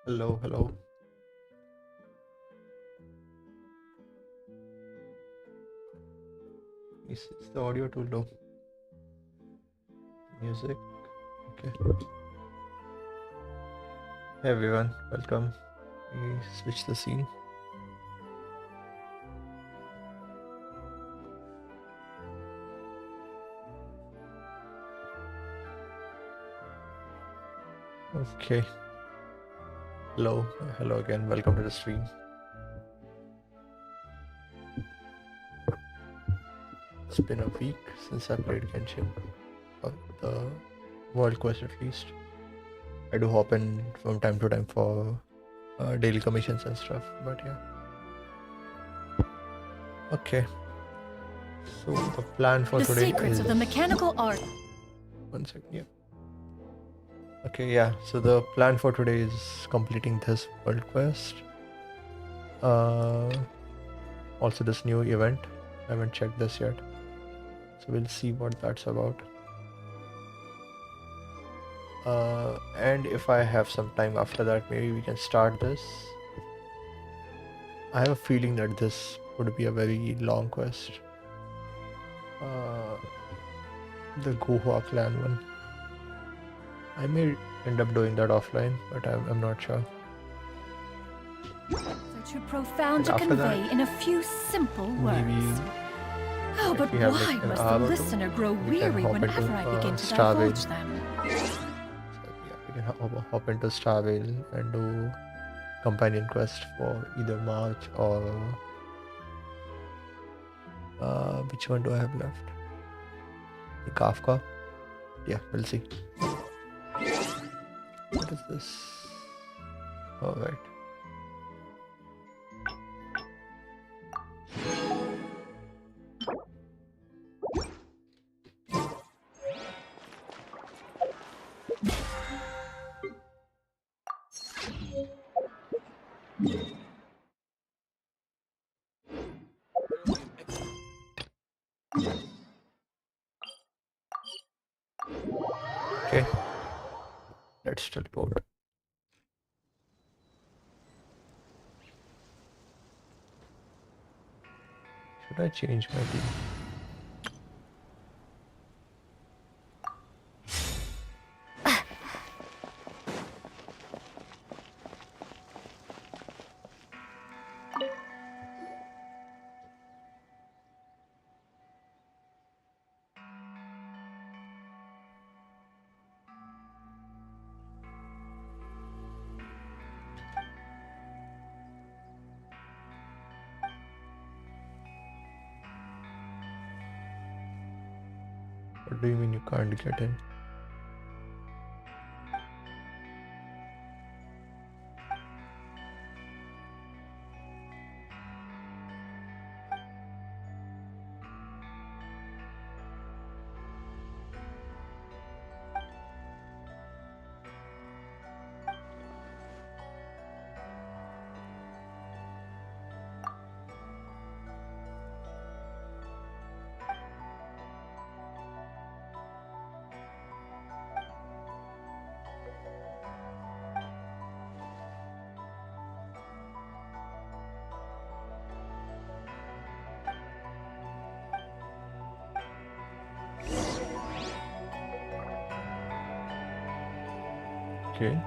Hello, hello. Is the audio too low? Music. Okay. Hey everyone, welcome. We switch the scene. Okay. Hello, hello again. Welcome to the stream. It's been a week since I played Genshin, the World Quest at least. I do hop in from time to time for daily commissions and stuff, but yeah. Okay. So the plan for The today secrets is of the mechanical art. one second. Yeah. Okay. Yeah. So the plan for today is completing this World Quest. Also this new event. I haven't checked this yet. So we'll see what that's about. And if I have some time after that, maybe we can start this. I have a feeling that this would be a very long quest. Uh, the Gohua clan one. I may end up doing that offline, but I'm not sure. They're too profound And to after that, convey in a few simple maybe words. Oh, but if we have why like an must the hour or two, listener grow we can weary hop into whenever I begin to Star Vale. divulge them? So yeah, we can hop into Star Vale and do companion quest for either March or which one do I have left? The Kafka. Yeah, we'll see. What is this? All right. Okay, let's teleport. Should I change my team? What do you mean you can't get in? Okay.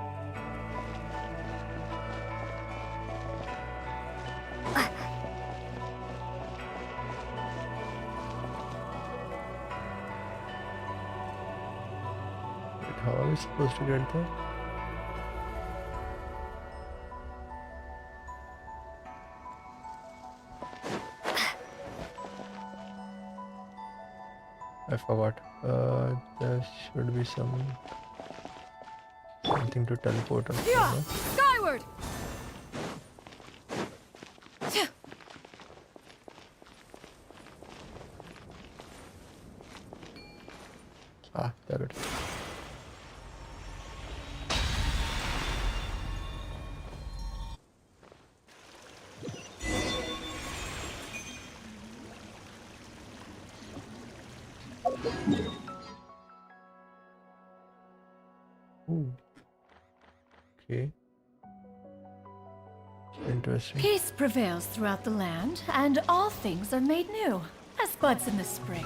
Wait, how are we supposed to get there? I forgot. There should be something to teleport us. Yeah, No? skyward! Ah, there it is. Ooh. Okay. Interesting. Peace prevails throughout the land, and all things are made new, as buds in the spring.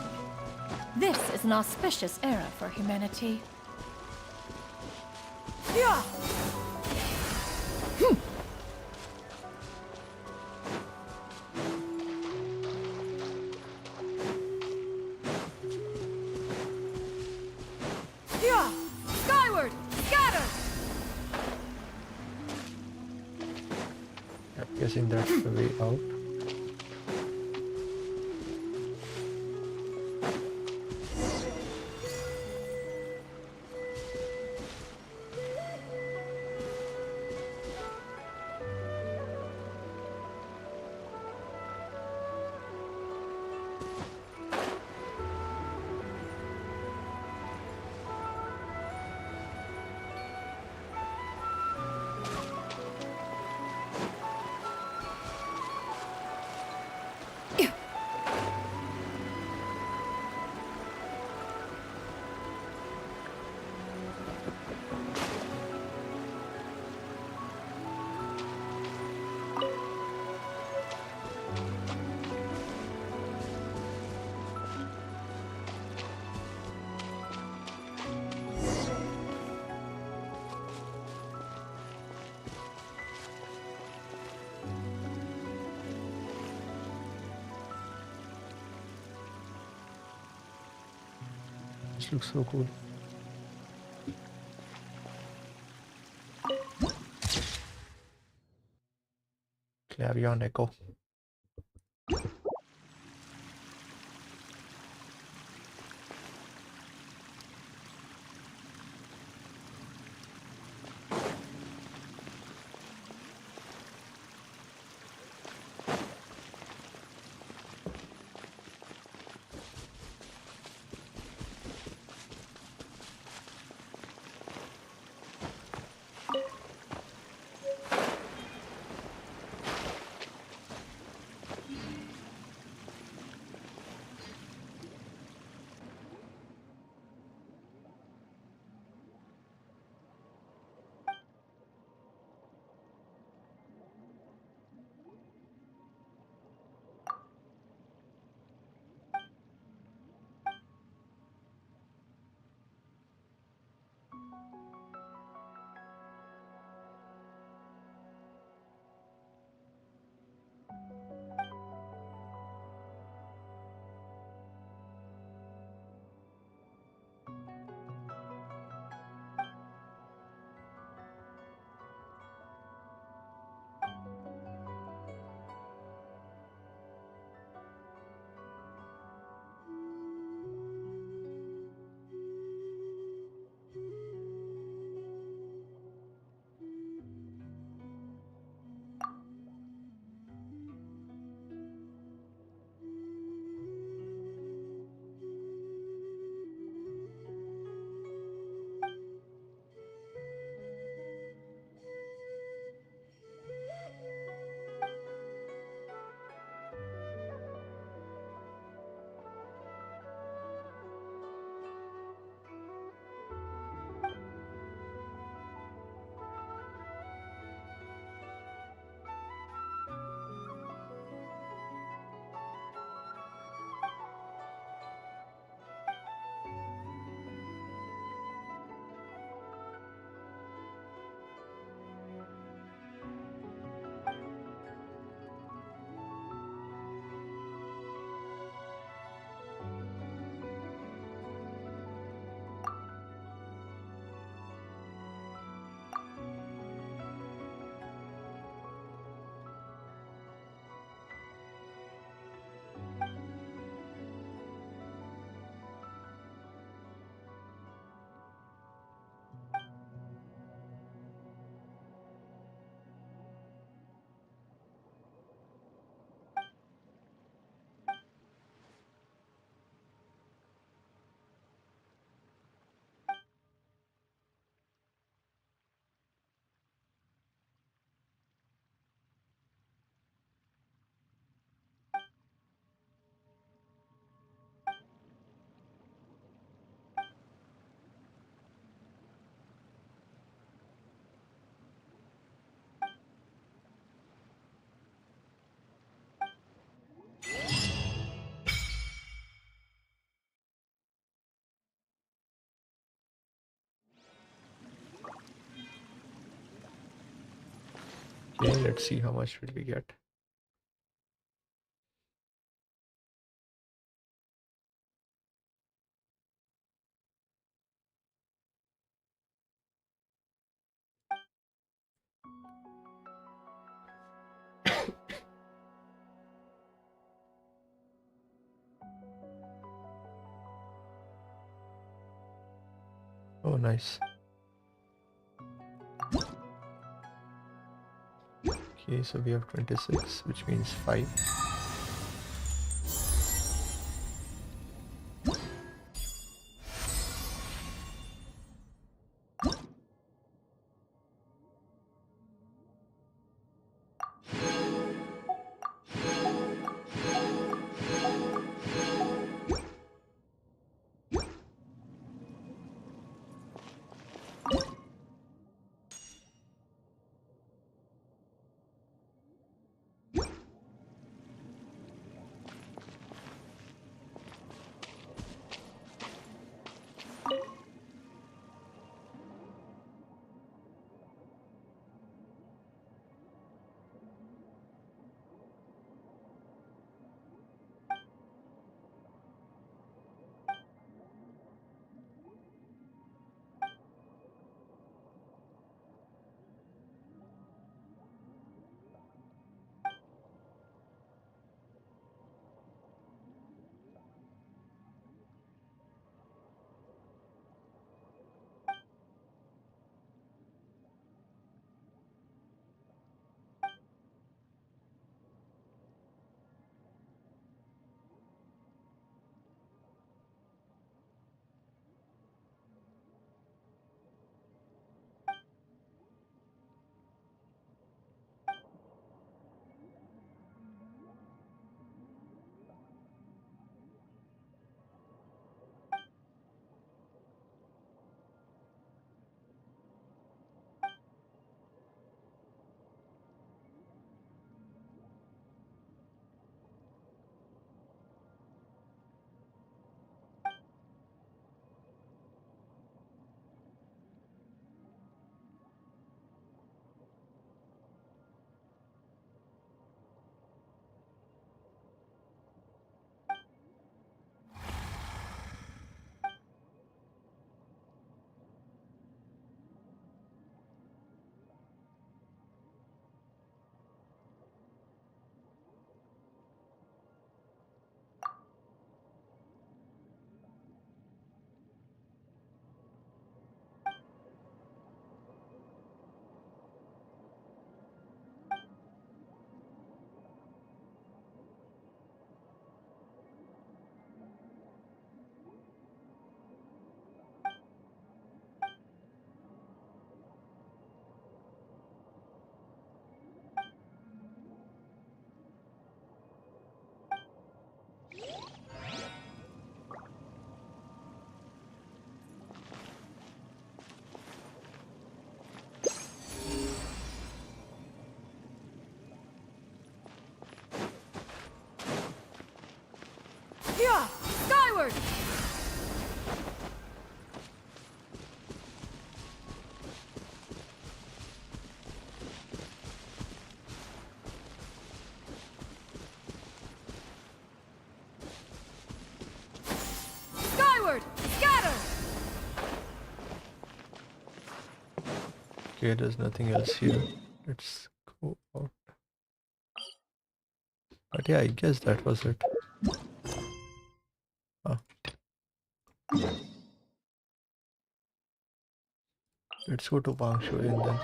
This is an auspicious era for humanity. Yeah! Yeah! Skyward! Scatter! I'm guessing that's the way out. This looks so cool. Clarion Echo. Okay, let's see how much did we get. Oh, nice. Okay, so we have 26, which means 5. Yeah! Skyward! Skyward! Scatter! Okay, there's nothing else here. Let's go out. But yeah, I guess that was it. Ah, let's go to Wang Shui and then.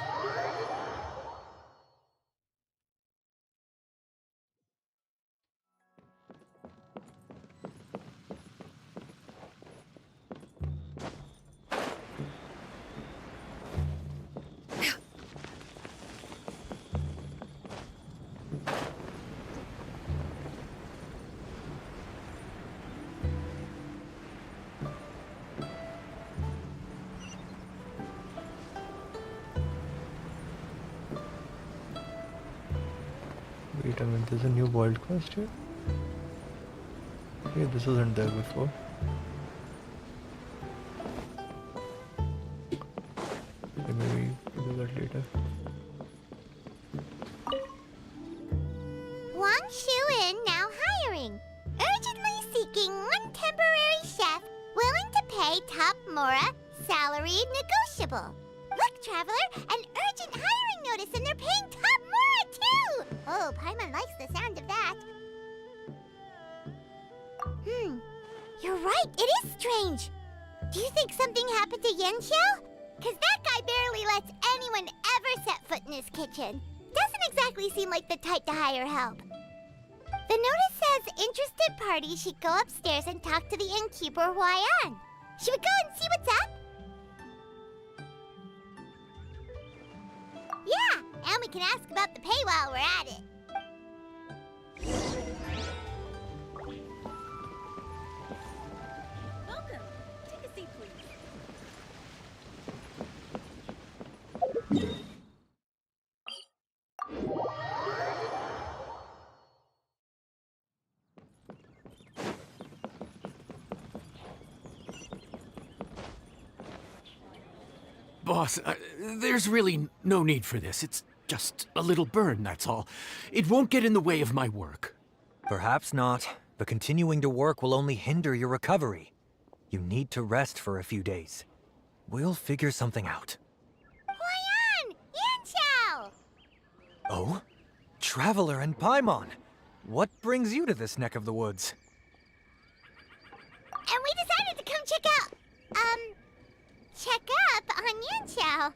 Wait a minute, there's a new world quest here. Okay, this wasn't there before. Okay, maybe we'll do that later. Yan Shu now hiring. Urgently seeking one temporary chef willing to pay top Mora, salary negotiable. Look, Traveler, an urgent hiring notice and they're paying top Mora too! Oh, Paimon likes the sound of that. You're right, it is strange. Do you think something happened to Yanxiao? Cause that guy barely lets anyone ever set foot in his kitchen. Doesn't exactly seem like the type to hire help. The notice says interested parties should go upstairs and talk to the innkeeper Huayan. Should we go and see what's up? Yeah, and we can ask about the pay while we're at it. Welcome. Take a seat, please. Boss, there's really no need for this. It's just a little burn, that's all. It won't get in the way of my work. Perhaps not, but continuing to work will only hinder your recovery. You need to rest for a few days. We'll figure something out. Huayan! Yanxiao! Oh? Traveler and Paimon! What brings you to this neck of the woods? And we decided to come check up on Yanxiao.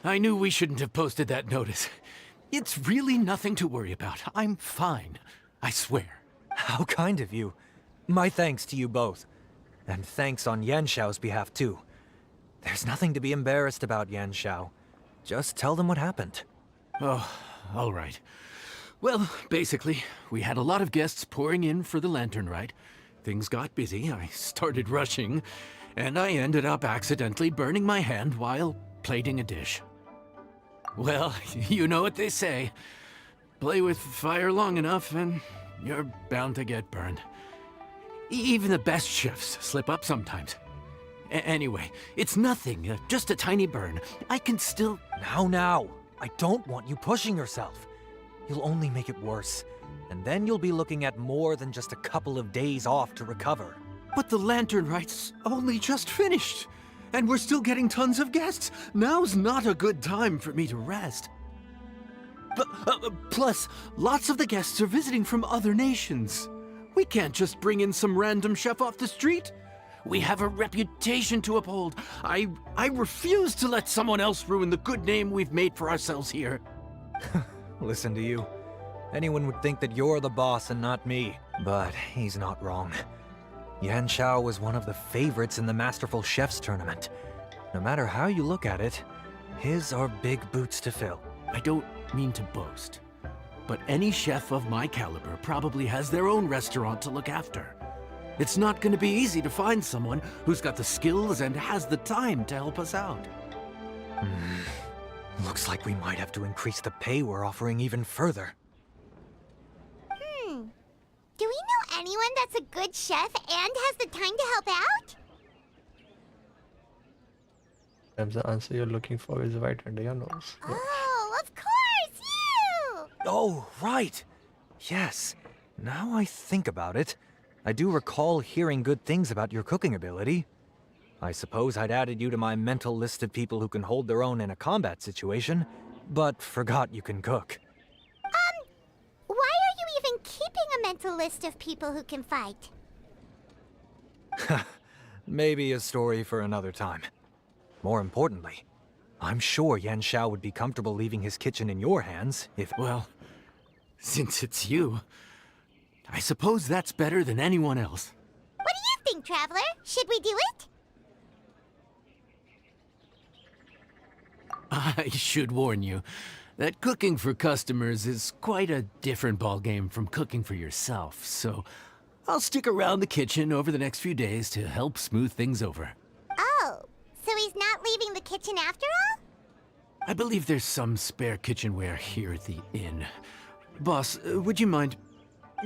I knew we shouldn't have posted that notice. It's really nothing to worry about. I'm fine. I swear. How kind of you. My thanks to you both. And thanks on Yanxiao's behalf, too. There's nothing to be embarrassed about, Yanxiao. Just tell them what happened. Oh, all right. Well, basically, we had a lot of guests pouring in for the lantern ride. Things got busy, I started rushing, and I ended up accidentally burning my hand while plating a dish. Well, you know what they say. Play with fire long enough and you're bound to get burned. Even the best chefs slip up sometimes. Anyway, it's nothing, just a tiny burn. I can still... Now. I don't want you pushing yourself. You'll only make it worse. And then you'll be looking at more than just a couple of days off to recover. But the lantern ride's only just finished. And we're still getting tons of guests. Now's not a good time for me to rest. Plus, lots of the guests are visiting from other nations. We can't just bring in some random chef off the street. We have a reputation to uphold. I refuse to let someone else ruin the good name we've made for ourselves here. Listen to you. Anyone would think that you're the boss and not me. But he's not wrong. Yanxiao was one of the favorites in the Masterful Chefs tournament. No matter how you look at it, his are big boots to fill. I don't mean to boast, but any chef of my caliber probably has their own restaurant to look after. It's not going to be easy to find someone who's got the skills and has the time to help us out. Looks like we might have to increase the pay we're offering even further. Do we know anyone that's a good chef and has the time to help out? Perhaps the answer you're looking for is right under your nose. Yeah. Oh, of course, you! Oh, right. Yes. Now I think about it, I do recall hearing good things about your cooking ability. I suppose I'd added you to my mental list of people who can hold their own in a combat situation, but forgot you can cook. Why are you even keeping a mental list of people who can fight? Maybe a story for another time. More importantly, I'm sure Yanxiao would be comfortable leaving his kitchen in your hands if... Well, since it's you, I suppose that's better than anyone else. What do you think, Traveler? Should we do it? I should warn you that cooking for customers is quite a different ballgame from cooking for yourself, so I'll stick around the kitchen over the next few days to help smooth things over. Oh, so he's not leaving the kitchen after all? I believe there's some spare kitchenware here at the inn. Boss, would you mind?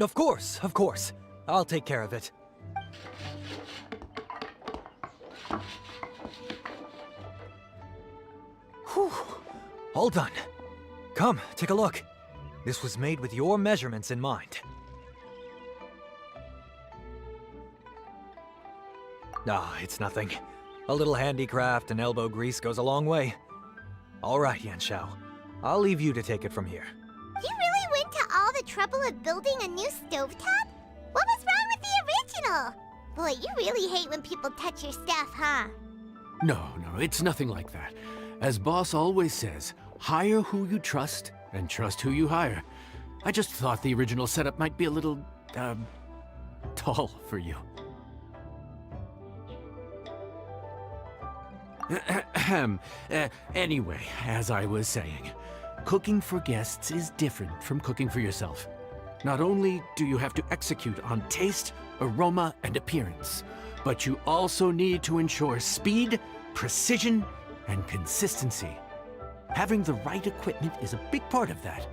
Of course, of course. I'll take care of it. Whew. All done. Come, take a look. This was made with your measurements in mind. Ah, it's nothing. A little handicraft and elbow grease goes a long way. All right, Yanxiao. I'll leave you to take it from here. You really went to all the trouble of building a new stovetop? What was wrong with the original? Boy, you really hate when people touch your stuff, huh? No, it's nothing like that. As Boss always says, hire who you trust and trust who you hire. I just thought the original setup might be a little, tall for you. Anyway, as I was saying, cooking for guests is different from cooking for yourself. Not only do you have to execute on taste, aroma, and appearance, but you also need to ensure speed, precision, and consistency. Having the right equipment is a big part of that.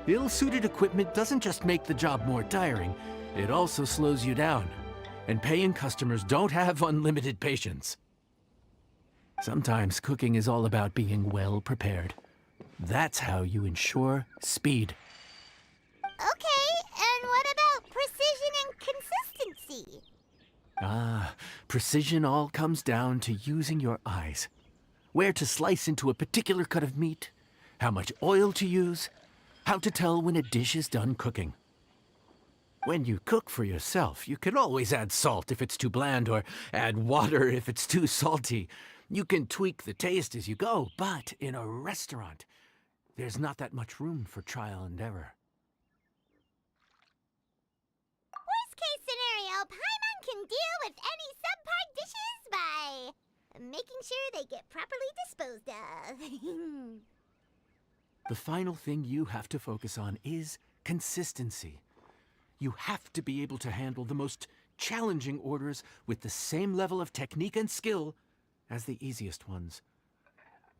Ill-suited equipment doesn't just make the job more tiring, it also slows you down. And paying customers don't have unlimited patience. Sometimes cooking is all about being well prepared. That's how you ensure speed. Okay, and what about precision and consistency? Precision all comes down to using your eyes. Where to slice into a particular cut of meat, how much oil to use, how to tell when a dish is done cooking. When you cook for yourself, you can always add salt if it's too bland or add water if it's too salty. You can tweak the taste as you go, but in a restaurant, there's not that much room for trial and error. Worst case scenario, Paimon can deal with any subpar dishes by making sure they get properly disposed of. The final thing you have to focus on is consistency. You have to be able to handle the most challenging orders with the same level of technique and skill as the easiest ones.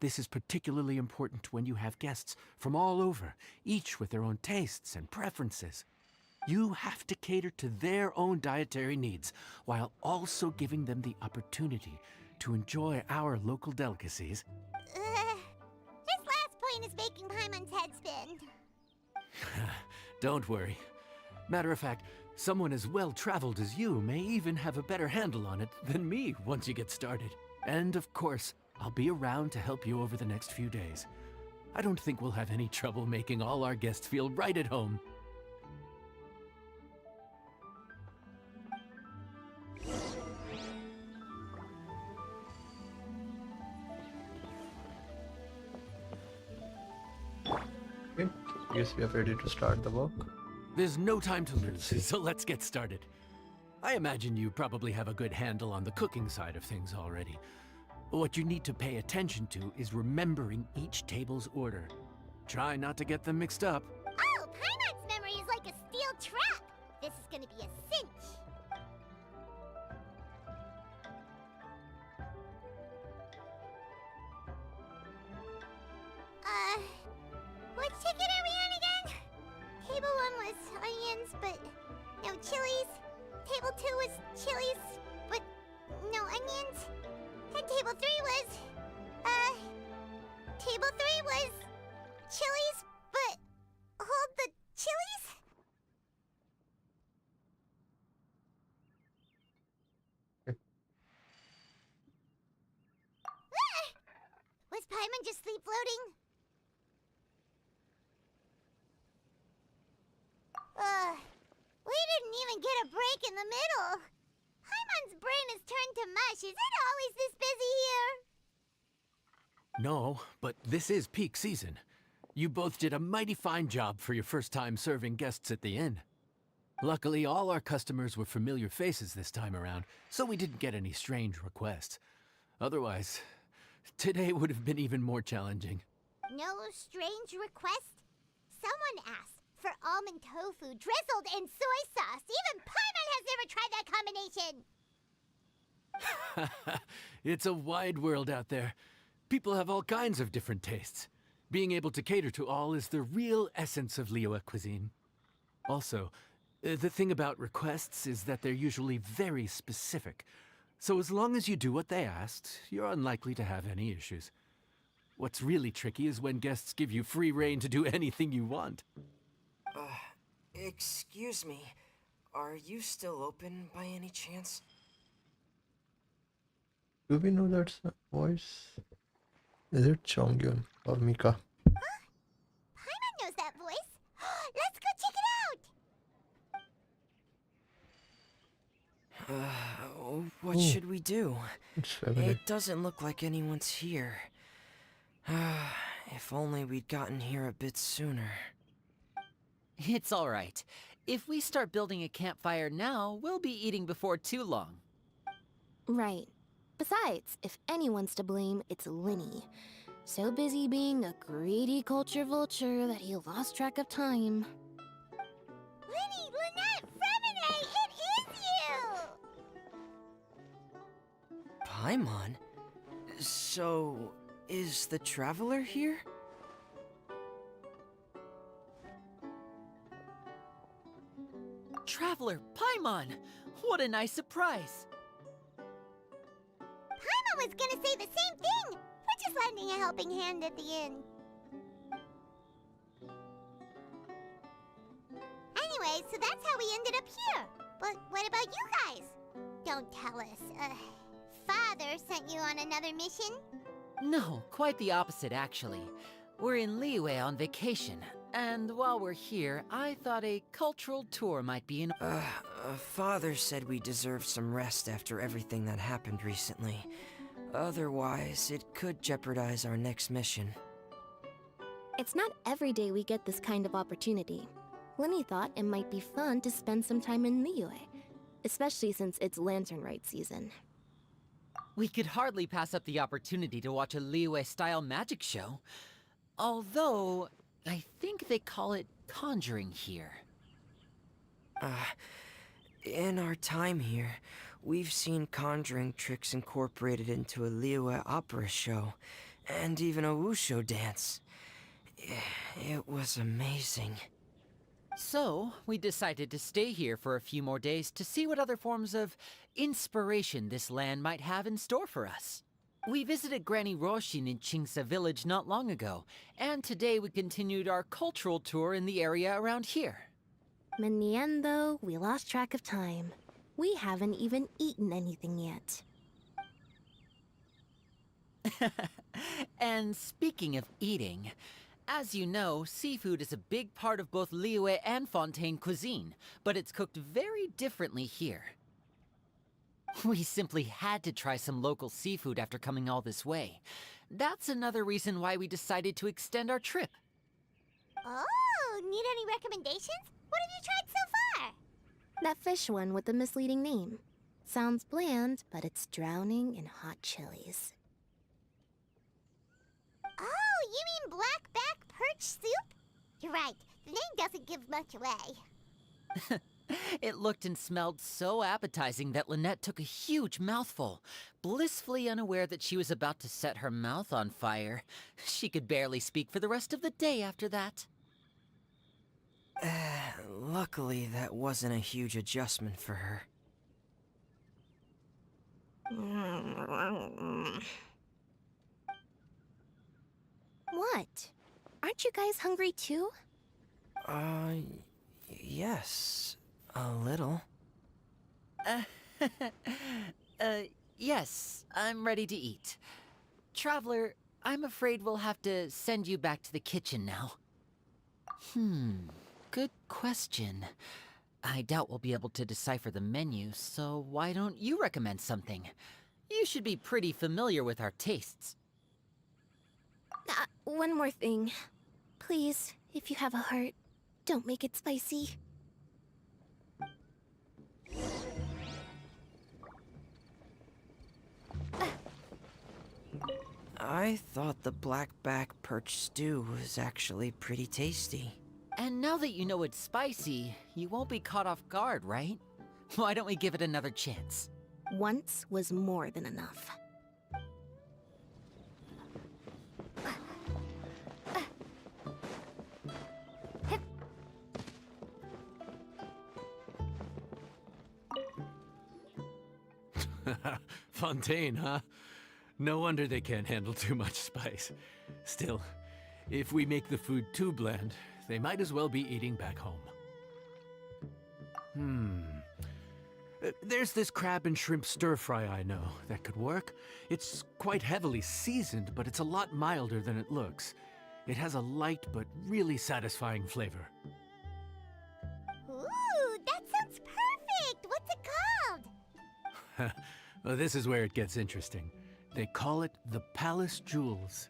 This is particularly important when you have guests from all over, each with their own tastes and preferences. You have to cater to their own dietary needs, while also giving them the opportunity to enjoy our local delicacies. This last point is making Paimon's head spin. Don't worry. Matter of fact, someone as well-traveled as you may even have a better handle on it than me once you get started. And of course, I'll be around to help you over the next few days. I don't think we'll have any trouble making all our guests feel right at home. Okay, guess we are ready to start the work. There's no time to lose, so let's get started. I imagine you probably have a good handle on the cooking side of things already. What you need to pay attention to is remembering each table's order. Try not to get them mixed up. Oh, Paimon's memory is like a steel trap. This is gonna be a cinch. Which ticket are we on again? Table 1 was onions, but no chilies. Table 2 was chilies, but no onions. And table 3 was, table 3 was chilies, but hold the chilies? Was Paimon just sleep floating? We didn't even get a break in the middle. Paimon's brain has turned to mush. Is it always this busy here? No, but this is peak season. You both did a mighty fine job for your first time serving guests at the inn. Luckily, all our customers were familiar faces this time around, so we didn't get any strange requests. Otherwise, today would have been even more challenging. No strange request? Someone asked for almond tofu drizzled in soy sauce. Even Paimon has never tried that combination. It's a wide world out there. People have all kinds of different tastes. Being able to cater to all is the real essence of Liyue cuisine. Also, the thing about requests is that they're usually very specific. So as long as you do what they asked, you're unlikely to have any issues. What's really tricky is when guests give you free rein to do anything you want. Excuse me. Are you still open by any chance? Do we know that's a voice? Is it Chongyun or Mika? Paimon knows that voice. Let's go check it out. What Ooh. should we do? It's feminine. It doesn't look like anyone's here. If only we'd gotten here a bit sooner. It's all right. If we start building a campfire now, we'll be eating before too long. Right. Besides, if anyone's to blame, it's Linny. So busy being a greedy culture vulture that he lost track of time. Linny, Lynette, Fremine, it is you! Paimon? So, is the Traveler here? Traveler, Paimon! What a nice surprise! Paimon was gonna say the same thing! We're just lending a helping hand at the inn. Anyway, so that's how we ended up here. But what about you guys? Don't tell us. Father sent you on another mission? No, quite the opposite, actually. We're in Liyue on vacation, and while we're here, I thought a cultural tour might be in. Father said we deserve some rest after everything that happened recently. Otherwise, it could jeopardize our next mission. It's not every day we get this kind of opportunity. Linny thought it might be fun to spend some time in Liyue, especially since it's Lantern Rite season. We could hardly pass up the opportunity to watch a Liyue-style magic show. Although, I think they call it conjuring here. In our time here, we've seen conjuring tricks incorporated into a Liyue opera show, and even a wushu dance. It was amazing. So, we decided to stay here for a few more days to see what other forms of inspiration this land might have in store for us. We visited Granny Roshin in Chingsa village not long ago, and today we continued our cultural tour in the area around here. In the end, though, we lost track of time. We haven't even eaten anything yet. And speaking of eating, as you know, seafood is a big part of both Liyue and Fontaine cuisine, but it's cooked very differently here. We simply had to try some local seafood after coming all this way. That's another reason why we decided to extend our trip. Oh, need any recommendations? What have you tried so far? That fish one with the misleading name. Sounds bland, but it's drowning in hot chilies. Oh, you mean blackback perch soup? You're right, the name doesn't give much away. It looked and smelled so appetizing that Lynette took a huge mouthful, blissfully unaware that she was about to set her mouth on fire. She could barely speak for the rest of the day after that. Luckily, that wasn't a huge adjustment for her. What? Aren't you guys hungry too? Yes, a little. Yes, I'm ready to eat. Traveler, I'm afraid we'll have to send you back to the kitchen now. Good question. I doubt we'll be able to decipher the menu, so why don't you recommend something? You should be pretty familiar with our tastes. One more thing. Please, if you have a heart, don't make it spicy. I thought the blackback perch stew was actually pretty tasty. And now that you know it's spicy, you won't be caught off guard, right? Why don't we give it another chance? Once was more than enough. Fontaine, huh? No wonder they can't handle too much spice. Still, if we make the food too bland, they might as well be eating back home. There's this crab and shrimp stir-fry I know that could work. It's quite heavily seasoned, but it's a lot milder than it looks. It has a light but really satisfying flavor. Ooh, that sounds perfect! What's it called? Well, this is where it gets interesting. They call it the Palace Jewels.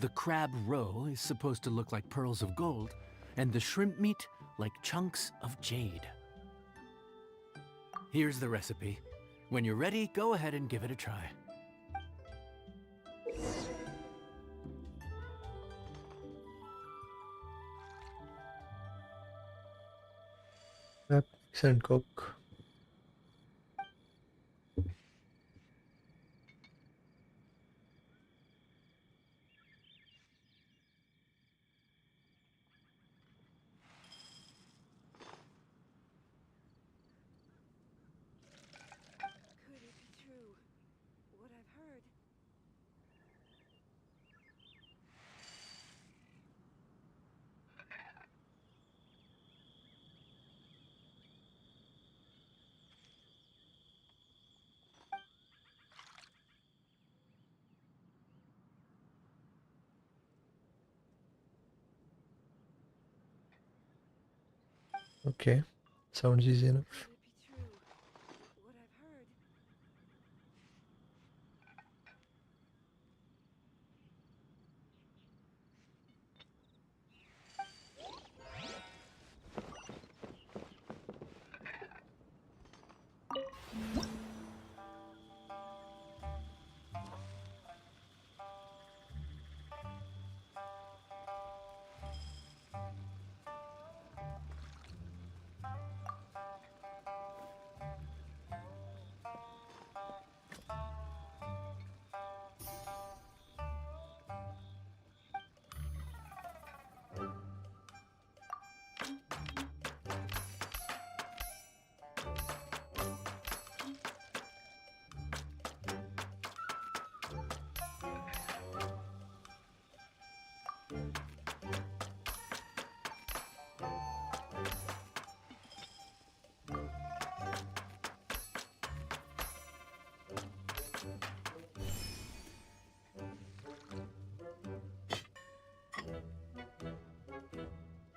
The crab roe is supposed to look like pearls of gold, and the shrimp meat like chunks of jade. Here's the recipe. When you're ready, go ahead and give it a try. Yep, mix and cook. Could it be true? What I've heard? Okay, sounds easy enough. Could it be true? What I've heard?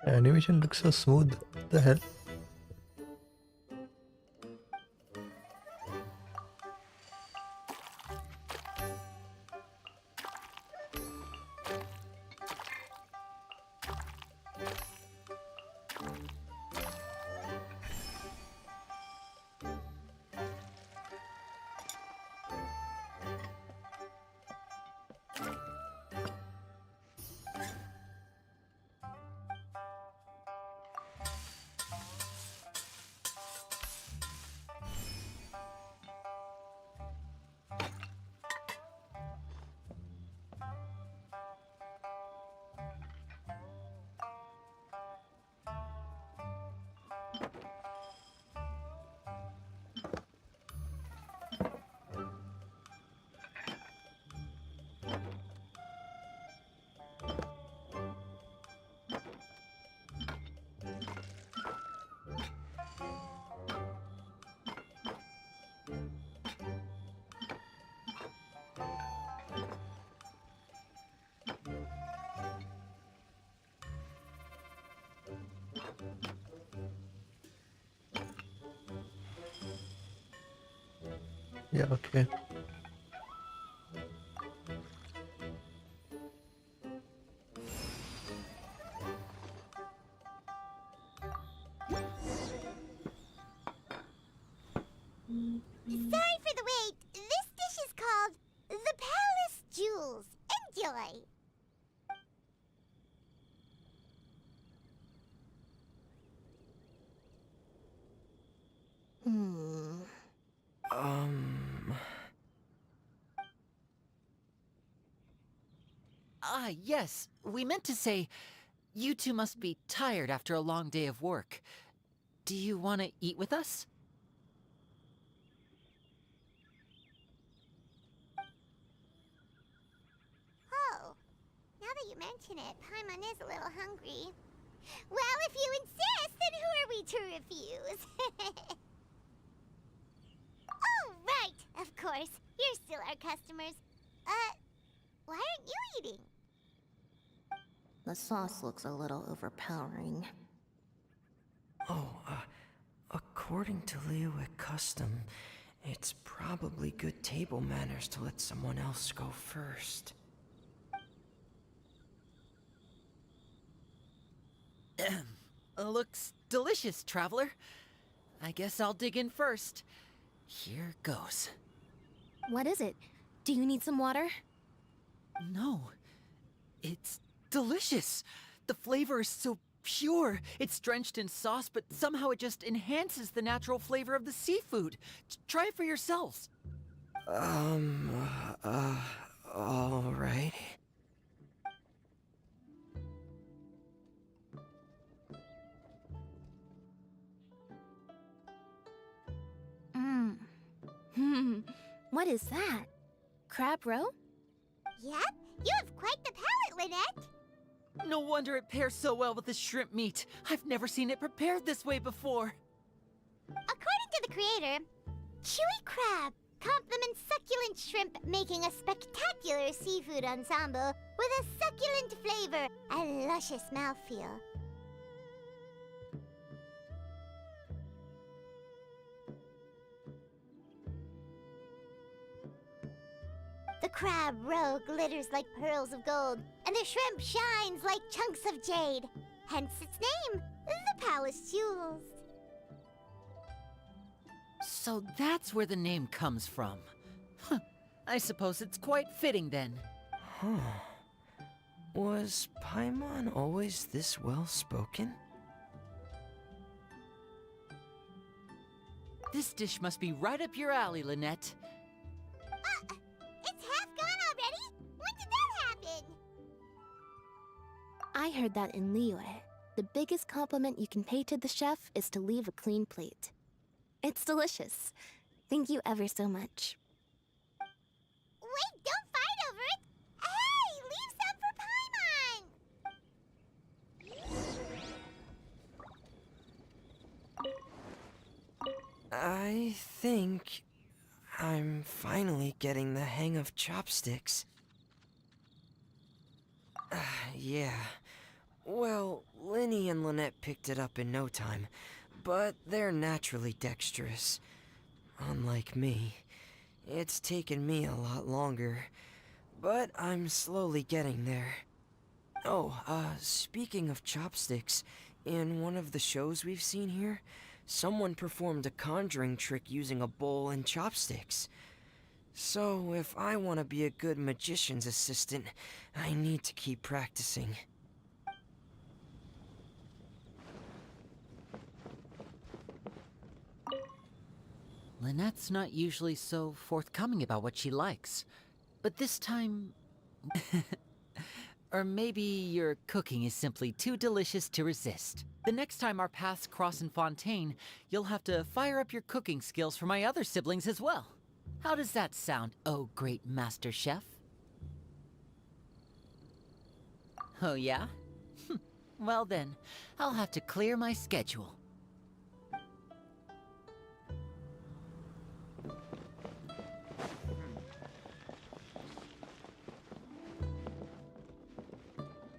Animation looks so smooth. What the hell? Yeah, okay. Sorry for the wait. This dish is called the Palace Jewels. Enjoy. Yes, we meant to say, you two must be tired after a long day of work. Do you want to eat with us? Oh, now that you mention it, Paimon is a little hungry. Well, if you insist, then who are we to refuse? Oh, right! Of course. You're still our customers. Why aren't you eating? The sauce looks a little overpowering. Oh, according to Liyue custom, it's probably good table manners to let someone else go first. Looks delicious, traveler. I guess I'll dig in first. Here goes. What is it? Do you need some water? No, it's delicious. The flavor is so pure. It's drenched in sauce, but somehow it just enhances the natural flavor of the seafood. Try it for yourselves. All right. What is that? Crab roe? Yep, you have quite the palate, Lynette. No wonder it pairs so well with the shrimp meat. I've never seen it prepared this way before. According to the creator, chewy crab complements succulent shrimp, making a spectacular seafood ensemble with a succulent flavor and luscious mouthfeel. The crab roe glitters like pearls of gold, and the shrimp shines like chunks of jade. Hence its name, the Palace Jewels. So that's where the name comes from. Huh. I suppose it's quite fitting then. Huh. Was Paimon always this well spoken? This dish must be right up your alley, Lynette. It's half gone already? When did that happen? I heard that in Liyue, the biggest compliment you can pay to the chef is to leave a clean plate. It's delicious. Thank you ever so much. Wait, don't fight over it! Hey, leave some for Paimon! I think I'm finally getting the hang of chopsticks. Yeah. Well, Linny and Lynette picked it up in no time, but they're naturally dexterous. Unlike me, it's taken me a lot longer, but I'm slowly getting there. Oh, speaking of chopsticks, in one of the shows we've seen here, someone performed a conjuring trick using a bowl and chopsticks. So, if I want to be a good magician's assistant, I need to keep practicing. Lynette's not usually so forthcoming about what she likes. But this time... Or maybe your cooking is simply too delicious to resist. The next time our paths cross in Fontaine, you'll have to fire up your cooking skills for my other siblings as well. How does that sound, oh great master chef? Oh yeah? Well then, I'll have to clear my schedule.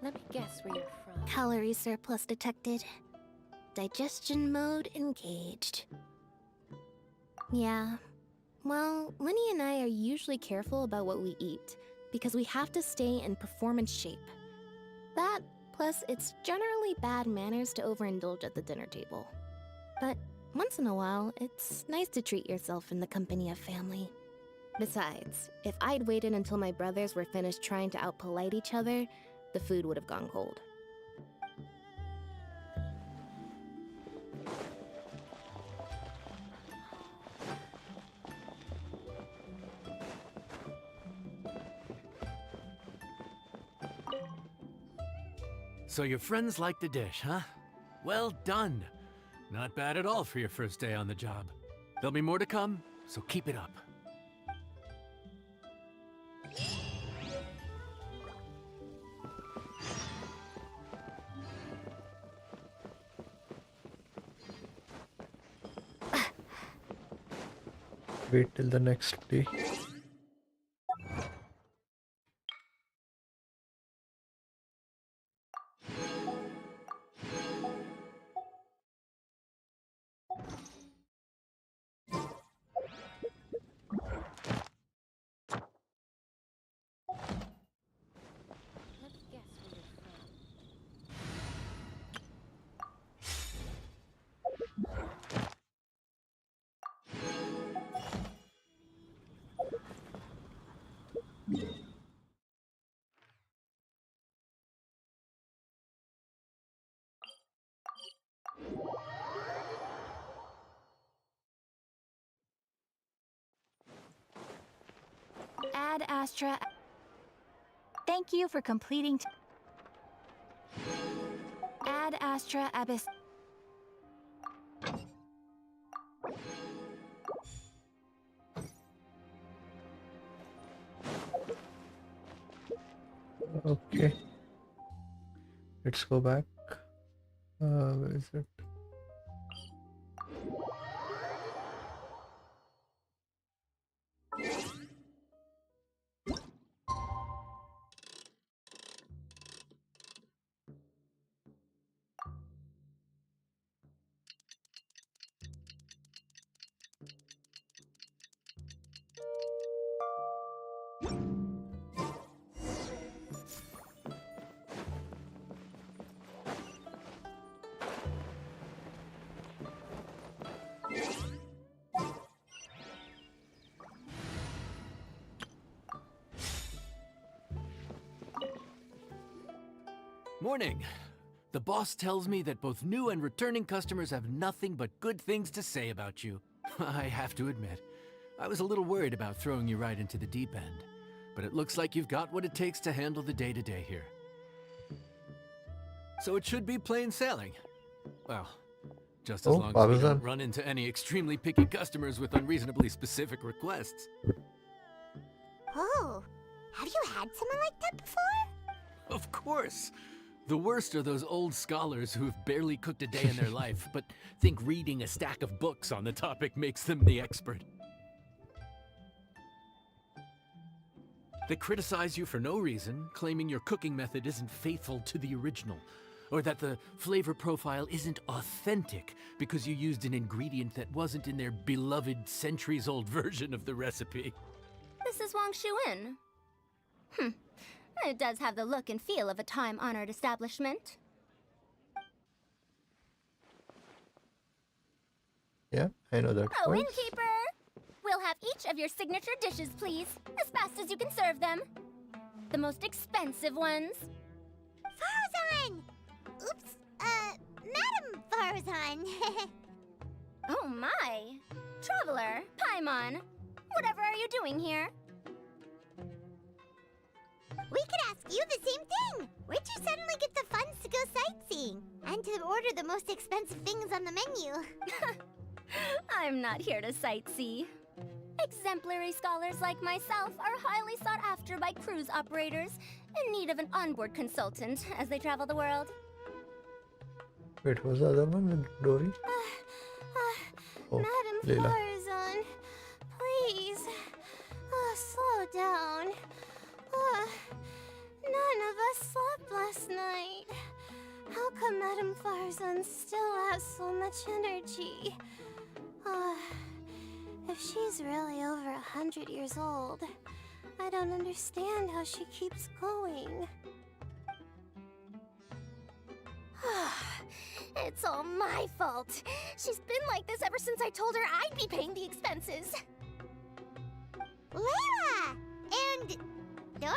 Let me guess where you're from. Calorie surplus detected. Digestion mode engaged. Yeah. Well, Linny and I are usually careful about what we eat, because we have to stay in performance shape. That, plus it's generally bad manners to overindulge at the dinner table. But once in a while, it's nice to treat yourself in the company of family. Besides, if I'd waited until my brothers were finished trying to outpolite each other, the food would have gone cold. So your friends like the dish, huh? Well done. Not bad at all for your first day on the job. There'll be more to come, so keep it up. Wait till the next day. Ad Astra. Thank you for completing. Ad Astra Abyss. Okay, let's go back. Where is it? Morning. The boss tells me that both new and returning customers have nothing but good things to say about you. I have to admit, I was a little worried about throwing you right into the deep end, but it looks like you've got what it takes to handle the day-to-day here. So it should be plain sailing. Well, just as Oh, long as we don't Parmesan. run into any extremely picky customers with unreasonably specific requests. Oh, have you had someone like that before? Of course! The worst are those old scholars who have barely cooked a day in their life, but think reading a stack of books on the topic makes them the expert. They criticize you for no reason, claiming your cooking method isn't faithful to the original, or that the flavor profile isn't authentic because you used an ingredient that wasn't in their beloved centuries-old version of the recipe. This is Wang Shuin. It does have the look and feel of a time-honored establishment. Yeah, I know that Oh, voice. innkeeper! We'll have each of your signature dishes, please, as fast as you can serve them. The most expensive ones. Farzan! Oops, Madam Farzan. Oh my! Traveler, Paimon, whatever are you doing here? We could ask you the same thing. Where'd you suddenly get the funds to go sightseeing? And to order the most expensive things on the menu? I'm not here to sightsee. Exemplary scholars like myself are highly sought after by cruise operators in need of an onboard consultant as they travel the world. Wait, who's the other one with Dory? Oh, Madam Leila. Farzan, please, slow down. None of us slept last night. How come Madam Farzan still has so much energy? If she's really over 100 years old, I don't understand how she keeps going. It's all my fault. She's been like this ever since I told her I'd be paying the expenses. Layla! And Dory?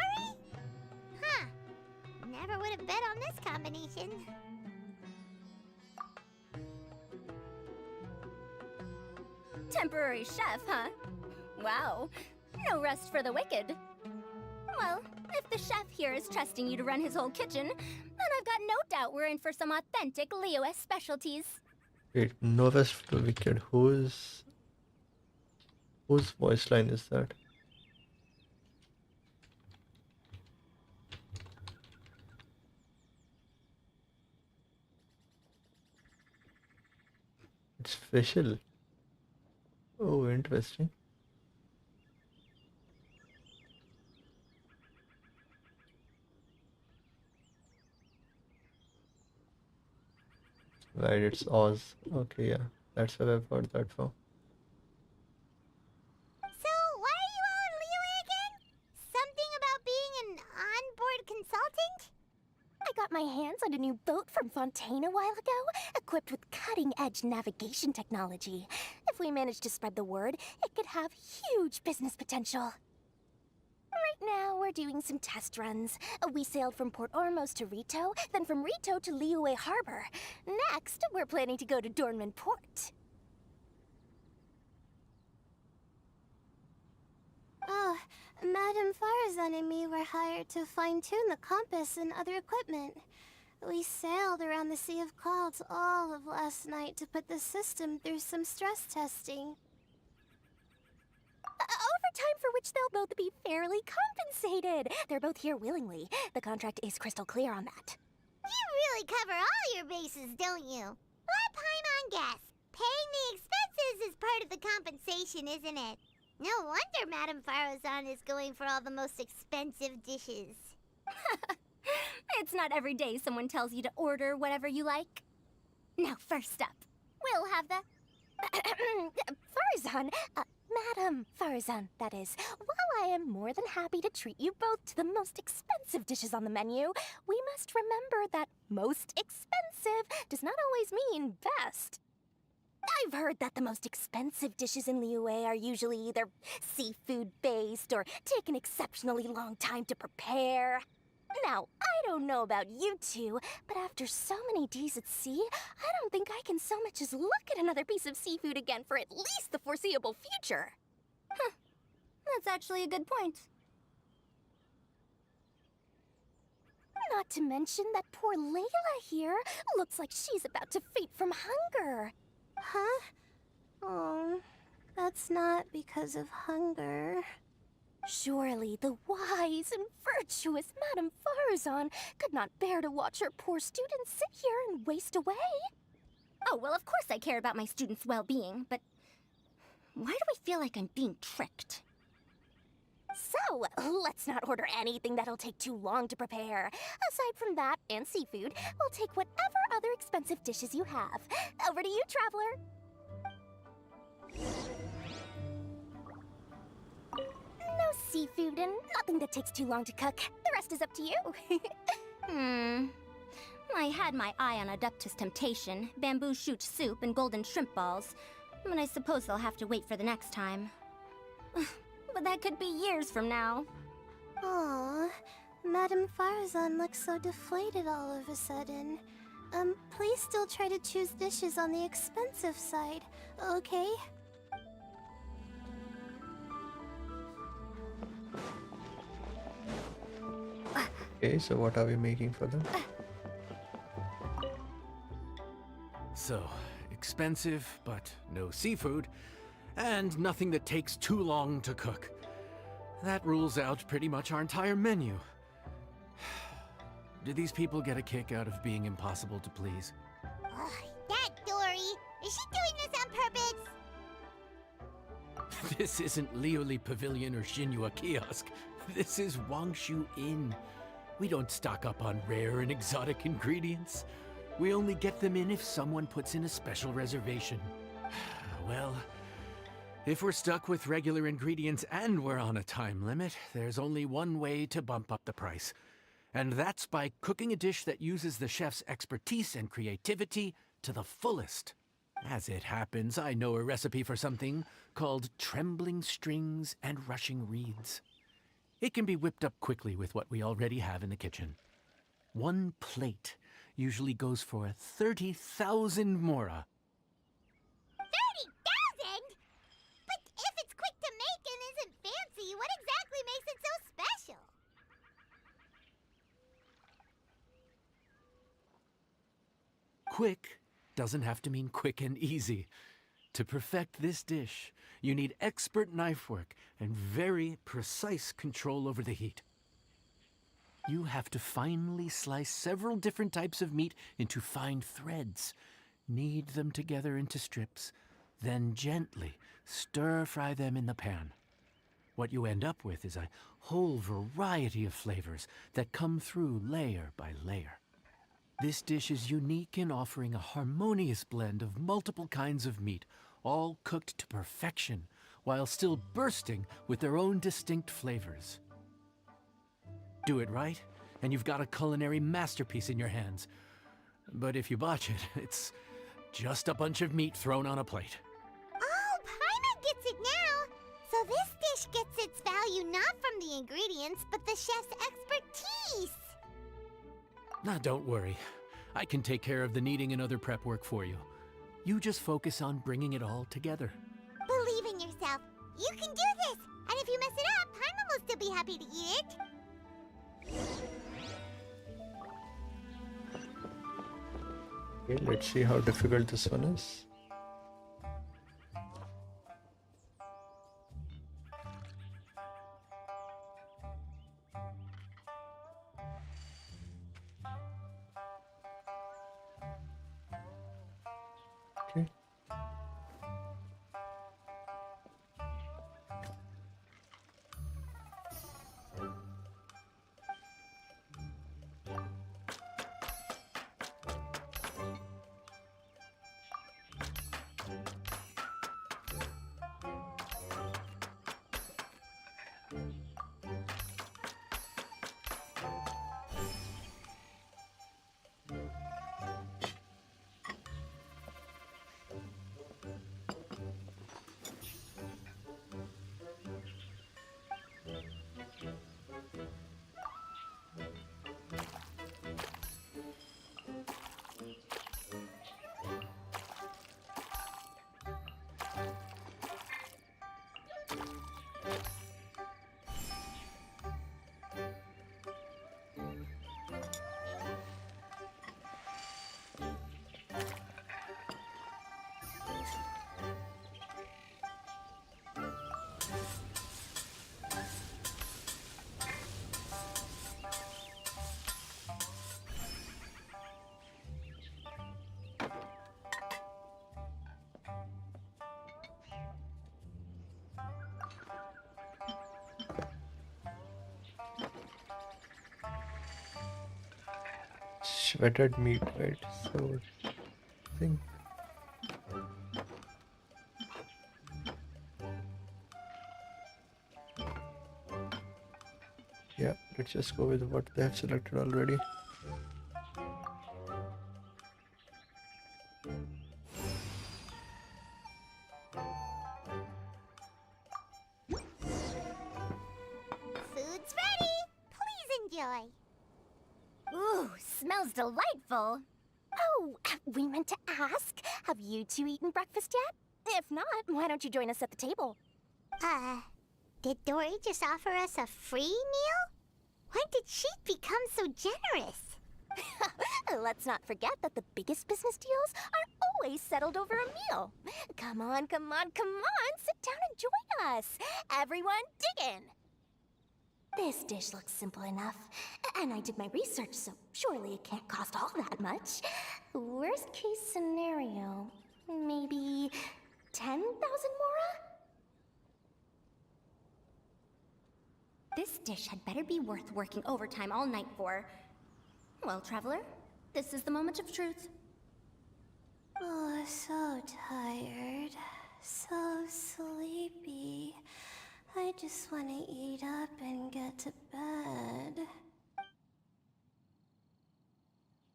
Huh. Never would have bet on this combination. Temporary chef, huh? Wow. No rest for the wicked. Well, if the chef here is trusting you to run his whole kitchen, then I've got no doubt we're in for some authentic Liyue specialties. Wait, no rest for the wicked. Whose voice line is that? It's Fischl. Oh, interesting. Right, it's Oz. Okay, yeah. That's what I've heard that for. So, why are you all in Liyue again? Something about being an onboard consultant? I got my hands on a new boat from Fontaine a while ago, equipped with cutting-edge navigation technology. If we manage to spread the word, it could have huge business potential. Right now, we're doing some test runs. We sailed from Port Ormos to Rito, then from Rito to Liyue Harbor. Next, we're planning to go to Dornman Port. Oh, Madame Farazan and me were hired to fine-tune the compass and other equipment. We sailed around the Sea of Clouds all of last night to put the system through some stress testing. Overtime for which they'll both be fairly compensated. They're both here willingly. The contract is crystal clear on that. You really cover all your bases, don't you? Let Paimon guess. Paying the expenses is part of the compensation, isn't it? No wonder Madame Farazan is going for all the most expensive dishes. It's not every day someone tells you to order whatever you like. Now, first up, we'll have the... Farazan, Madame Farazan, that is. While I am more than happy to treat you both to the most expensive dishes on the menu, we must remember that most expensive does not always mean best. I've heard that the most expensive dishes in Liyue are usually either seafood-based or take an exceptionally long time to prepare. Now, I don't know about you two, but after so many days at sea, I don't think I can so much as look at another piece of seafood again for at least the foreseeable future. Huh. That's actually a good point. Not to mention that poor Layla here looks like she's about to faint from hunger. Huh? Oh, that's not because of hunger. Surely the wise and virtuous Madame Farazan could not bear to watch her poor students sit here and waste away. Oh, well, of course I care about my students' well-being, but why do I feel like I'm being tricked? So, let's not order anything that'll take too long to prepare. Aside from that and seafood, we'll take whatever other expensive dishes you have. Over to you, Traveler. No seafood and nothing that takes too long to cook. The rest is up to you. I had my eye on Adeptus Temptation, bamboo shoot soup, and golden shrimp balls. But I suppose they'll have to wait for the next time. But that could be years from now. Aw, Madame Farazan looks so deflated all of a sudden. Please still try to choose dishes on the expensive side, okay? Okay, so what are we making for them? So, expensive, but no seafood, and nothing that takes too long to cook. That rules out pretty much our entire menu. Do these people get a kick out of being impossible to please? Ugh, that Dory! Is she doing this on purpose? This isn't Liuli Pavilion or Xinhua Kiosk. This is Wangshu Inn. We don't stock up on rare and exotic ingredients. We only get them in if someone puts in a special reservation. Well, if we're stuck with regular ingredients and we're on a time limit, there's only one way to bump up the price. And that's by cooking a dish that uses the chef's expertise and creativity to the fullest. As it happens, I know a recipe for something called trembling strings and rushing reeds. It can be whipped up quickly with what we already have in the kitchen. One plate usually goes for 30,000 mora. 30,000? But if it's quick to make and isn't fancy, what exactly makes it so special? Quick doesn't have to mean quick and easy. To perfect this dish, you need expert knife work and very precise control over the heat. You have to finely slice several different types of meat into fine threads, knead them together into strips, then gently stir-fry them in the pan. What you end up with is a whole variety of flavors that come through layer by layer. This dish is unique in offering a harmonious blend of multiple kinds of meat, all cooked to perfection, while still bursting with their own distinct flavors. Do it right, and you've got a culinary masterpiece in your hands. But if you botch it, it's just a bunch of meat thrown on a plate. Oh, Paimon gets it now! So this dish gets its value not from the ingredients, but the chef's expertise! Now, don't worry. I can take care of the kneading and other prep work for you. You just focus on bringing it all together. Believe in yourself. You can do this! And if you mess it up, Paimon will still be happy to eat it. Okay, let's see how difficult this one is. Okay. Shredded meat, right? So, I think. Yeah, let's just go with what they have selected already. Food's ready! Please enjoy! Ooh, smells delightful. Oh, we meant to ask, have you two eaten breakfast yet? If not, why don't you join us at the table? Did Dory just offer us a free meal? When did she become so generous? Let's not forget that the biggest business deals are always settled over a meal. Come on, come on, come on, sit down and join us. Everyone, dig in. This dish looks simple enough, and I did my research, so surely it can't cost all that much. Worst case scenario, maybe 10,000 mora? This dish had better be worth working overtime all night for. Well, traveler, this is the moment of truth. Oh, so tired. So sleepy. I just want to eat up and get to bed.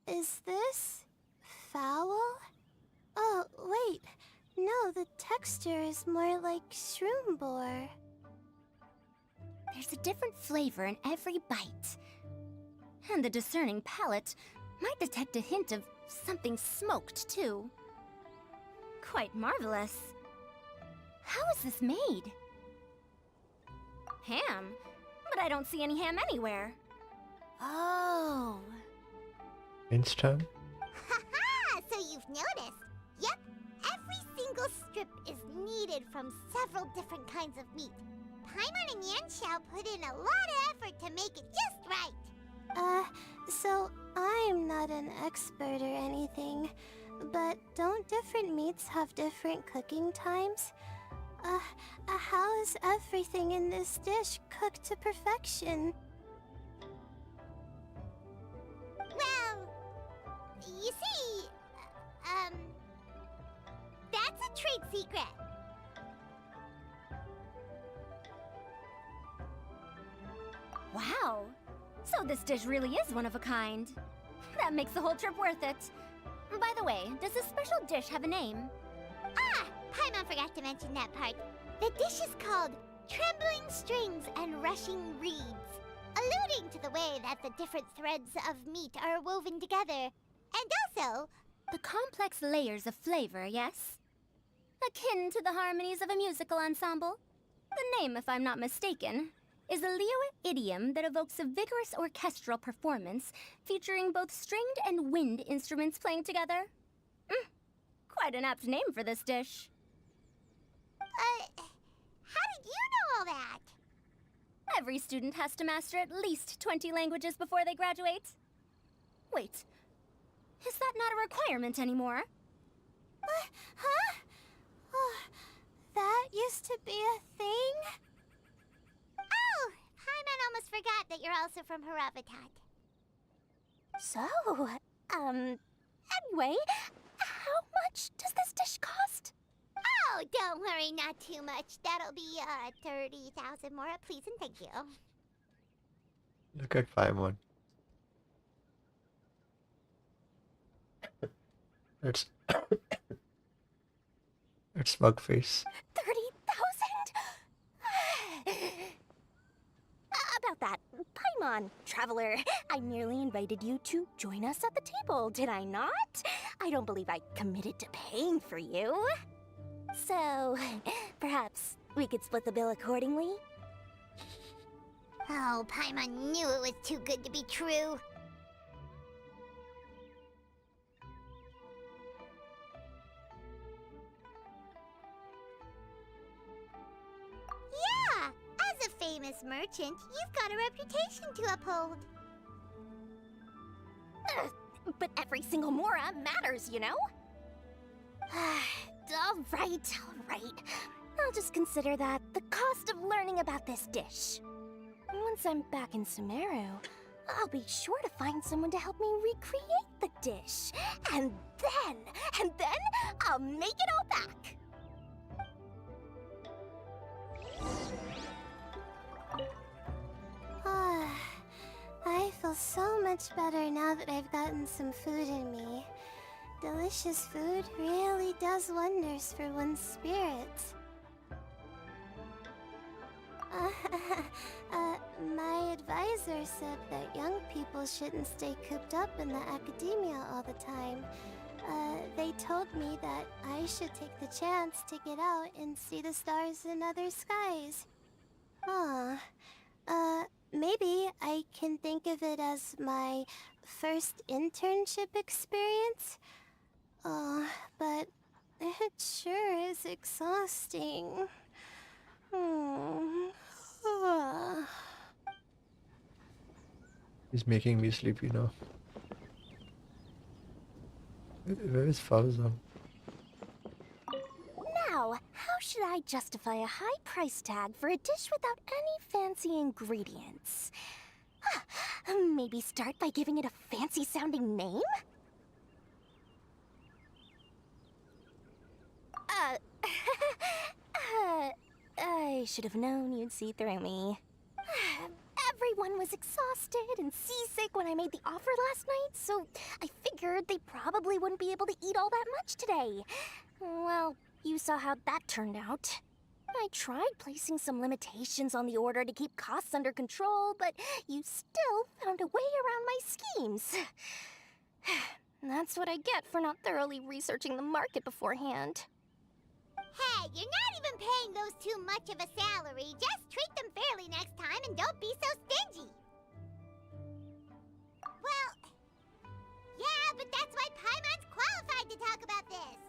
Is this foul? Oh, wait. No, the texture is more like shroom boar. There's a different flavor in every bite. And the discerning palate might detect a hint of something smoked, too. Quite marvelous. How is this made? Ham? But I don't see any ham anywhere. Oh. Instant. Haha! So you've noticed. Yep, every single strip is kneaded from several different kinds of meat. Paimon and Yanxiao put in a lot of effort to make it just right. So I'm not an expert or anything, but don't different meats have different cooking times? How is everything in this dish cooked to perfection? Well, secret. Wow. So this dish really is one of a kind. That makes the whole trip worth it. By the way, does this special dish have a name? Ah! Paimon forgot to mention that part. The dish is called Trembling Strings and Rushing Reeds, alluding to the way that the different threads of meat are woven together. And also, The complex layers of flavor, yes? Akin to the harmonies of a musical ensemble? The name, if I'm not mistaken, is a Liyue idiom that evokes a vigorous orchestral performance featuring both stringed and wind instruments playing together. Quite an apt name for this dish. how did you know all that? Every student has to master at least 20 languages before they graduate. Wait, is that not a requirement anymore? Huh? Oh, that used to be a thing? Oh, Paimon almost forgot that you're also from Haravatat. So, anyway, how much does this dish cost? Oh, don't worry, not too much. That'll be 30,000 more, please and thank you. Look at Paimon. It's it's smug face. 30,000? About that, Paimon, traveler, I merely invited you to join us at the table, did I not? I don't believe I committed to paying for you. So, perhaps we could split the bill accordingly? Oh, Paimon knew it was too good to be true. Yeah, as a famous merchant, you've got a reputation to uphold. But every single mora matters, you know? All right. I'll just consider that the cost of learning about this dish. Once I'm back in Sumeru, I'll be sure to find someone to help me recreate the dish. And then I'll make it all back. I feel so much better now that I've gotten some food in me. Delicious food really does wonders for one's spirits. My advisor said that young people shouldn't stay cooped up in the academia all the time. They told me that I should take the chance to get out and see the stars in other skies. Maybe I can think of it as my first internship experience. But it sure is exhausting. He's making me sleepy now. Where is Fauzan? Now, how should I justify a high price tag for a dish without any fancy ingredients? Maybe start by giving it a fancy-sounding name? I should have known you'd see through me. Everyone was exhausted and seasick when I made the offer last night, so I figured they probably wouldn't be able to eat all that much today. Well, you saw how that turned out. I tried placing some limitations on the order to keep costs under control, but you still found a way around my schemes. That's what I get for not thoroughly researching the market beforehand. Hey, you're not even paying those too much of a salary. Just treat them fairly next time and don't be so stingy. Well, yeah, but that's why Paimon's qualified to talk about this.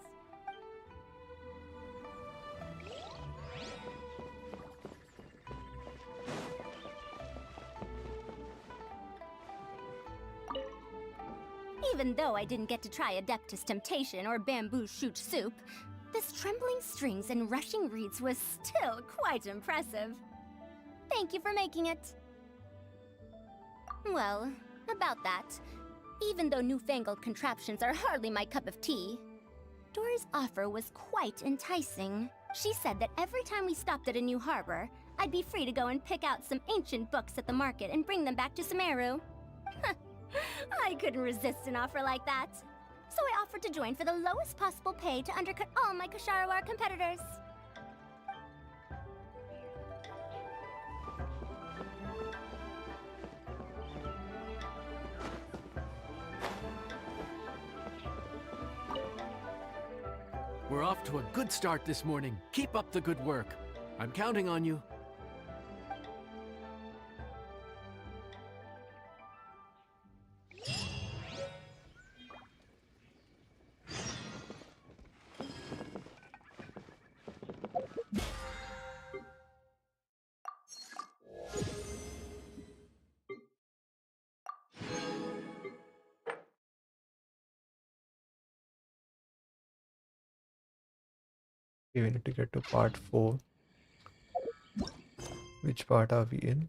Even though I didn't get to try Adeptus Temptation or Bamboo Shoot Soup, this Trembling Strings and Rushing Reeds was still quite impressive. Thank you for making it. Well, about that, even though newfangled contraptions are hardly my cup of tea, store's offer was quite enticing. She said that every time we stopped at a new harbor, I'd be free to go and pick out some ancient books at the market and bring them back to Sumeru. I couldn't resist an offer like that. So I offered to join for the lowest possible pay to undercut all my Ksharawar competitors. We're off to a good start this morning. Keep up the good work. I'm counting on you. We need to get to part 4. Which part are we in?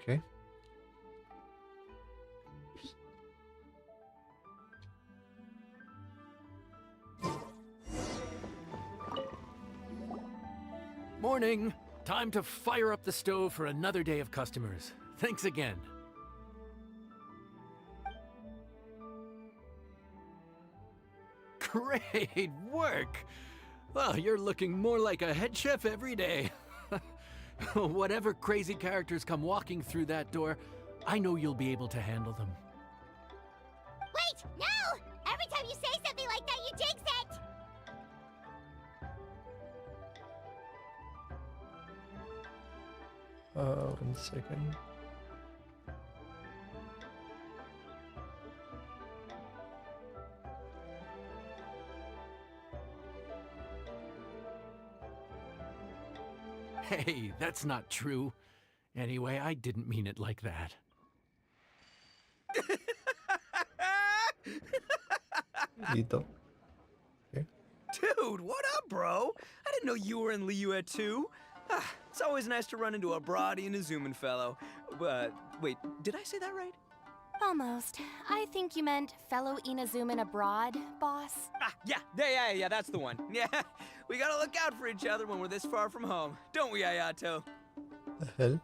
Okay. Morning. Time to fire up the stove for another day of customers. Thanks again. Great work! Well, you're looking more like a head chef every day. Whatever crazy characters come walking through that door, I know you'll be able to handle them. Wait, no! Every time you say something like that, you jinx it! 1 second. Hey, that's not true. Anyway, I didn't mean it like that. Either. Okay. Dude, what up, bro? I didn't know you were in Liyue too. It's always nice to run into a Brody and a Zoomin fellow. Wait, did I say that right? Almost. I think you meant fellow Inazuman abroad, boss. Yeah, that's the one. Yeah, we gotta look out for each other when we're this far from home, don't we, Ayato? The hell?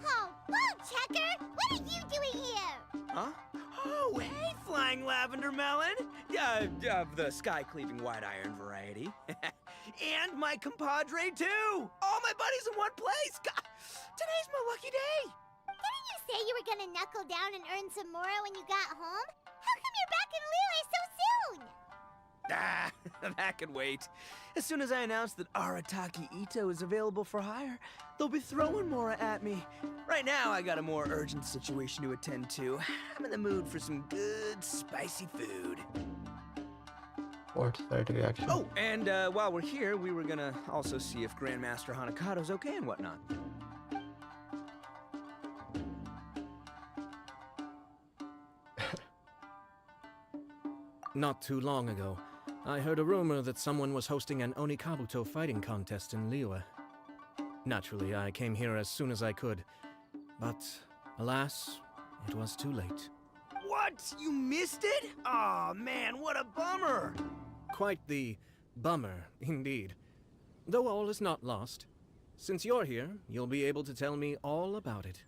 Oh, whoa, Checker! What are you doing here? Huh? Oh, hey, Flying Lavender Melon! Yeah, of the sky-cleaving white iron variety. And my compadre, too! All my buddies in one place! God, today's my lucky day! Didn't you say you were gonna knuckle down and earn some more when you got home? How come you're back in Liyue so soon? That can wait. As soon as I announce that Arataki Ito is available for hire, they'll be throwing Mora at me. Right now, I got a more urgent situation to attend to. I'm in the mood for some good, spicy food. What's that reaction? Oh, and while we're here, we were gonna also see if Grandmaster Hanakado's okay and whatnot. Not too long ago, I heard a rumor that someone was hosting an Onikabuto fighting contest in Liyue. Naturally, I came here as soon as I could, but alas, it was too late. What? You missed it? Aw, man, what a bummer! Quite the bummer, indeed. Though all is not lost. Since you're here, you'll be able to tell me all about it.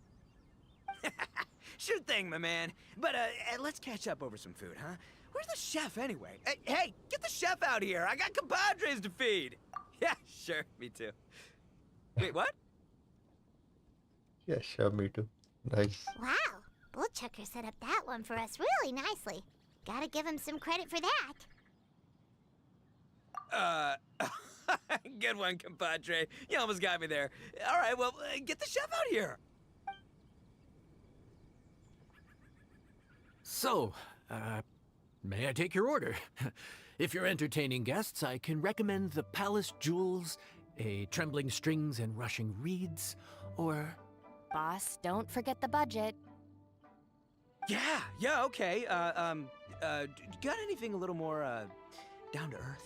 Sure thing, my man. But let's catch up over some food, huh? Where's the chef anyway? Hey, get the chef out here. I got compadres to feed. Yeah, sure, me too. Wait, what? Yeah, sure, me too. Nice. Wow, Bullchucker set up that one for us really nicely. Gotta give him some credit for that. Good one, compadre. You almost got me there. All right, well, get the chef out here. So, may I take your order? If you're entertaining guests, I can recommend the Palace Jewels, a Trembling Strings and Rushing Reeds, or... Boss, don't forget the budget. Yeah, okay. Got anything a little more, down to earth?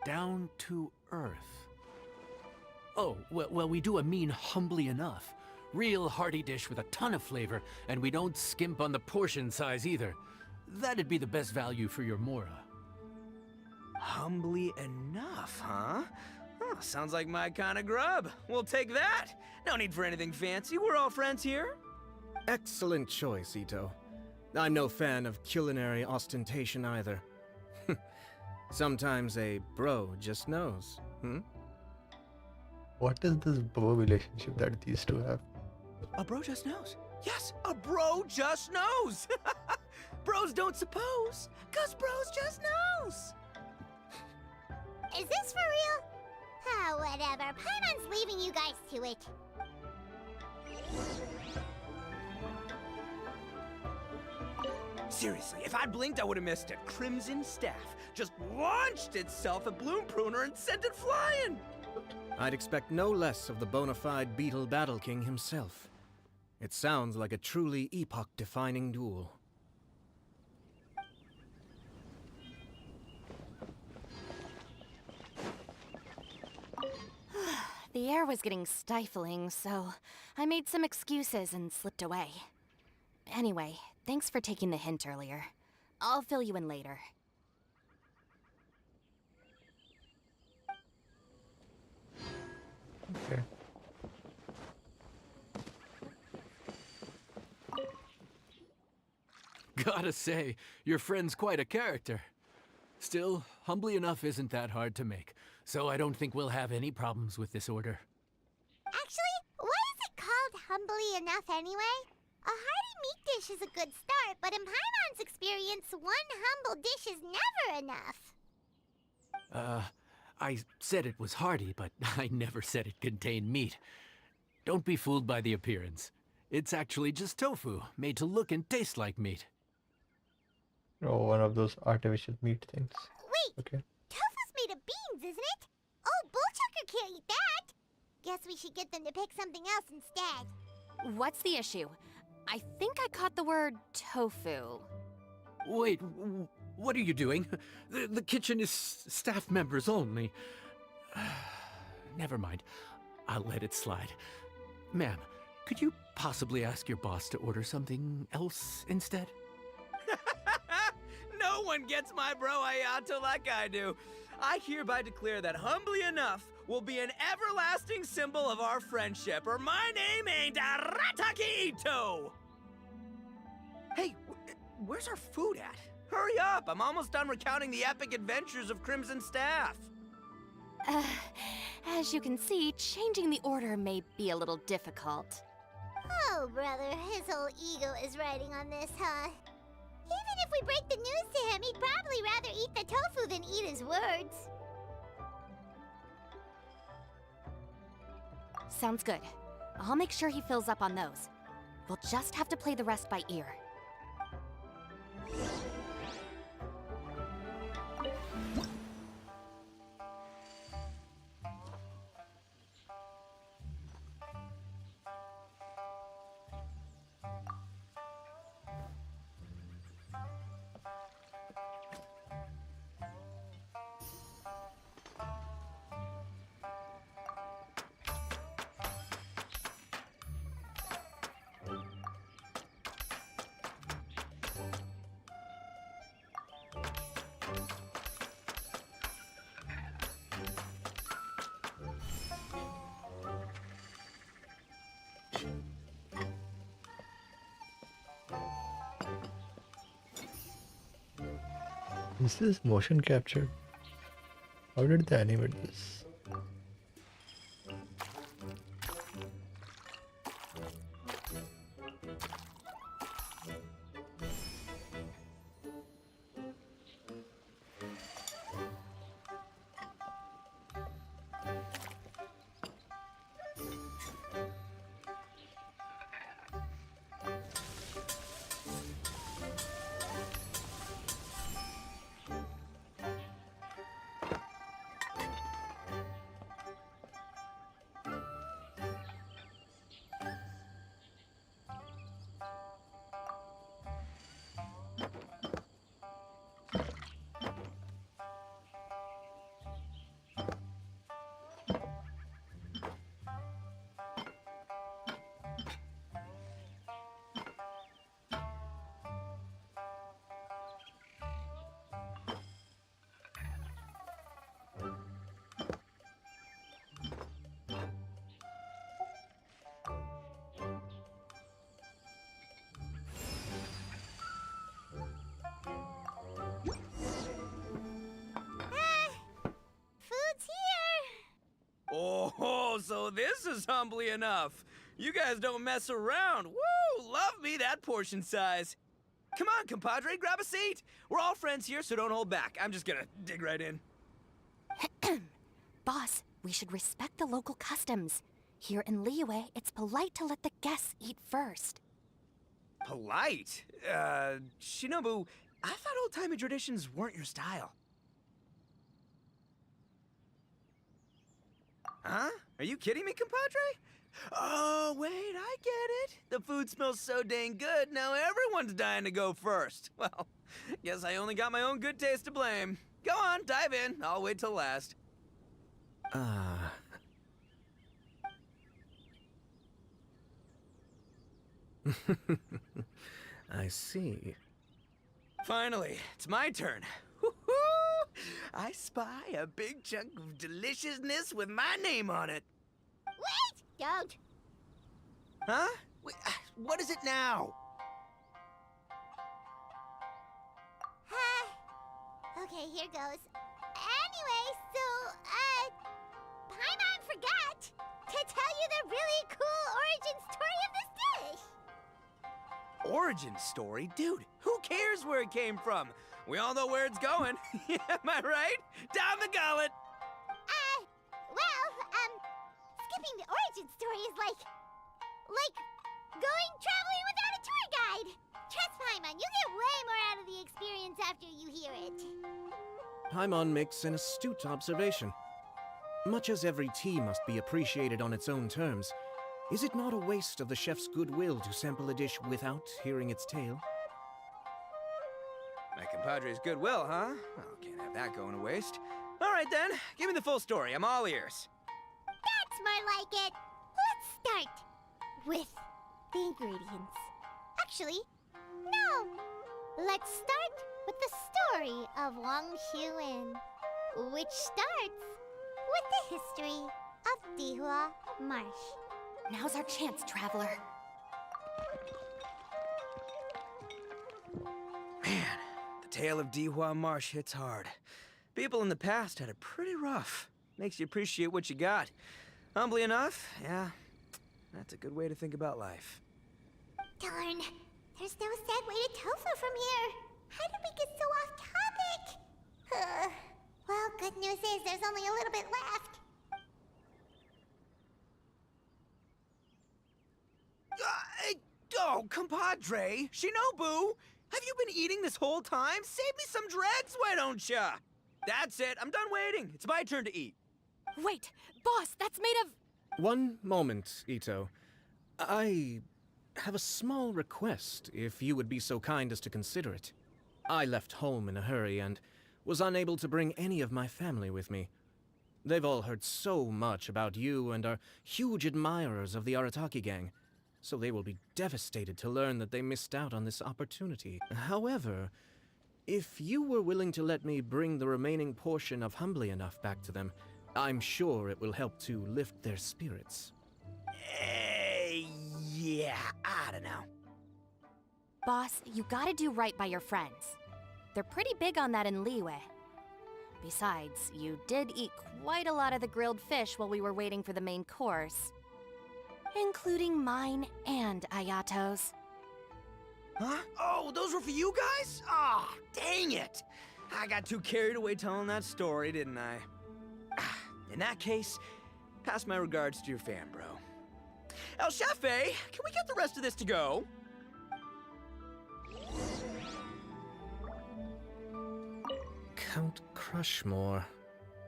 Down to earth. Oh, well, we do a mean humbly enough. Real hearty dish with a ton of flavor, and we don't skimp on the portion size either. That'd be the best value for your Mora. Humbly enough, huh? Oh, sounds like my kind of grub. We'll take that. No need for anything fancy. We're all friends here. Excellent choice, Ito. I'm no fan of culinary ostentation either. Sometimes a bro just knows, What is this bro relationship that these two have? A bro just knows. Yes, a bro just knows. Bros don't suppose, 'cause bros just knows. Is this for real? Oh, whatever. Paimon's leaving you guys to it. Seriously, if I blinked, I would have missed it. Crimson Staff just launched itself at Bloom Pruner and sent it flying. I'd expect no less of the bona fide Beetle Battle King himself. It sounds like a truly epoch-defining duel. The air was getting stifling, so I made some excuses and slipped away. Anyway, thanks for taking the hint earlier. I'll fill you in later. Okay. Gotta say, your friend's quite a character. Still, humbly enough isn't that hard to make, so I don't think we'll have any problems with this order. Actually, why is it called humbly enough anyway? A hearty meat dish is a good start, but in Paimon's experience, one humble dish is never enough. I said it was hearty, but I never said it contained meat. Don't be fooled by the appearance. It's actually just tofu, made to look and taste like meat. Oh, one of those artificial meat things. Wait, Okay. tofu's made of beans, isn't it? Oh, Bullchucker can't eat that. Guess we should get them to pick something else instead. What's the issue? I think I caught the word tofu. Wait, what are you doing? The kitchen is staff members only. Never mind. I'll let it slide. Ma'am, could you possibly ask your boss to order something else instead? No one gets my bro Ayato like I do. I hereby declare that humbly enough will be an everlasting symbol of our friendship, or my name ain't Arataki Ito! Hey, where's our food at? Hurry up, I'm almost done recounting the epic adventures of Crimson Staff. As you can see, changing the order may be a little difficult. Oh, brother, his whole ego is riding on this, huh? Even if we break the news to him, he'd probably rather eat the tofu than eat his words. Sounds good. I'll make sure he fills up on those. We'll just have to play the rest by ear. Is this motion captured? How did they animate this? Food's here! Oh, so this is humbly enough. You guys don't mess around. Woo! Love me that portion size. Come on, compadre, grab a seat. We're all friends here, so don't hold back. I'm just gonna dig right in. Boss, we should respect the local customs. Here in Liyue, it's polite to let the guests eat first. Polite? Shinobu, I thought old-timey traditions weren't your style. Huh? Are you kidding me, compadre? Oh, wait, I get it. The food smells so dang good, now everyone's dying to go first. Well, guess I only got my own good taste to blame. Go on, dive in. I'll wait till last. I see. Finally, it's my turn. Woo-hoo! I spy a big chunk of deliciousness with my name on it. Wait! Don't! Huh? Wait, what is it now? Okay, here goes. Anyway, so, Paimon forgot to tell you the really cool origin story of this dish. Origin story? Dude, who cares where it came from? We all know where it's going. Am I right? Down the gullet! Skipping the origin story is like going traveling without a tour guide. Trust Paimon, you get way more out of the experience after you hear it. Paimon makes an astute observation. Much as every tea must be appreciated on its own terms, is it not a waste of the chef's goodwill to sample a dish without hearing its tale? My compadre's goodwill, huh? Oh, can't have that going to waste. All right then, give me the full story. I'm all ears. That's more like it. Let's start with the ingredients. Actually, no. Let's start with the story of Wang Xuan, which starts with the history of Dihua Marsh. Now's our chance, traveler. Man, the tale of Dihua Marsh hits hard. People in the past had it pretty rough. Makes you appreciate what you got. Humbly enough, yeah, that's a good way to think about life. Darn, there's no segue to tofu from here. How did we get so off topic? Well, good news is there's only a little bit left. Oh, compadre, Shinobu, have you been eating this whole time? Save me some dregs, why don't ya? That's it, I'm done waiting. It's my turn to eat. Wait, boss, that's made of... One moment, Ito. I have a small request, if you would be so kind as to consider it. I left home in a hurry and was unable to bring any of my family with me. They've all heard so much about you and are huge admirers of the Arataki gang, so they will be devastated to learn that they missed out on this opportunity. However, if you were willing to let me bring the remaining portion of Humbly Enough back to them, I'm sure it will help to lift their spirits. Yeah, I don't know. Boss, you gotta do right by your friends. They're pretty big on that in Liyue. Besides, you did eat quite a lot of the grilled fish while we were waiting for the main course. Including mine and Ayato's. Huh? Oh, those were for you guys? Ah, dang it! I got too carried away telling that story, didn't I? In that case, pass my regards to your fan, bro. El Chefe, can we get the rest of this to go? Count Crushmore.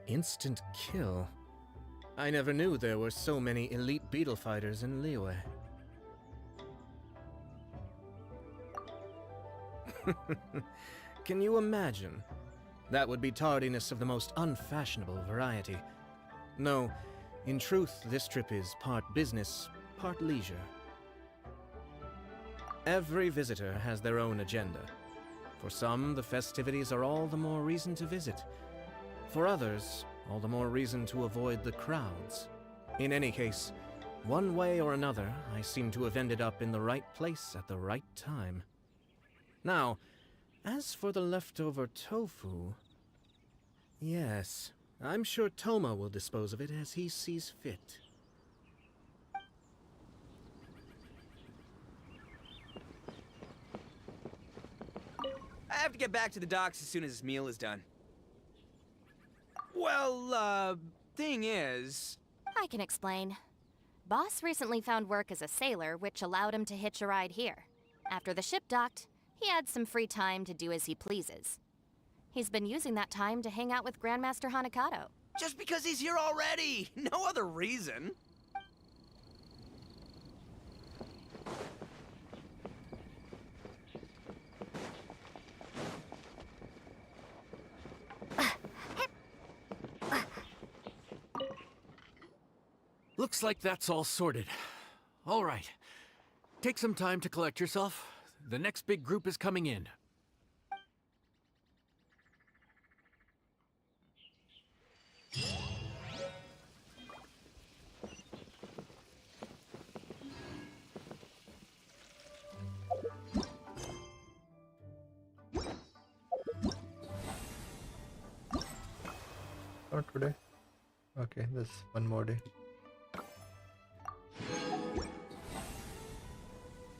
Instant kill. I never knew there were so many elite beetle fighters in Liyue. Can you imagine? That would be tardiness of the most unfashionable variety. No, in truth, this trip is part business, part leisure. Every visitor has their own agenda. For some, the festivities are all the more reason to visit. For others, all the more reason to avoid the crowds. In any case, one way or another, I seem to have ended up in the right place at the right time. Now, as for the leftover tofu... Yes, I'm sure Toma will dispose of it as he sees fit. I have to get back to the docks as soon as this meal is done. Well, thing is... I can explain. Boss recently found work as a sailor, which allowed him to hitch a ride here. After the ship docked, he had some free time to do as he pleases. He's been using that time to hang out with Grandmaster Hanakato. Just because he's here already! No other reason! Looks like that's all sorted. All right. Take some time to collect yourself. The next big group is coming in. Not today. Okay, there's one more day.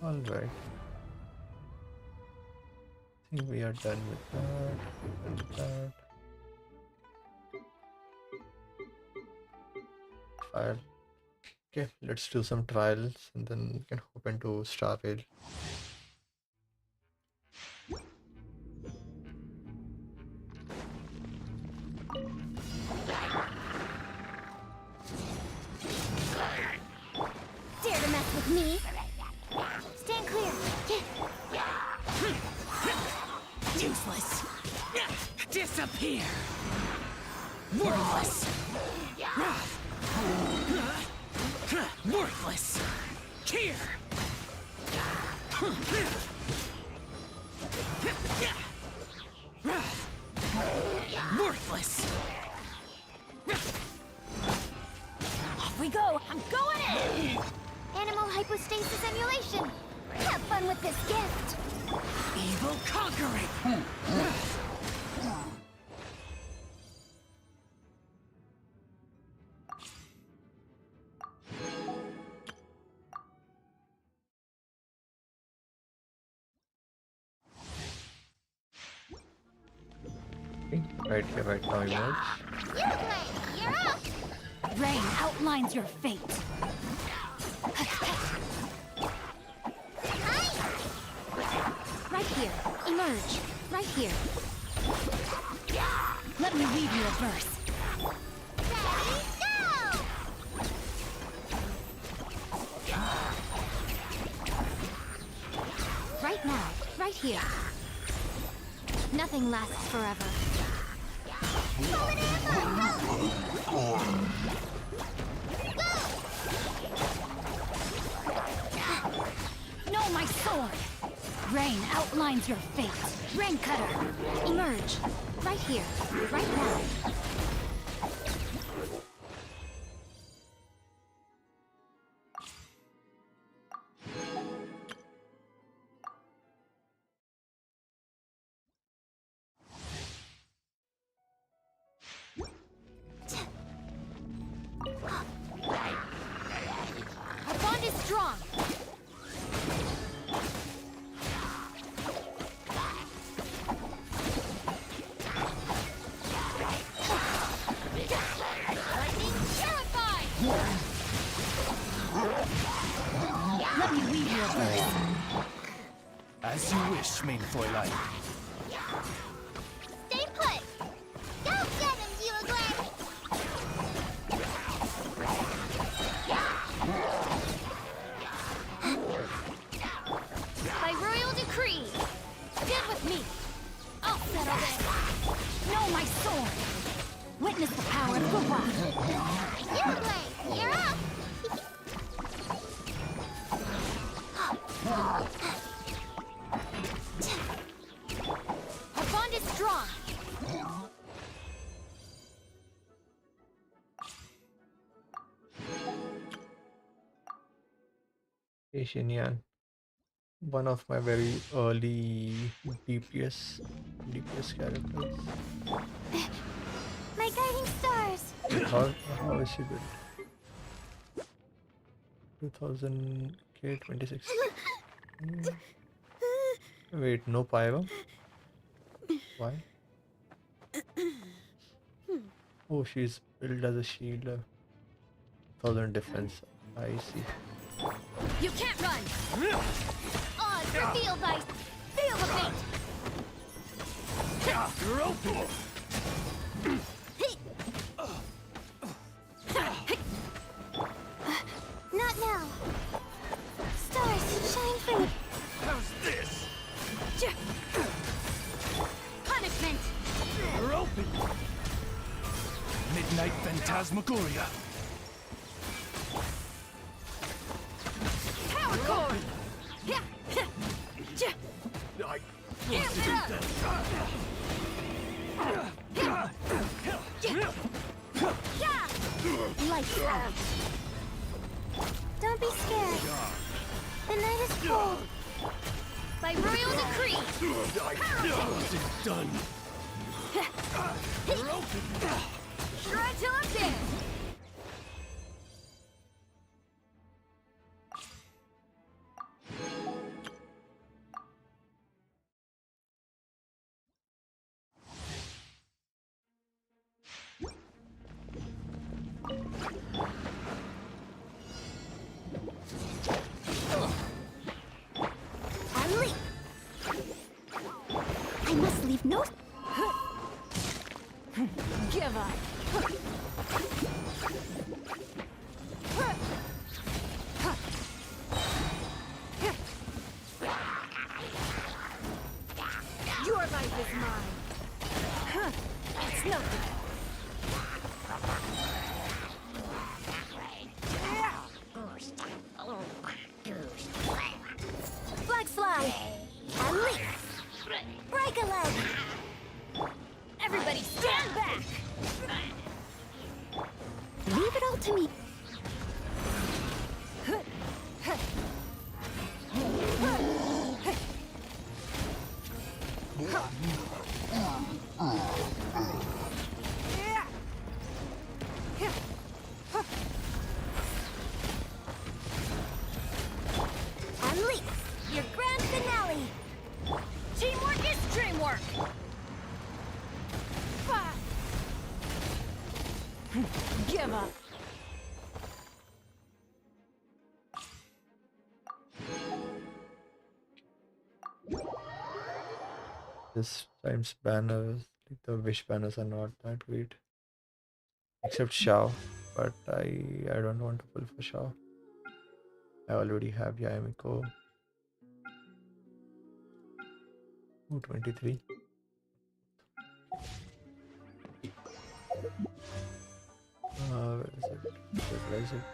Alright. I think we are done with that. And that. File. Okay, let's do some trials and then we can hop into Starvale. Dare to mess with me? Stand clear. Useless. Disappear. Worthless. Worthless. Here. Worthless. Off we go. I'm going in. Animal hypostasis emulation. Have fun with this gift. Evil conquering. Okay, right here, right now, emerge. You're up. Rain outlines your fate. Right here. Emerge. Right here. Let me read you a verse. Ready, go! Right now. Right here. Nothing lasts forever. Pull it in, Marco! Go! No, my sword! Rain outlines your fate. Rain cutter. Emerge. Right here. Right now. Frisch, mein Fräulein. Stay put! Go get him, Yugler! By royal decree, get with me. I'll settle this. Know my sword. Witness the power of Guwa. Yugler, you're up! Our bond is strong. Asian Yan. One of my very early DPS characters. My guiding stars! How is she built? 2000k 26. Wait, no Pyro? Why? Oh, she's built as a shielder. 1000 defense. I see. You can't run. Odds revealed by feel the fate. You're open. Not now! Stars, shine free! How's this? Punishment. You're open. Midnight Phantasmagoria. Power cord. I Amp it up. Lights out! Don't be scared. The night is cold. By royal decree. This is done. You're open. Shred till I'm dead. Unleash! I must leave no... Give up. Your life is mine. It's nothing. Flags fly! Unleash! Break a leg! Everybody stand back. Leave it all to me. Unleash! Your grand finale! Teamwork is dreamwork. Give up. This time's banners, like the wish banners, are not that great. Except Shao, but I don't want to pull for Shao. I already have Yamiko. 223. Where is it? Where is it?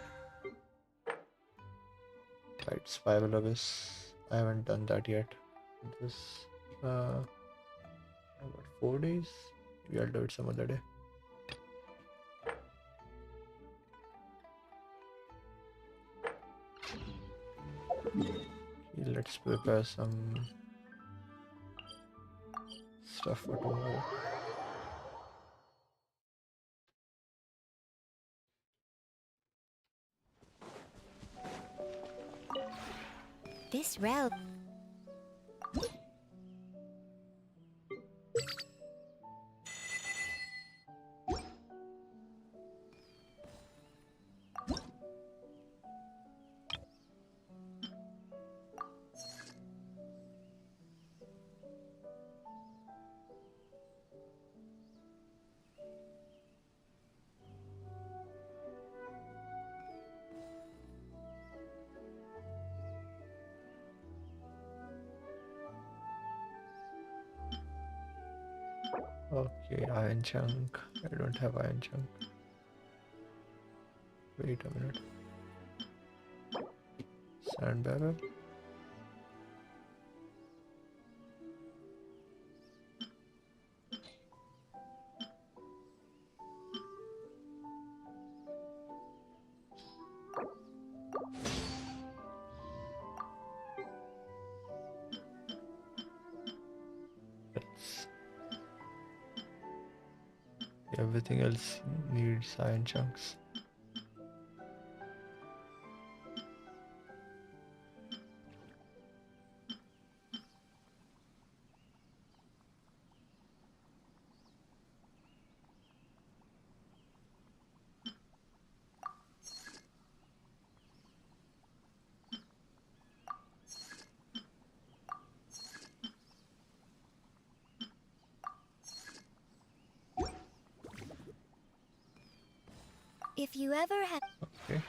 Right, Spiral Abyss. I haven't done that yet. This, about 4 days? Maybe I'll do it some other day. Okay, let's prepare some stuff for tomorrow. This route... Okay, iron chunk. I don't have iron chunk. Wait a minute. Sand barrel. That's- Everything else needs iron chunks. If you ever have... Okay.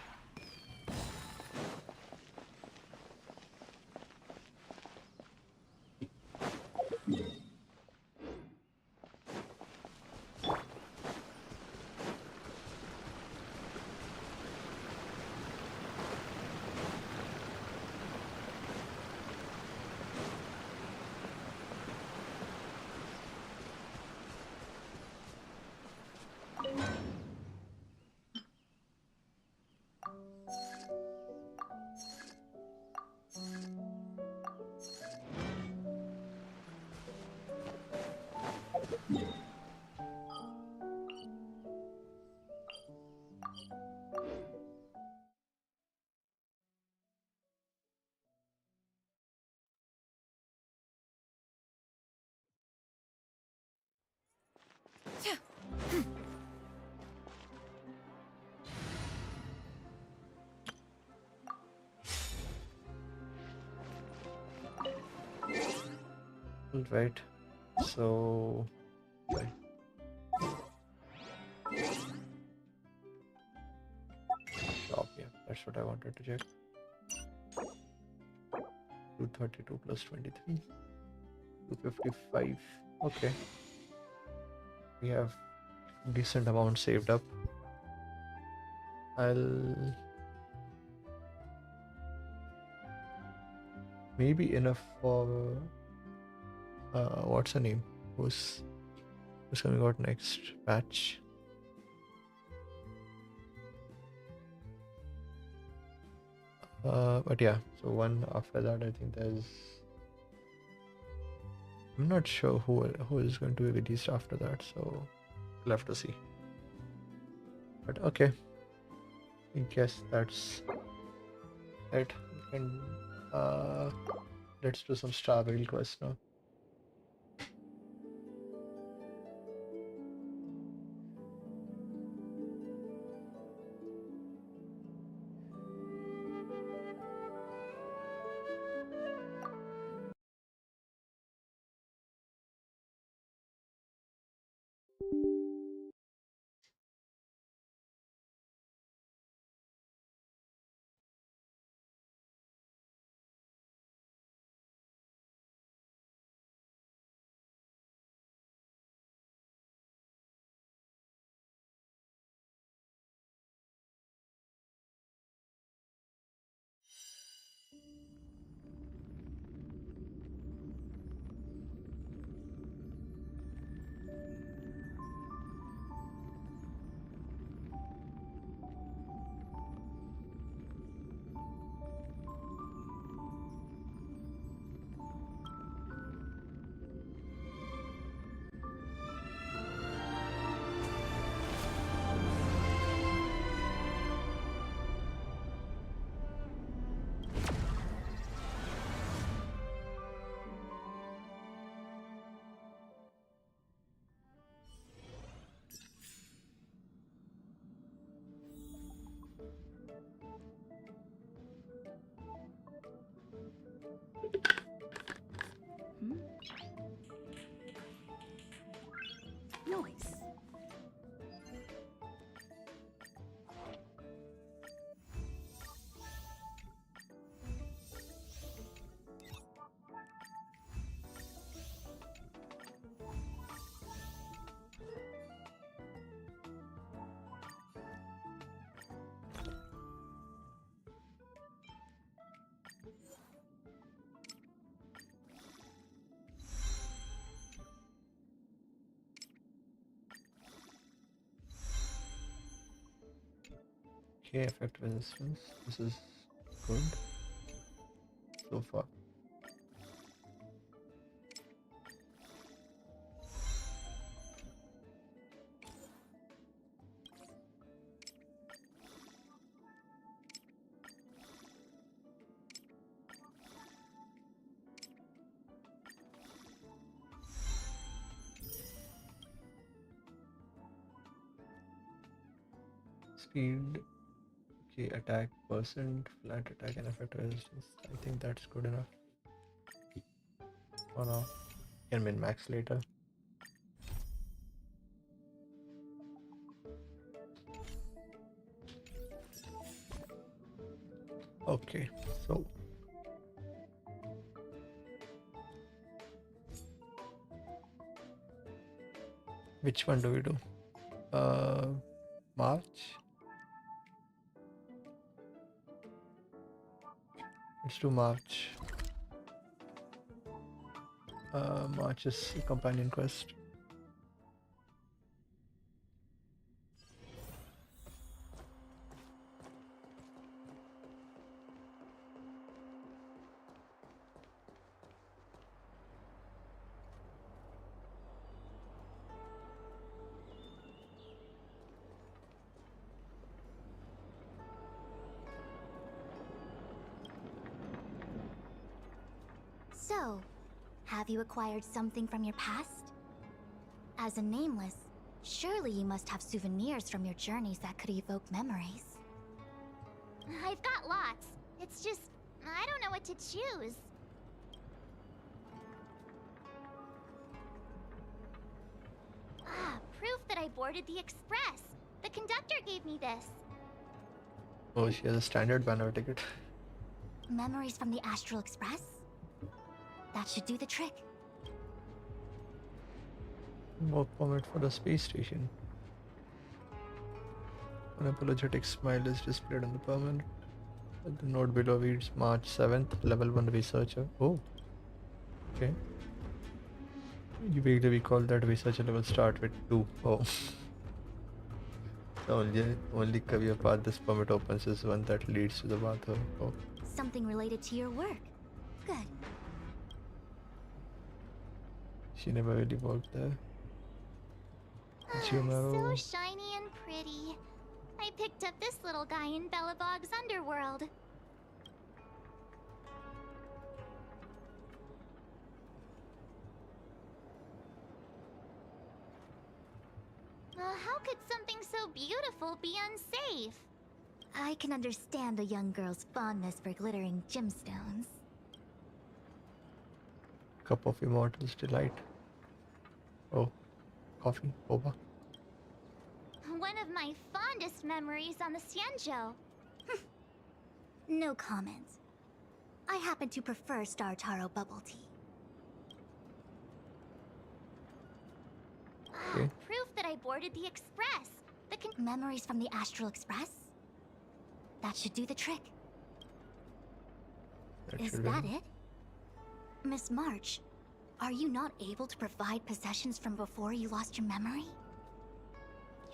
All right. So, right. Shop, yeah, that's what I wanted to check. 232 plus 23. 255. Okay. We have decent amount saved up. I'll maybe enough for what's her name? Who's coming out next batch? But yeah, so one after that, I think there's. I'm not sure who is going to be released after that, so we'll have to see. But okay, I guess that's it. And let's do some Strawberry quest now. Okay, effect resistance. This is good so far. Speed. Okay, attack percent, flat attack and effect resistance. I think that's good enough. Oh no, can min max later. Okay, so which one do we do? March. Let's do March. March is a companion quest. So, have you acquired something from your past? As a nameless, surely you must have souvenirs from your journeys that could evoke memories. I've got lots. It's just, I don't know what to choose. Ah, proof that I boarded the express. The conductor gave me this. Oh, she has a standard banner ticket. Memories from the Astral Express? That should do the trick. Work permit for the space station. An apologetic smile is displayed on the permit. The note below reads March 7th, level 1 researcher. Oh, okay. You vaguely recall that researcher level start with 2. Oh. The only career path this permit opens is one that leads to the bathroom. Oh. Something related to your work. Good. She never really worked there. So shiny and pretty. I picked up this little guy in Belobog's underworld. How could something so beautiful be unsafe? I can understand a young girl's fondness for glittering gemstones. Cup of Immortal's Delight. Oh, coffee, boba. One of my fondest memories on the Xianzhou. No comment. I happen to prefer Star Taro bubble tea. Okay. Proof that I boarded the express. Memories from the Astral Express? That should do the trick. Is that it? Miss March, are you not able to provide possessions from before you lost your memory?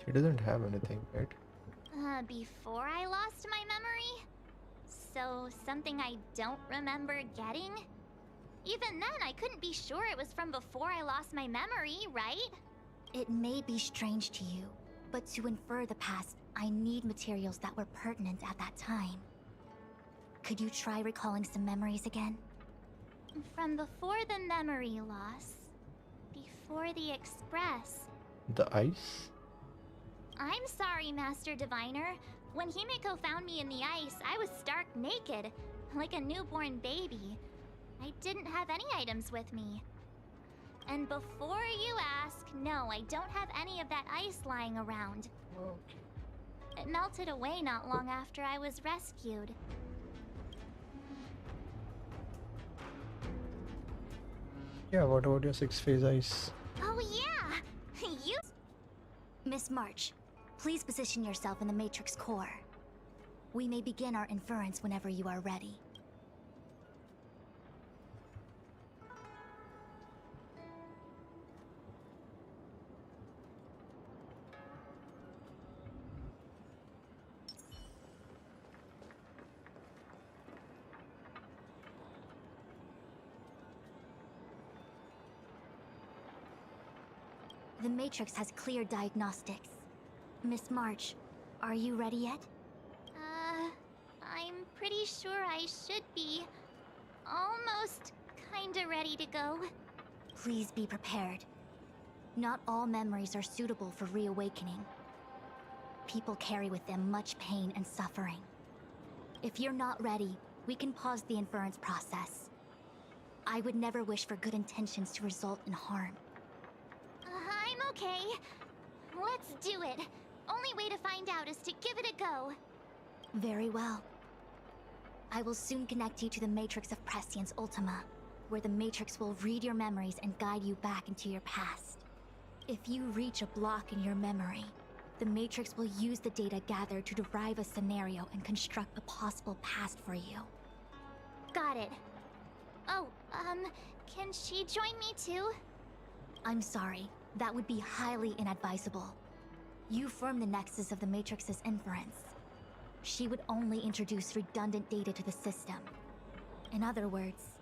She doesn't have anything, right? Before I lost my memory? So, something I don't remember getting? Even then, I couldn't be sure it was from before I lost my memory, right? It may be strange to you, but to infer the past, I need materials that were pertinent at that time. Could you try recalling some memories again? From before the memory loss. Before the express. The ice? I'm sorry, Master Diviner. When Himeko found me in the ice, I was stark naked, like a newborn baby. I didn't have any items with me. And before you ask, no, I don't have any of that ice lying around. It melted away not long after I was rescued. Yeah, what about your 6-phase ice? Oh yeah! You... Miss March, please position yourself in the Matrix core. We may begin our inference whenever you are ready. The Matrix has clear diagnostics. Miss March, are you ready yet? I'm pretty sure I should be. Almost kinda ready to go. Please be prepared. Not all memories are suitable for reawakening. People carry with them much pain and suffering. If you're not ready, we can pause the inference process. I would never wish for good intentions to result in harm. I'm okay. Let's do it. Only way to find out is to give it a go. Very well. I will soon connect you to the Matrix of Prescience Ultima, where the Matrix will read your memories and guide you back into your past. If you reach a block in your memory, the Matrix will use the data gathered to derive a scenario and construct a possible past for you. Got it. Oh, can she join me too? I'm sorry, that would be highly inadvisable. You form the nexus of the Matrix's inference. She would only introduce redundant data to the system. In other words,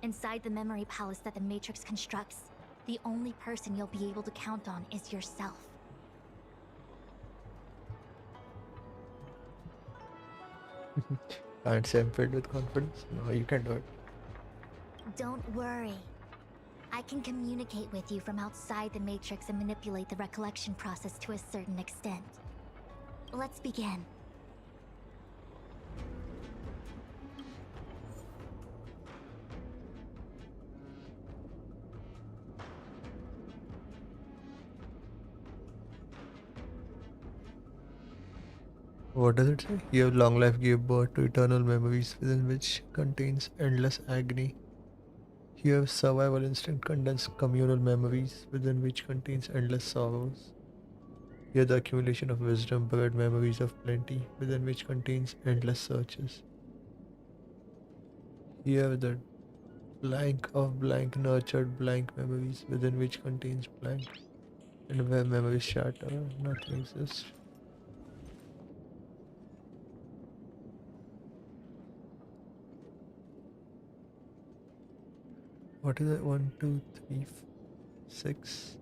inside the memory palace that the Matrix constructs, the only person you'll be able to count on is yourself. Can't say I'm filled with confidence. No, you can do it. Don't worry. I can communicate with you from outside the Matrix and manipulate the recollection process to a certain extent. Let's begin. What does it say? Your long life gave birth to eternal memories within which contains endless agony. You have survival instinct condensed communal memories within which contains endless sorrows. You have the accumulation of wisdom bred memories of plenty within which contains endless searches. You have the blank of blank nurtured blank memories within which contains blank. And where memories shatter, nothing exists. What is it? 1, 2, 3, 6.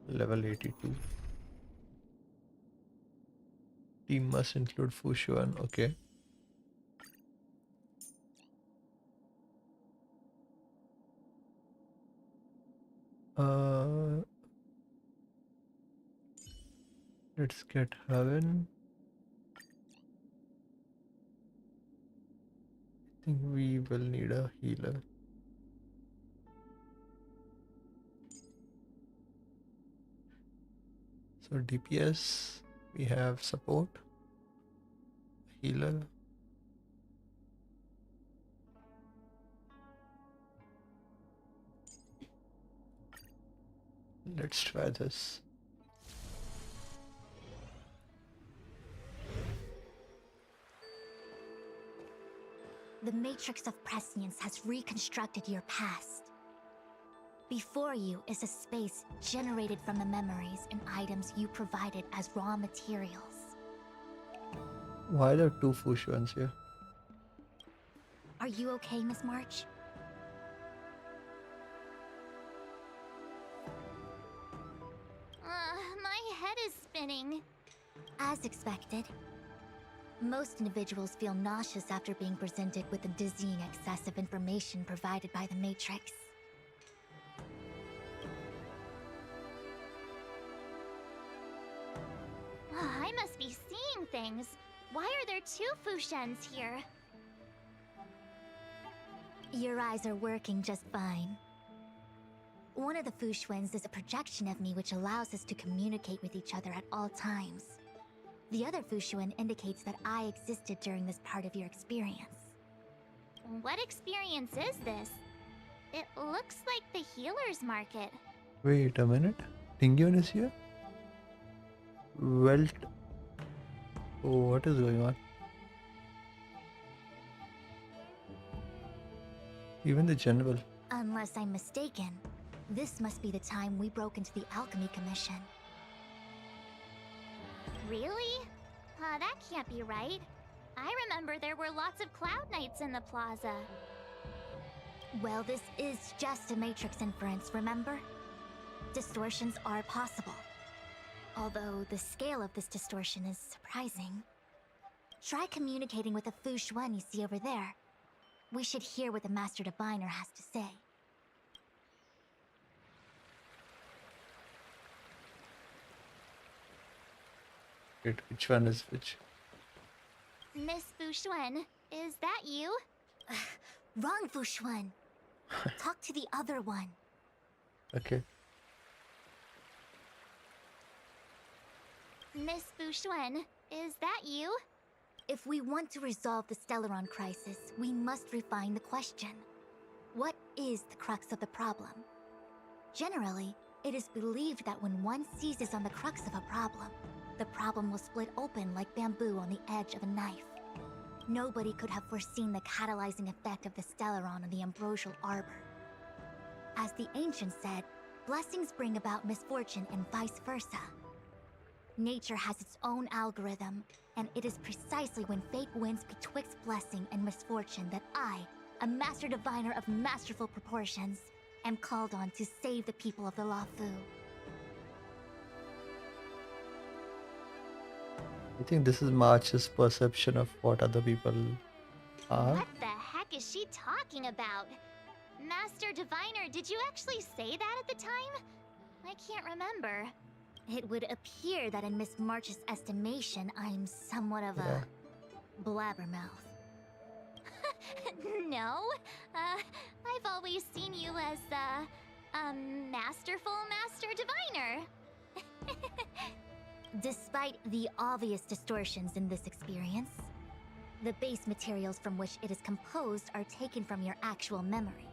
Level 82. Team must include Fushuan. Okay. Let's get Heaven. I think we will need a healer. So DPS, we have support, healer. Let's try this. The Matrix of Prescience has reconstructed your past. Before you is a space generated from the memories and items you provided as raw materials. Why are there two Fushuans here? Are you okay, Miss March? My head is spinning. As expected. Most individuals feel nauseous after being presented with the dizzying excess of information provided by the Matrix. I must be seeing things. Why are there two Fushens here? Your eyes are working just fine. One of the Fushuans is a projection of me which allows us to communicate with each other at all times. The other Fushuan indicates that I existed during this part of your experience. What experience is this? It looks like the healer's market. Wait a minute. Tingyun is here? Welt. Oh, what is going on? Even the general. Unless I'm mistaken, this must be the time we broke into the Alchemy Commission. Really? That can't be right. I remember there were lots of Cloud Knights in the plaza. Well, this is just a matrix inference, remember? Distortions are possible. Although the scale of this distortion is surprising. Try communicating with the Fu Xuan you see over there. We should hear what the Master Diviner has to say. Wait, which one is which? Miss Fu Xuan, is that you? Wrong, Fu Xuan. Talk to the other one. Okay. Miss Fu Xuan, is that you? If we want to resolve the Stellaron crisis, we must refine the question. What is the crux of the problem? Generally, it is believed that when one seizes on the crux of a the problem will split open like bamboo on the edge of a knife. Nobody could have foreseen the catalyzing effect of the Stellaron on the ambrosial arbor. As the ancients said, blessings bring about misfortune and vice versa. Nature has its own algorithm, and it is precisely when fate wins betwixt blessing and misfortune that I, a master diviner of masterful proportions, am called on to save the people of the Luofu. I think this is March's perception of what other people are. What the heck is she talking about? Master Diviner, did you actually say that at the time? I can't remember. It would appear that in Miss March's estimation, I'm somewhat of a blabbermouth. No, I've always seen you as a masterful Master Diviner. Despite the obvious distortions in this experience, the base materials from which it is composed are taken from your actual memory.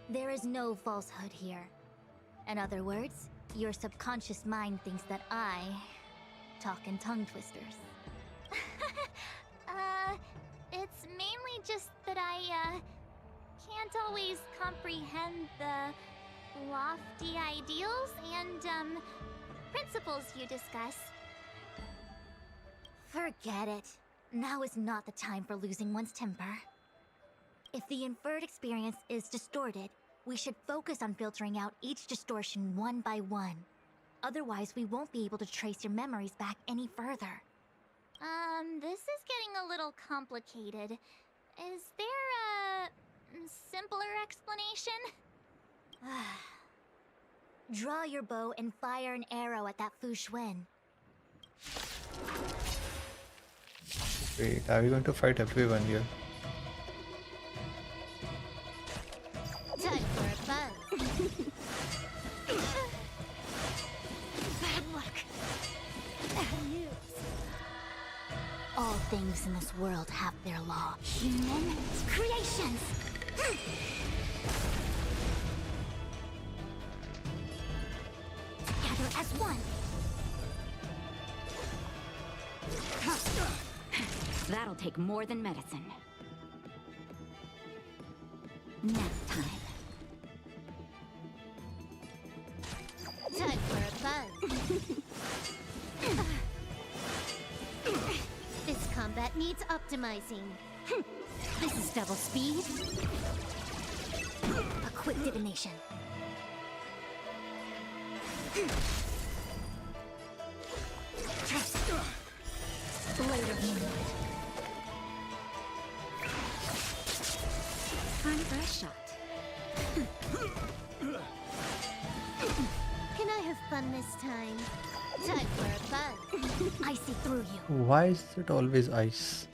There is no falsehood here. In other words, your subconscious mind thinks that I talk in tongue twisters. It's mainly just that I can't always comprehend the lofty ideals and principles you discuss. Forget it. Now is not the time for losing one's temper. If the inferred experience is distorted, we should focus on filtering out each distortion one by one. Otherwise, we won't be able to trace your memories back any further. This is getting a little complicated. Is there a simpler explanation? Draw your bow and fire an arrow at that Fu Xuan. Wait, are we going to fight everyone here? Time for a buzz. Bad luck. Bad news. All things in this world have their law. Human creations. Together as one. That'll take more than medicine. Nap time. Time for a buzz. This combat needs optimizing. This is double speed. A quick divination. Blade of moonlight. Time for a shot. Can I have fun this time? Time for a buzz. I see through you. Why is it always ice?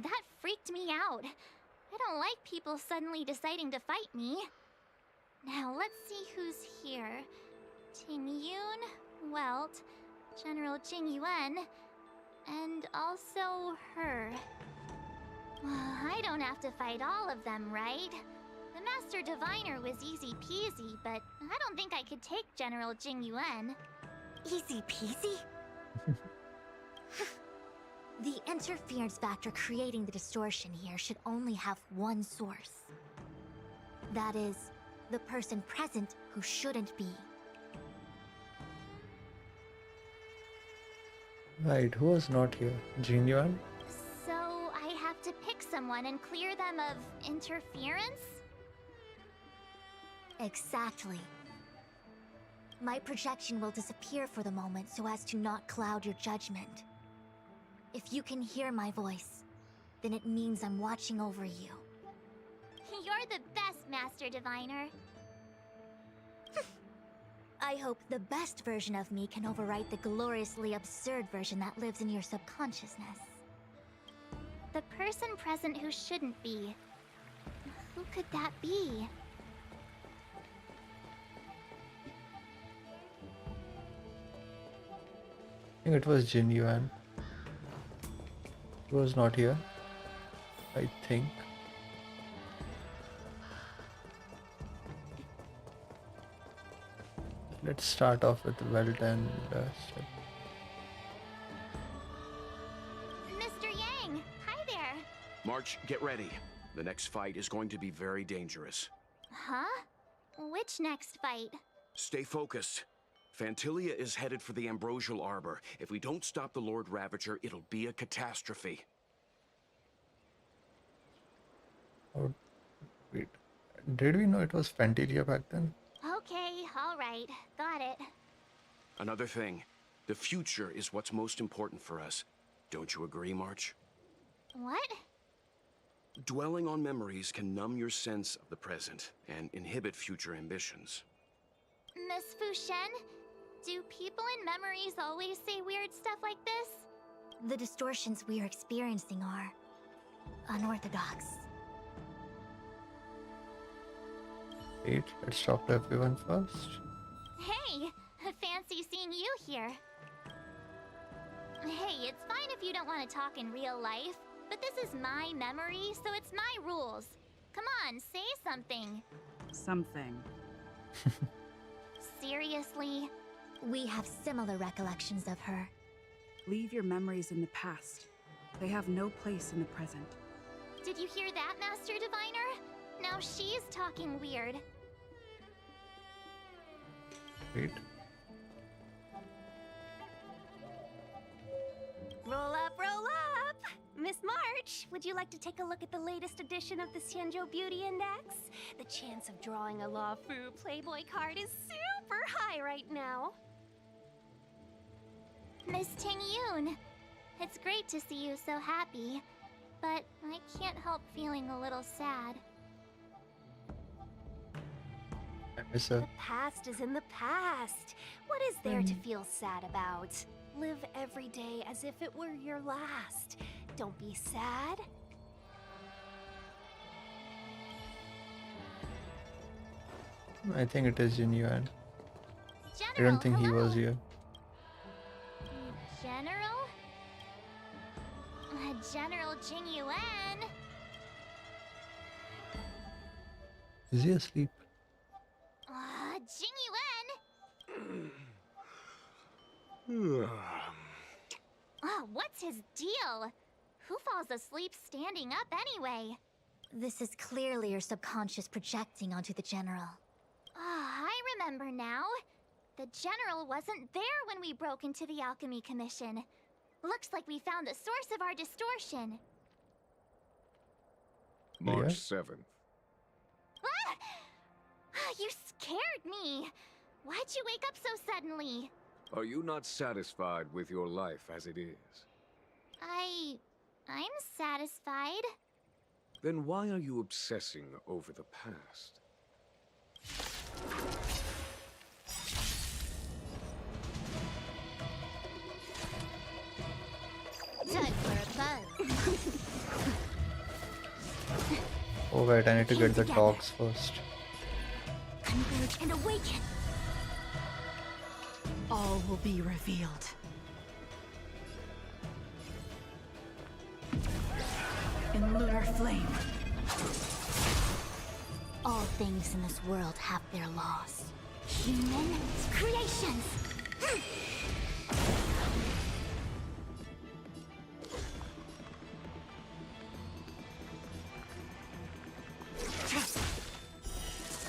That freaked me out. I don't like people suddenly deciding to fight me. Now let's see who's here. Ting Yun, Welt, General Jing Yuan, and also her. I don't have to fight all of them, right? The Master Diviner was easy peasy, but I don't think I could take General Jing Yuan. Easy peasy? The interference factor creating the distortion here should only have one source. That is, the person present who shouldn't be. Right, who was not here? Jinyuan? So I have to pick someone and clear them of interference? Exactly. My projection will disappear for the moment so as to not cloud your judgment. If you can hear my voice, then it means I'm watching over you. You're the best, Master Diviner. I hope the best version of me can overwrite the gloriously absurd version that lives in your subconsciousness. The person present who shouldn't be. Who could that be? I think it was Jinyuan. He was not here, I think. Let's start off with Welt and Step. Mr. Yang, hi there. March, get ready. The next fight is going to be very dangerous. Huh? Which next fight? Stay focused. Phantilia is headed for the Ambrosial Arbor. If we don't stop the Lord Ravager, it'll be a catastrophe. Oh, wait. Did we know it was Fantasia back then? Okay, alright. Got it. Another thing. The future is what's most important for us. Don't you agree, March? What? Dwelling on memories can numb your sense of the present and inhibit future ambitions. Miss Fushen, do people in memories always say weird stuff like this? The distortions we are experiencing are unorthodox. Wait, let's talk to everyone first. Hey, fancy seeing you here. Hey, it's fine if you don't want to talk in real life, but this is my memory, so it's my rules. Come on, say something. Something. Seriously? We have similar recollections of her. Leave your memories in the past. They have no place in the present. Did you hear that, Master Diviner? Now she's talking weird. Wait. Roll up, roll up! Miss March, would you like to take a look at the latest edition of the Chenyu Beauty Index? The chance of drawing a Luofu Playboy card is super high right now. Miss Tingyun, it's great to see you so happy, but I can't help feeling a little sad. I miss her. The past is in the past. What is there to feel sad about? Live every day as if it were your last. Don't be sad. I think it is Jinyuan. I General, don't think he was here. General? General Jingyuan? Is he asleep? Jingyuan? Oh, what's his deal? Who falls asleep standing up anyway? This is clearly your subconscious projecting onto the General. I remember now. The General wasn't there when we broke into the Alchemy Commission. Looks like we found the source of our distortion. March 7th. You scared me. Why'd you wake up so suddenly? Are you not satisfied with your life as it is? I'm satisfied. Then why are you obsessing over the past? Time for a buzz. Oh wait, I need to get the dogs first. Converge and awaken! All will be revealed. In lunar flame. All things in this world have their laws. Human creations!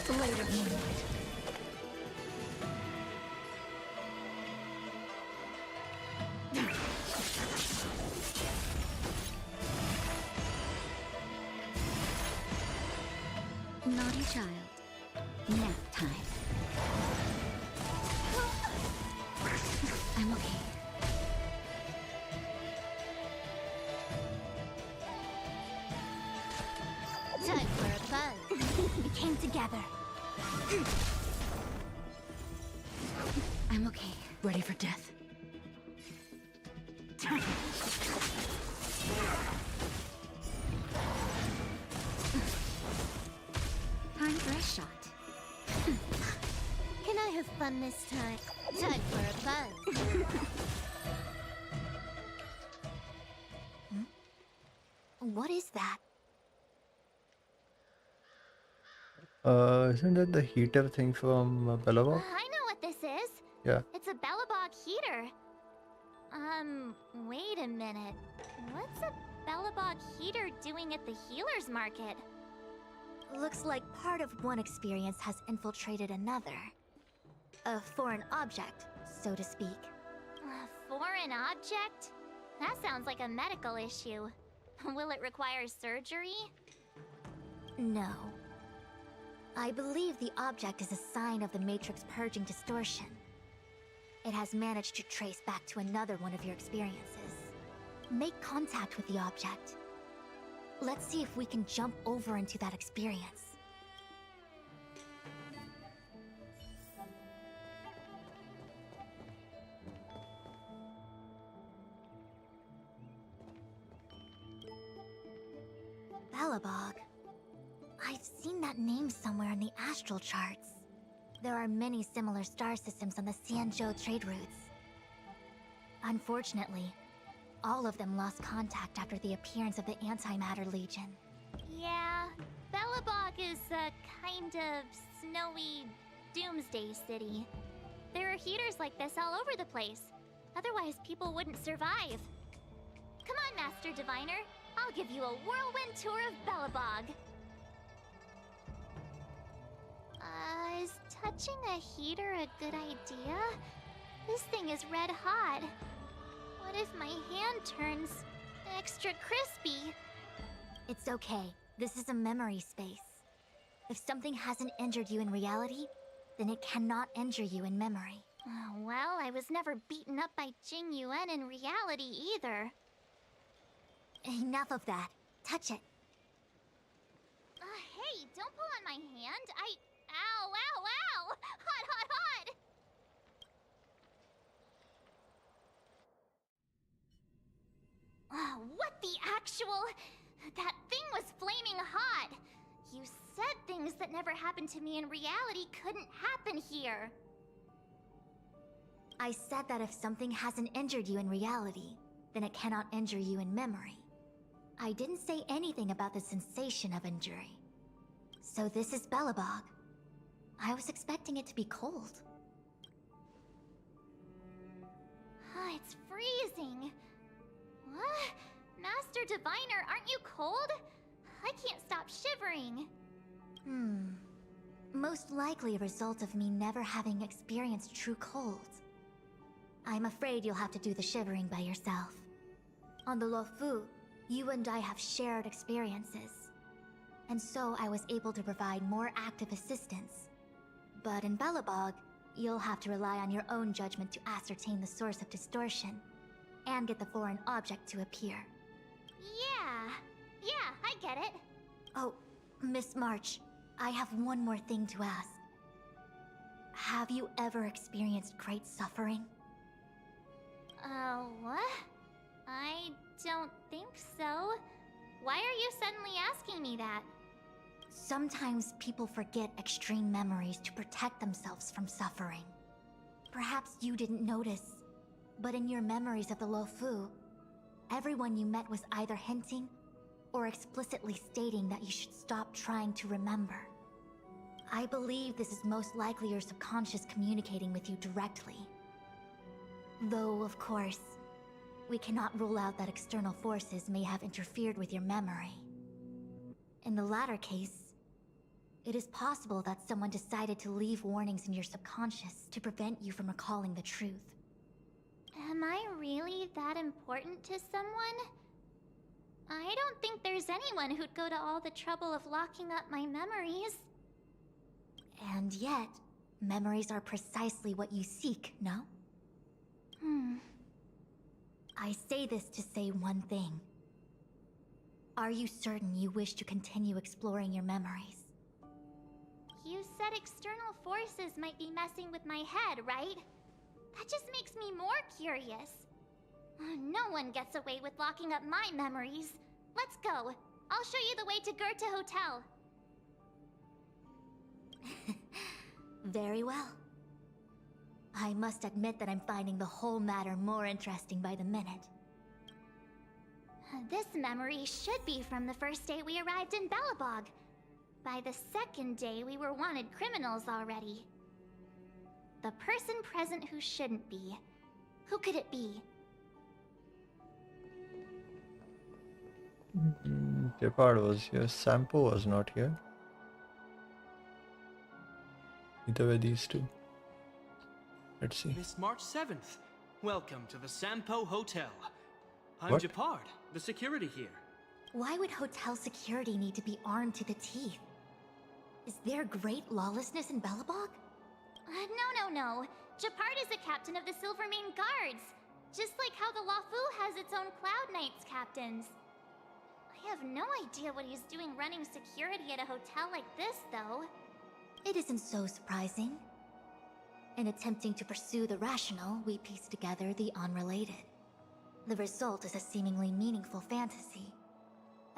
Blade of moonlight. Child, nap time. I'm okay. Time for a buzz. We came together. I'm okay. Ready for death. Time for a shot. Can I have fun this time? Time for a buzz. What is that? Isn't that the heater thing from Bellava? I know what this is. Yeah. It's a Bellabog heater. Wait a minute. What's a Bellabog heater doing at the healer's market? Looks like part of one experience has infiltrated another. A foreign object, so to speak. A foreign object? That sounds like a medical issue. Will it require surgery? No. I believe the object is a sign of the Matrix purging distortion. It has managed to trace back to another one of your experiences. Make contact with the object. Let's see if we can jump over into that experience. Bellabog. I've seen that name somewhere in the astral charts. There are many similar star systems on the Xianzhou trade routes. Unfortunately, all of them lost contact after the appearance of the Antimatter Legion. Yeah, Bellabog is a kind of snowy doomsday city. There are heaters like this all over the place. Otherwise, people wouldn't survive. Come on, Master Diviner. I'll give you a whirlwind tour of Bellabog. Is touching a heater a good idea? This thing is red hot. What if my hand turns extra crispy? It's okay. This is a memory space. If something hasn't injured you in reality, then it cannot injure you in memory. Well, I was never beaten up by Jing Yuan in reality either. Enough of that. Touch it. Hey, don't pull on my hand. Ow, ow, ow! Hot, hot, hot! What the actual... That thing was flaming hot! You said things that never happened to me in reality couldn't happen here. I said that if something hasn't injured you in reality, then it cannot injure you in memory. I didn't say anything about the sensation of injury. So this is Bellabog. I was expecting it to be cold. It's freezing. What? Master Diviner, aren't you cold? I can't stop shivering. Most likely a result of me never having experienced true cold. I'm afraid you'll have to do the shivering by yourself. On the Luofu, you and I have shared experiences. And so I was able to provide more active assistance. But in Bellabog, you'll have to rely on your own judgment to ascertain the source of distortion, and get the foreign object to appear. Yeah, I get it. Oh, Miss March, I have one more thing to ask. Have you ever experienced great suffering? What? I don't think so. Why are you suddenly asking me that? Sometimes people forget extreme memories to protect themselves from suffering. Perhaps you didn't notice, but in your memories of the Luofu, everyone you met was either hinting or explicitly stating that you should stop trying to remember. I believe this is most likely your subconscious communicating with you directly. Though, of course, we cannot rule out that external forces may have interfered with your memory. In the latter case, it is possible that someone decided to leave warnings in your subconscious to prevent you from recalling the truth. Am I really that important to someone? I don't think there's anyone who'd go to all the trouble of locking up my memories. And yet, memories are precisely what you seek, no? I say this to say one thing. Are you certain you wish to continue exploring your memories? You said external forces might be messing with my head, right? That just makes me more curious. No one gets away with locking up my memories. Let's go. I'll show you the way to Goethe Hotel. Very well. I must admit that I'm finding the whole matter more interesting by the minute. This memory should be from the first day we arrived in Belobog. By the second day, we were wanted criminals already. The person present who shouldn't be. Who could it be? Shepard was here. Sampo was not here. Either way, these two. Let's see. Miss March 7th. Welcome to the Sampo Hotel. I'm What? Japard, the security here. Why would hotel security need to be armed to the teeth? Is there great lawlessness in Belobog? No. Japard is the captain of the Silvermane Guards. Just like how the Lafu has its own Cloud Knights captains. I have no idea what he's doing running security at a hotel like this, though. It isn't so surprising. In attempting to pursue the rational, we piece together the unrelated. The result is a seemingly meaningful fantasy.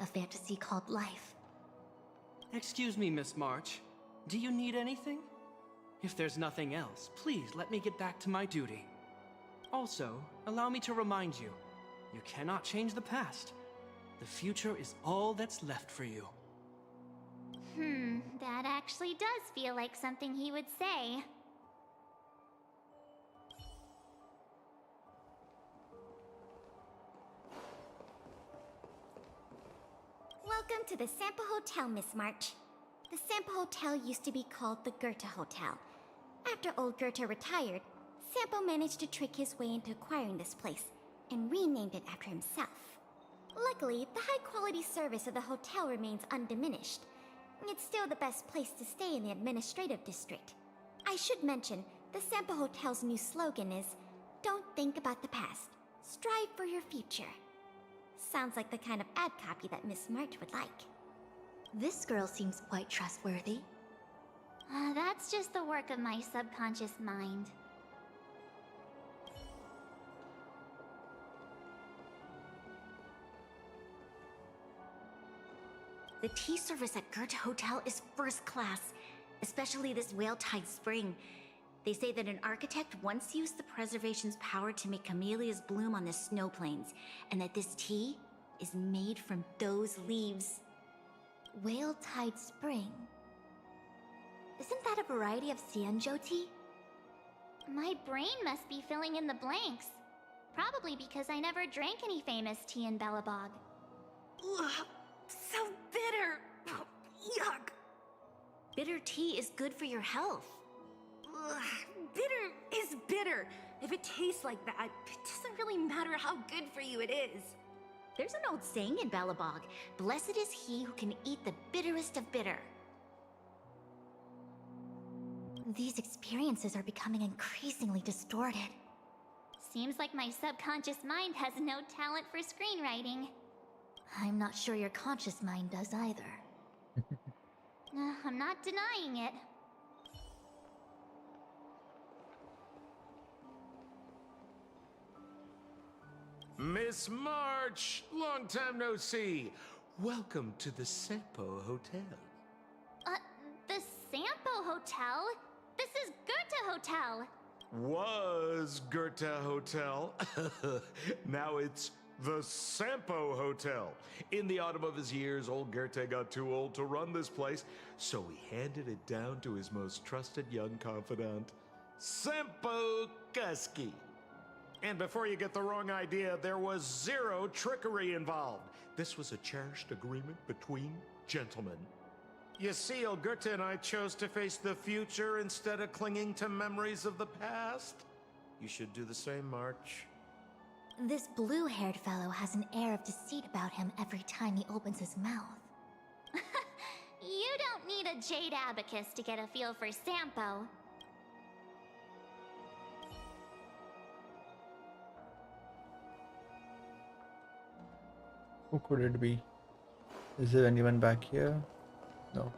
A fantasy called life. Excuse me, Miss March. Do you need anything? If there's nothing else, please let me get back to my duty. Also, allow me to remind you, you cannot change the past. The future is all that's left for you. That actually does feel like something he would say. Welcome to the Sampo Hotel, Miss March. The Sampo Hotel used to be called the Goethe Hotel. After old Goethe retired, Sampo managed to trick his way into acquiring this place and renamed it after himself. Luckily, the high-quality service of the hotel remains undiminished. It's still the best place to stay in the administrative district. I should mention, the Sampo Hotel's new slogan is, "Don't think about the past, strive for your future." Sounds like the kind of ad copy that Miss March would like. This girl seems quite trustworthy. That's just the work of my subconscious mind. The tea service at Goethe Hotel is first class, especially this Whale Tide Spring. They say that an architect once used the preservation's power to make camellias bloom on the snow plains, and that this tea is made from those leaves. Whale Tide Spring. Isn't that a variety of Xianzhou tea? My brain must be filling in the blanks. Probably because I never drank any famous tea in Belobog. Ugh, so bitter! Yuck! Bitter tea is good for your health. Ugh, bitter is bitter. If it tastes like that, it doesn't really matter how good for you it is. There's an old saying in Belobog, "Blessed is he who can eat the bitterest of bitter." These experiences are becoming increasingly distorted. Seems like my subconscious mind has no talent for screenwriting. I'm not sure your conscious mind does either. I'm not denying it. Miss March, long time no see. Welcome to the Sampo Hotel. The Sampo Hotel? This is Goethe Hotel. Was Goethe Hotel. Now it's the Sampo Hotel. In the autumn of his years, old Goethe got too old to run this place, so he handed it down to his most trusted young confidant, Sampo Kuski. And before you get the wrong idea, there was zero trickery involved. This was a cherished agreement between gentlemen. You see, old Goethe and I chose to face the future instead of clinging to memories of the past. You should do the same, March. This blue-haired fellow has an air of deceit about him every time he opens his mouth. You don't need need a jade abacus to get a feel for Sampo. Who could it be? Is there anyone back here? No.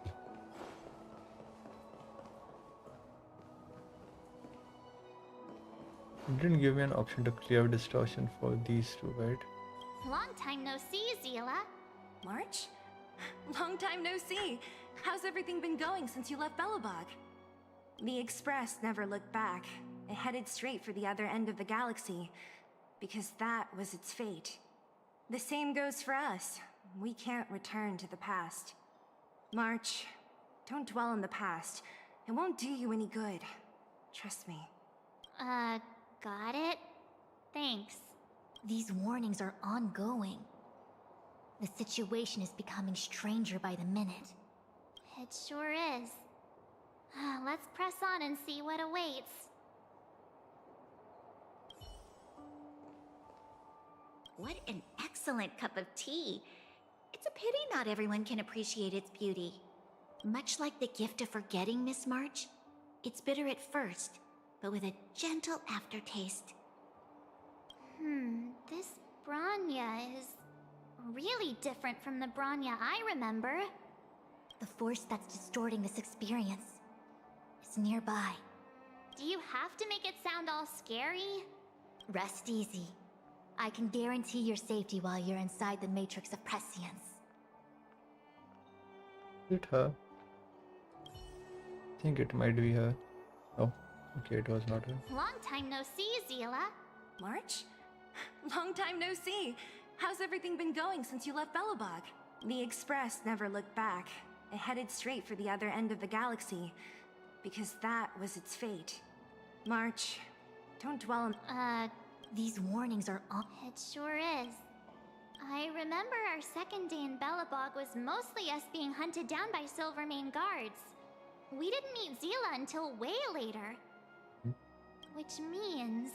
It didn't give me an option to clear distortion for these two, right? Long time no see, Zila. March? Long time no see. How's everything been going since you left Belobog? The Express never looked back. It headed straight for the other end of the galaxy, because that was its fate. The same goes for us. We can't return to the past. March, don't dwell on the past. It won't do you any good. Trust me. Got it? Thanks. These warnings are ongoing. The situation is becoming stranger by the minute. It sure is. Let's press on and see what awaits. What an excellent cup of tea. It's a pity not everyone can appreciate its beauty. Much like the gift of forgetting, Miss March, it's bitter at first, but with a gentle aftertaste. This Bronya is really different from the Bronya I remember. The force that's distorting this experience is nearby. Do you have to make it sound all scary? Rest easy. I can guarantee your safety while you're inside the matrix of prescience. Is it her? I think it might be her. Oh, okay, it was not her. Long time no see, Zila. March? Long time no see. How's everything been going since you left Belobog? The Express never looked back. It headed straight for the other end of the galaxy, because that was its fate. March, don't dwell on... These warnings are on... It sure is. I remember our second day in Belobog was mostly us being hunted down by Silvermane guards. We didn't meet Zila until way later. Which means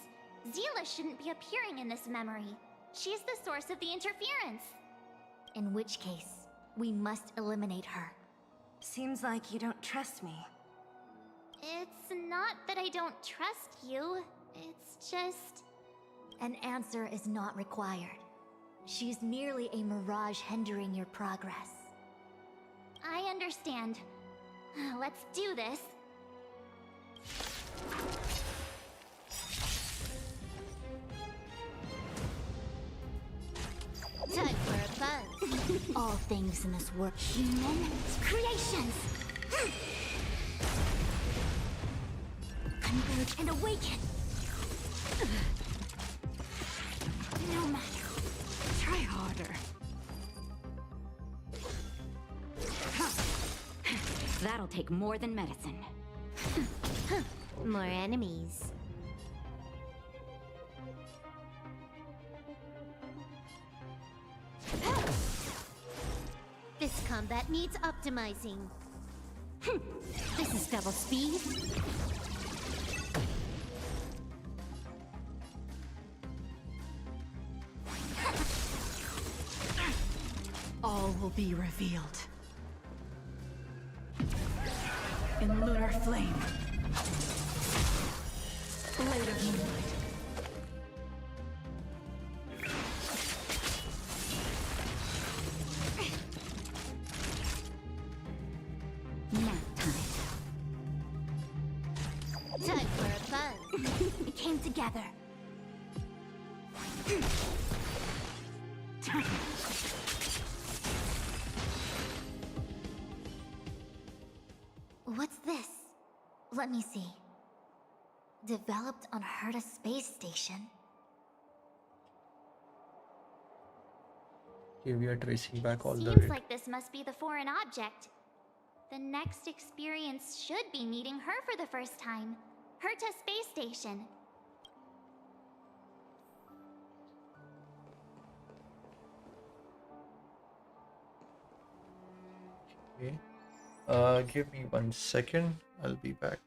Zila shouldn't be appearing in this memory. She's the source of the interference. In which case, we must eliminate her. Seems like you don't trust me. It's not that I don't trust you. It's just... An answer is not required. She's merely a mirage hindering your progress. I understand. Let's do this. Time for a buzz. All things in this work, human creations. Converge and awaken. No matter. Try harder. That'll take more than medicine. More enemies. This combat needs optimizing. This is double speed. All will be revealed. In lunar flame. Blade of moonlight. Nap time. Time for a buzz. It came together. What's this? Let me see. Developed on Herta space station. Okay, we are tracing back all the... Seems like this must be the foreign object. The next experience should be meeting her for the first time. Herta space station. Okay. Give me 1 second. I'll be back.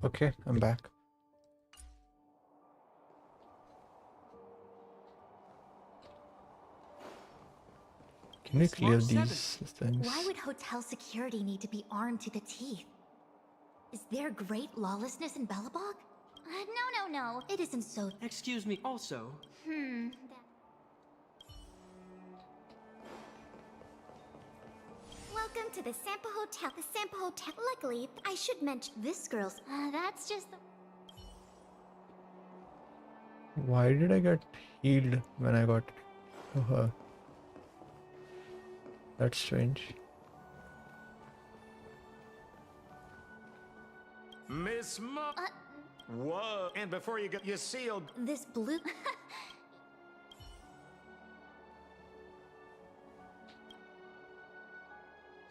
Okay, I'm back. Can we clear these things? Why would hotel security need to be armed to the teeth? Is there great lawlessness in Belobog? No. It isn't so. Excuse me, also. Welcome to the Sampa Hotel. The Sampa Hotel. Luckily, I should mention this girl's. That's just the. Why did I get healed when I got to her? That's strange. Miss Mo. Whoa! And before you get you sealed. This blue.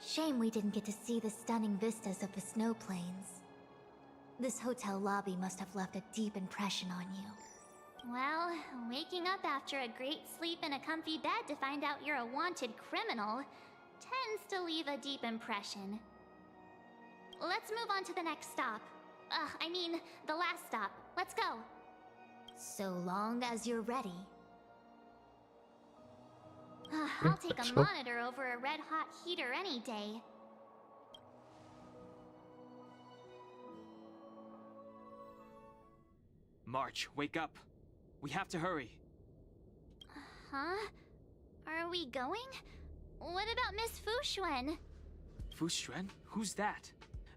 Shame we didn't get to see the stunning vistas of the snow plains. This hotel lobby must have left a deep impression on you. Well, waking up after a great sleep in a comfy bed to find out you're a wanted criminal tends to leave a deep impression. Let's move on to the next stop. I mean, the last stop. Let's go. So long as you're ready. I'll take let's a go. monitor over a red-hot heater any day. March, wake up. We have to hurry. Huh? Are we going? What about Miss Fushuen? Fushuen? Who's that?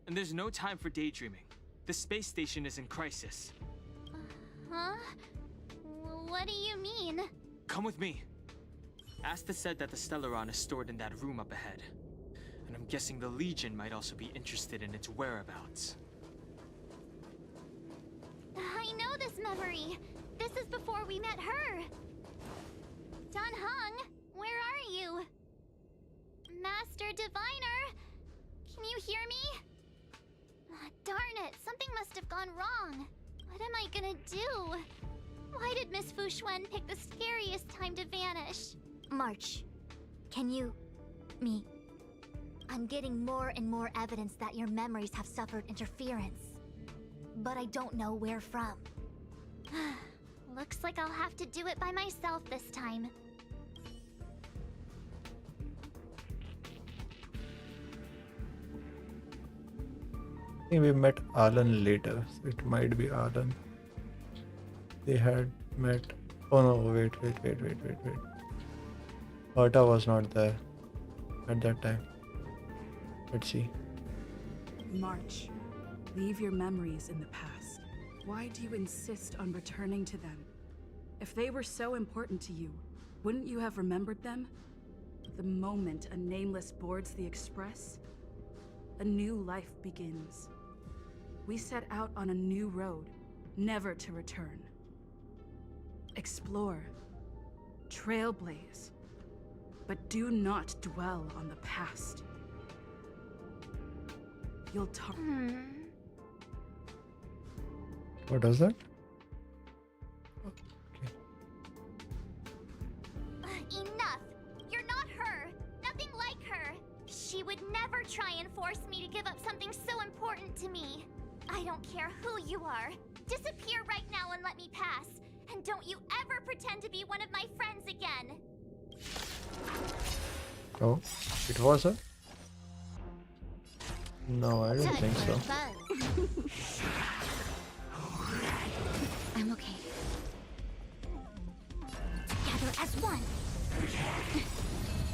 And there's no time for daydreaming. The space station is in crisis. Huh? What do you mean? Come with me. Asta said that the Stellaron is stored in that room up ahead. And I'm guessing the Legion might also be interested in its whereabouts. I know this memory. This is before we met her. Dun Hung, where are you? Master Diviner, can you hear me? Darn it, something must have gone wrong. What am I gonna do? Why did Miss Fushuen pick the scariest time to vanish? March, can you... me... I'm getting more and more evidence that your memories have suffered interference. But I don't know where from. Looks like I'll have to do it by myself this time. I think we met Alan later, so it might be Alan. They had met. Oh no, wait. Herta was not there at that time. Let's see. March, leave your memories in the past. Why do you insist on returning to them? If they were so important to you, wouldn't you have remembered them? The moment a nameless boards the Express, a new life begins. We set out on a new road, never to return. Explore, trailblaze, but do not dwell on the past. You'll talk. What does that? Enough! You're not her! Nothing like her! She would never try and force me to give up something so important to me. I don't care who you are. Disappear right now and let me pass. And don't you ever pretend to be one of my friends again. Oh, it was her? No, I don't think so. I'm okay. Together as one.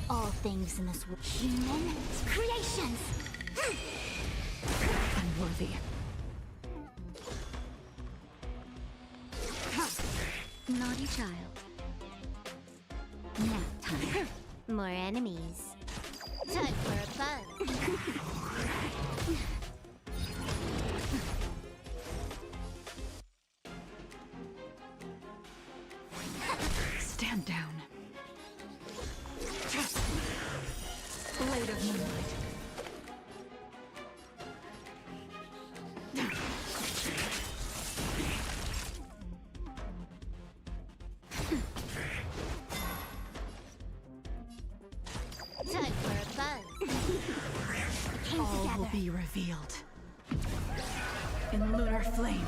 All things in this world. Human creations. Unworthy. Naughty child. Nap time. More enemies. Time for a fun. Stand down. Blade of moonlight. Time for a fun. All will be revealed. in lunar flame.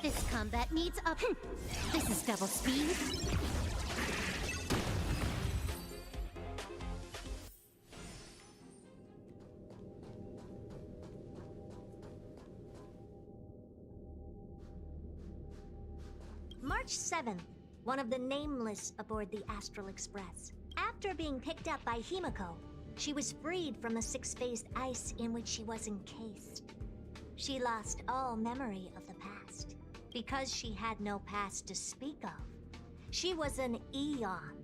This combat needs up. This is double speed. March 7th, one of the Nameless aboard the Astral Express. After being picked up by Himiko, she was freed from the six-phased ice in which she was encased. She lost all memory of the past, because she had no past to speak of. She was an eon,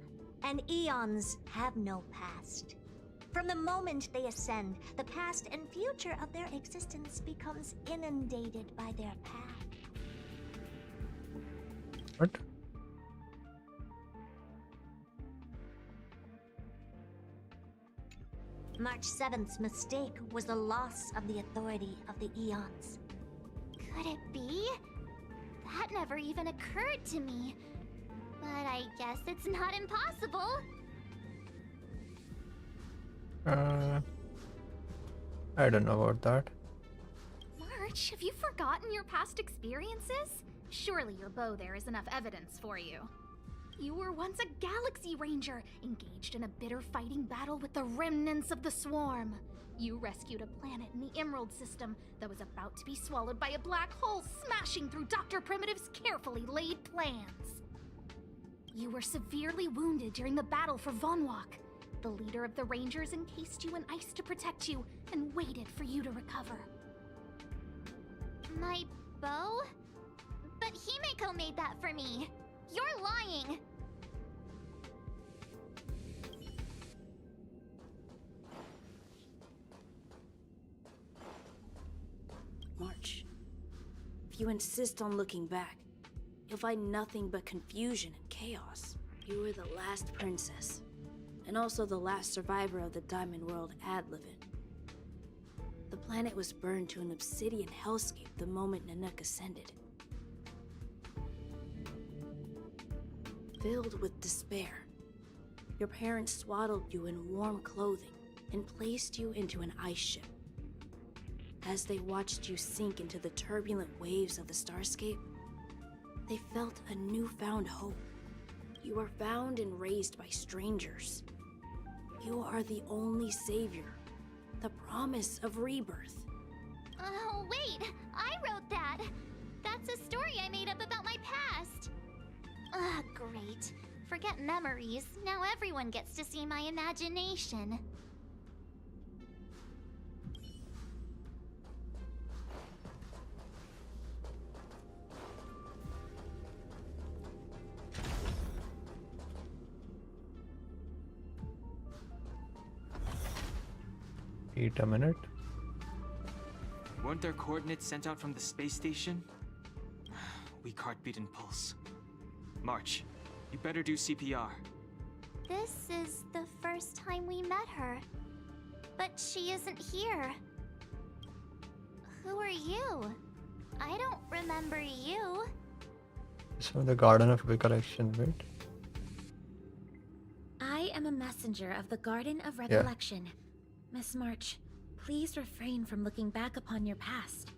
and eons have no past. From the moment they ascend, the past and future of their existence becomes inundated by their path. What? March 7th's mistake was the loss of the authority of the eons. Could it be? That never even occurred to me. But I guess it's not impossible. I don't know about that. March, have you forgotten your past experiences? Surely your bow there is enough evidence for you. You were once a Galaxy Ranger, engaged in a bitter fighting battle with the remnants of the Swarm. You rescued a planet in the Emerald System that was about to be swallowed by a black hole, smashing through Dr. Primitive's carefully laid plans. You were severely wounded during the battle for Vonwalk. The leader of the Rangers encased you in ice to protect you and waited for you to recover. My bow? But Himeko made that for me. You're lying. March, if you insist on looking back, you'll find nothing but confusion and chaos. You were the last princess, and also the last survivor of the Diamond World Adlivin. The planet was burned to an obsidian hellscape the moment Nanook ascended. Filled with despair, your parents swaddled you in warm clothing and placed you into an ice ship. As they watched you sink into the turbulent waves of the starscape, they felt a newfound hope. You were found and raised by strangers. You are the only savior, the promise of rebirth. Oh, wait! I wrote that! That's a story I made up about my past! Ugh, great. Forget memories. Now everyone gets to see my imagination. Wait a minute. Weren't there coordinates sent out from the space station? Weak heartbeat and pulse. March, you better do CPR. This is the first time we met her. But she isn't here. Who are you? I don't remember you. It's from the Garden of Recollection, right? I am a messenger of the Garden of Recollection. Miss March, please refrain from looking back upon your past.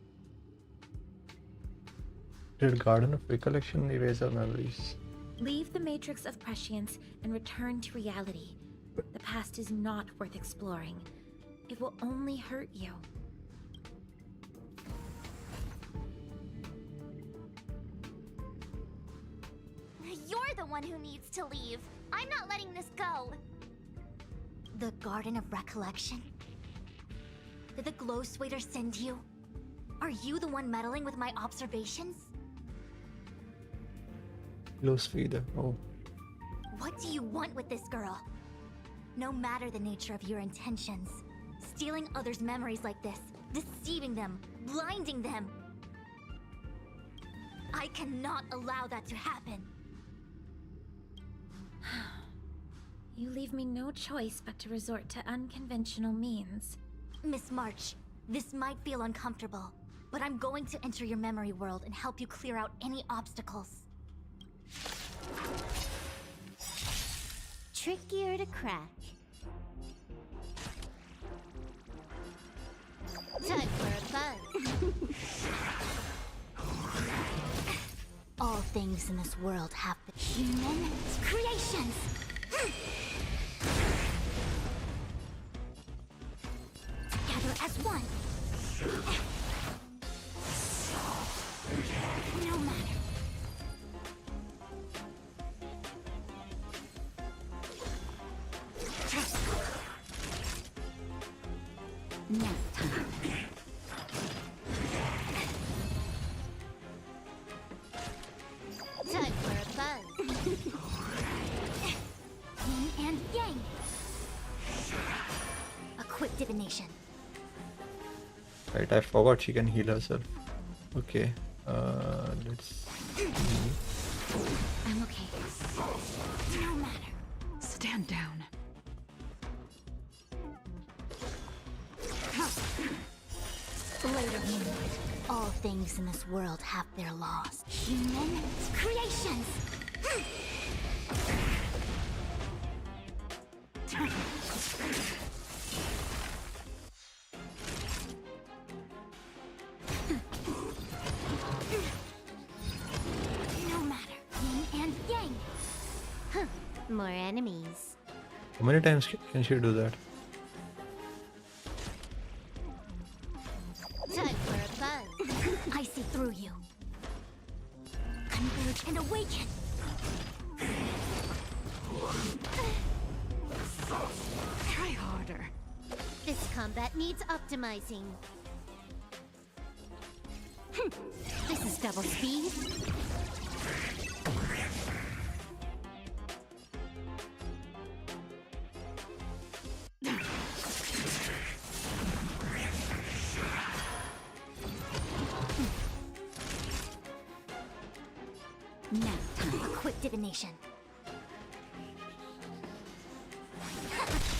Did Garden of Recollection erase our memories? Leave the matrix of prescience and return to reality. The past is not worth exploring. It will only hurt you. You're the one who needs to leave. I'm not letting this go. The Garden of Recollection? Did the Glow Swader send you? Are you the one meddling with my observations? Close feeder. Oh. What do you want with this girl? No matter the nature of your intentions, stealing others' memories like this, deceiving them, blinding them. I cannot allow that to happen. You leave me no choice but to resort to unconventional means. Miss March, this might feel uncomfortable, but I'm going to enter your memory world and help you clear out any obstacles. Trickier to crack. things in this world have been human creations. Together as one. No matter. Nap time. Time for a buzz. Yin and yang. A quick divination. Right, I forgot she can heal herself. Okay, let's see. I'm okay. No matter. Stand down. Blade of moonlight. All things in this world have their laws. Human creations. No matter. Yin and yang. More enemies. How many times can she do that? Time for a buzz. I see through you. Converge and awaken. Try harder. This combat needs optimizing. This is double speed. Now, a quick divination.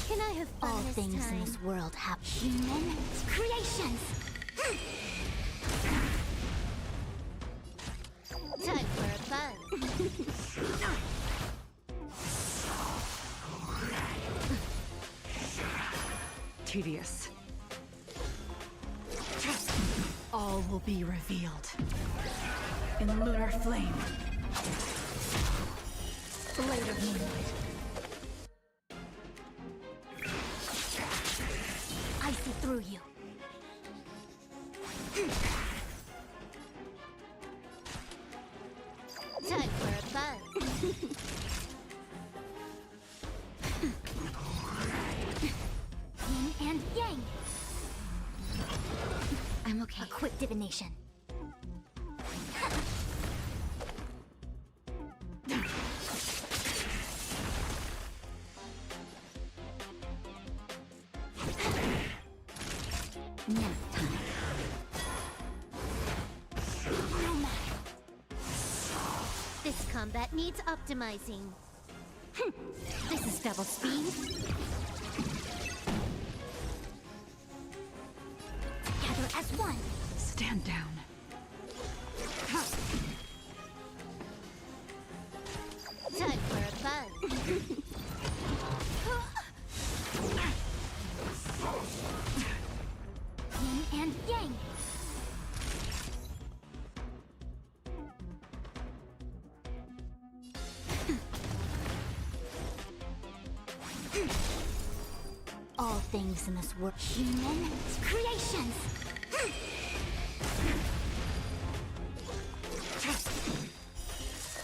Can I have fun All this things time? in this world have human creations. Time for a buzz. Tedious. All will be revealed. In lunar flame. Blade of moonlight. I see through you. Time for a buzz. Yin and yang. I'm okay. A quick divination. Nap time. No matter. This combat needs optimizing. This is double speed. Together as one. Stand down. Time for a buzz. Yin and yang. All things in this world. Human creations.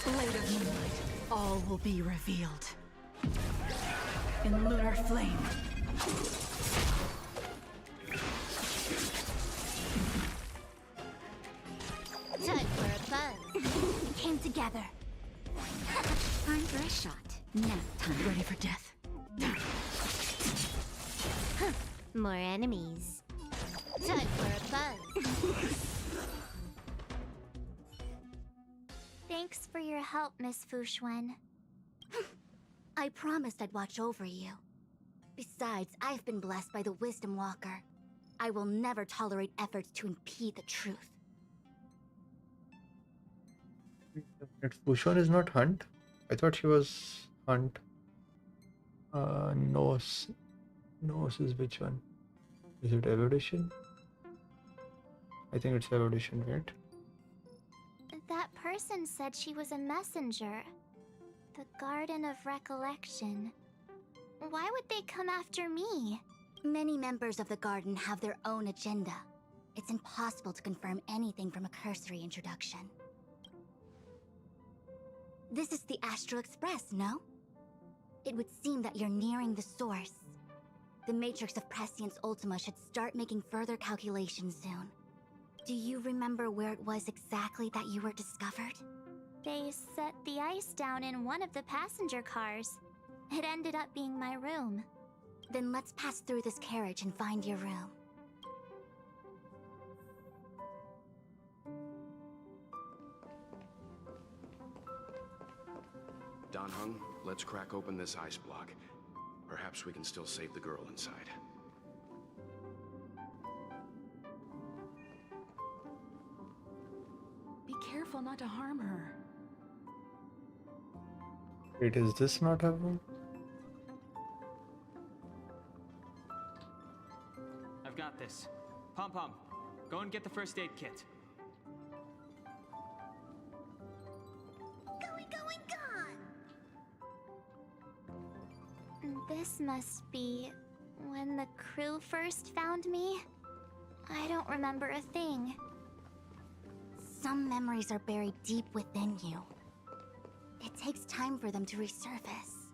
Blade of moonlight. All will be revealed. In lunar flame. Time for a buzz. We came together. Time for a shot. Nap time. Ready for death. More enemies. Time for a buzz. Thanks for your help, Miss Fushuen. I promised I'd watch over you. Besides, I've been blessed by the Wisdom Walker. I will never tolerate efforts to impede the truth. Fushon is not Hunt? I thought she was Hunt. Nose. Nose is which one? Is it evolution? I think it's evolution, right? That person said she was a messenger. The Garden of Recollection. Why would they come after me? Many members of the Garden have their own agenda. It's impossible to confirm anything from a cursory introduction. This is the Astral Express, no? It would seem that you're nearing the source. The Matrix of Prescience Ultima should start making further calculations soon. Do you remember where it was exactly that you were discovered? They set the ice down in one of the passenger cars. It ended up being my room. Then let's pass through this carriage and find your room. Don Hung, let's crack open this ice block. Perhaps we can still save the girl inside. Be careful not to harm her. Wait, is this not her room? I've got this. Pom Pom, go and get the first aid kit. This must be when the crew first found me. I don't remember a thing. Some memories are buried deep within you. It takes time for them to resurface.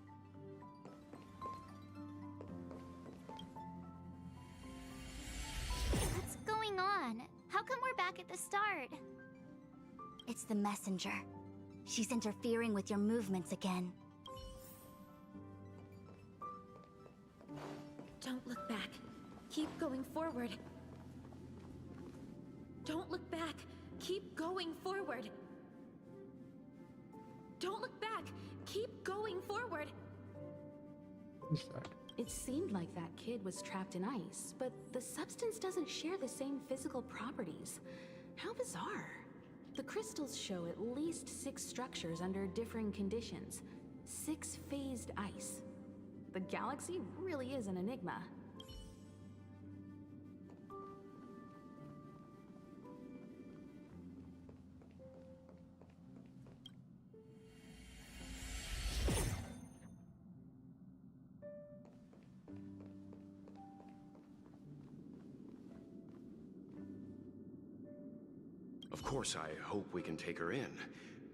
What's going on? How come we're back at the start? It's the messenger. She's interfering with your movements again. Don't look back. Keep going forward. Don't look back. Keep going forward. Don't look back. Keep going forward. Who's that? It seemed like that kid was trapped in ice, but the substance doesn't share the same physical properties. How bizarre. The crystals show at least 6 structures under differing conditions. 6 phased ice. The galaxy really is an enigma. Of course, I hope we can take her in.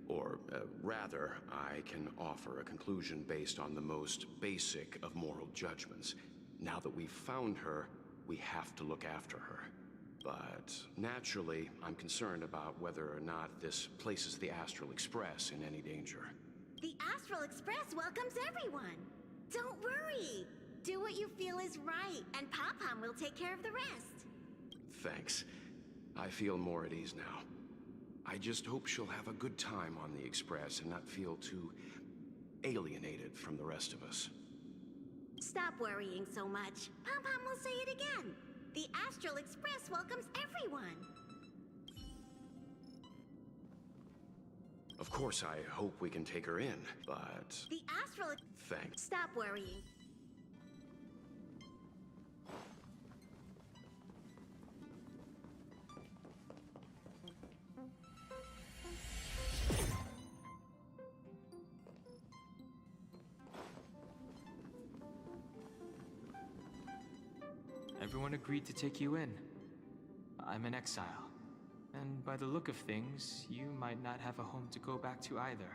Or, rather, I can offer a conclusion based on the most basic of moral judgments. Now that we've found her, we have to look after her. But, naturally, I'm concerned about whether or not this places the Astral Express in any danger. The Astral Express welcomes everyone. Don't worry. Do what you feel is right, and Pom-Pom will take care of the rest. Thanks. I feel more at ease now. I just hope she'll have a good time on the Express and not feel too alienated from the rest of us. Stop worrying so much. Pom-Pom will say it again. The Astral Express welcomes everyone. Of course, I hope we can take her in, but... The Astral... Thanks. Stop worrying. Everyone agreed to take you in. I'm in exile. And by the look of things, you might not have a home to go back to either.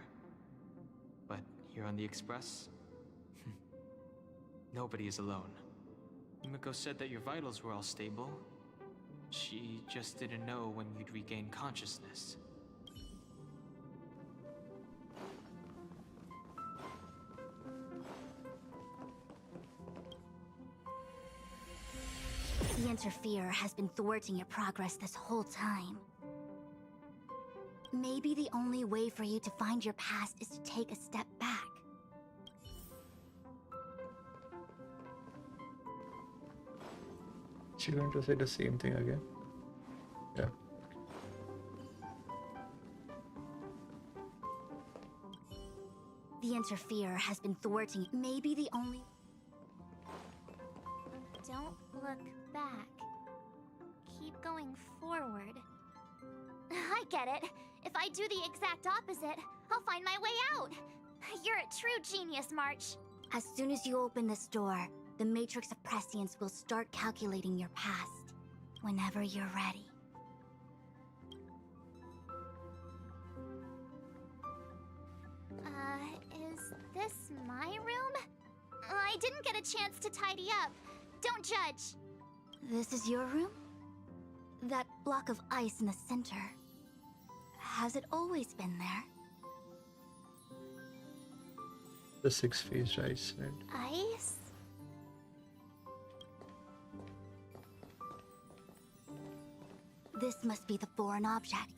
But here on the Express, nobody is alone. Himiko said that your vitals were all stable. She just didn't know when you'd regain consciousness. The Interferer has been thwarting your progress this whole time. Maybe the only way for you to find your past is to take a step back. She going to say the same thing again? Yeah. The Interferer has been thwarting. Maybe the only... Don't look back. Keep going forward. I get it. If I do the exact opposite, I'll find my way out. You're a true genius, March. As soon as you open this door, the Matrix of Prescience will start calculating your past. Whenever you're ready. Is this my room? I didn't get a chance to tidy up. Don't judge. This is your room? That block of ice in the center. Has it always been there? The six-phased ice, right? Ice? This must be the foreign object.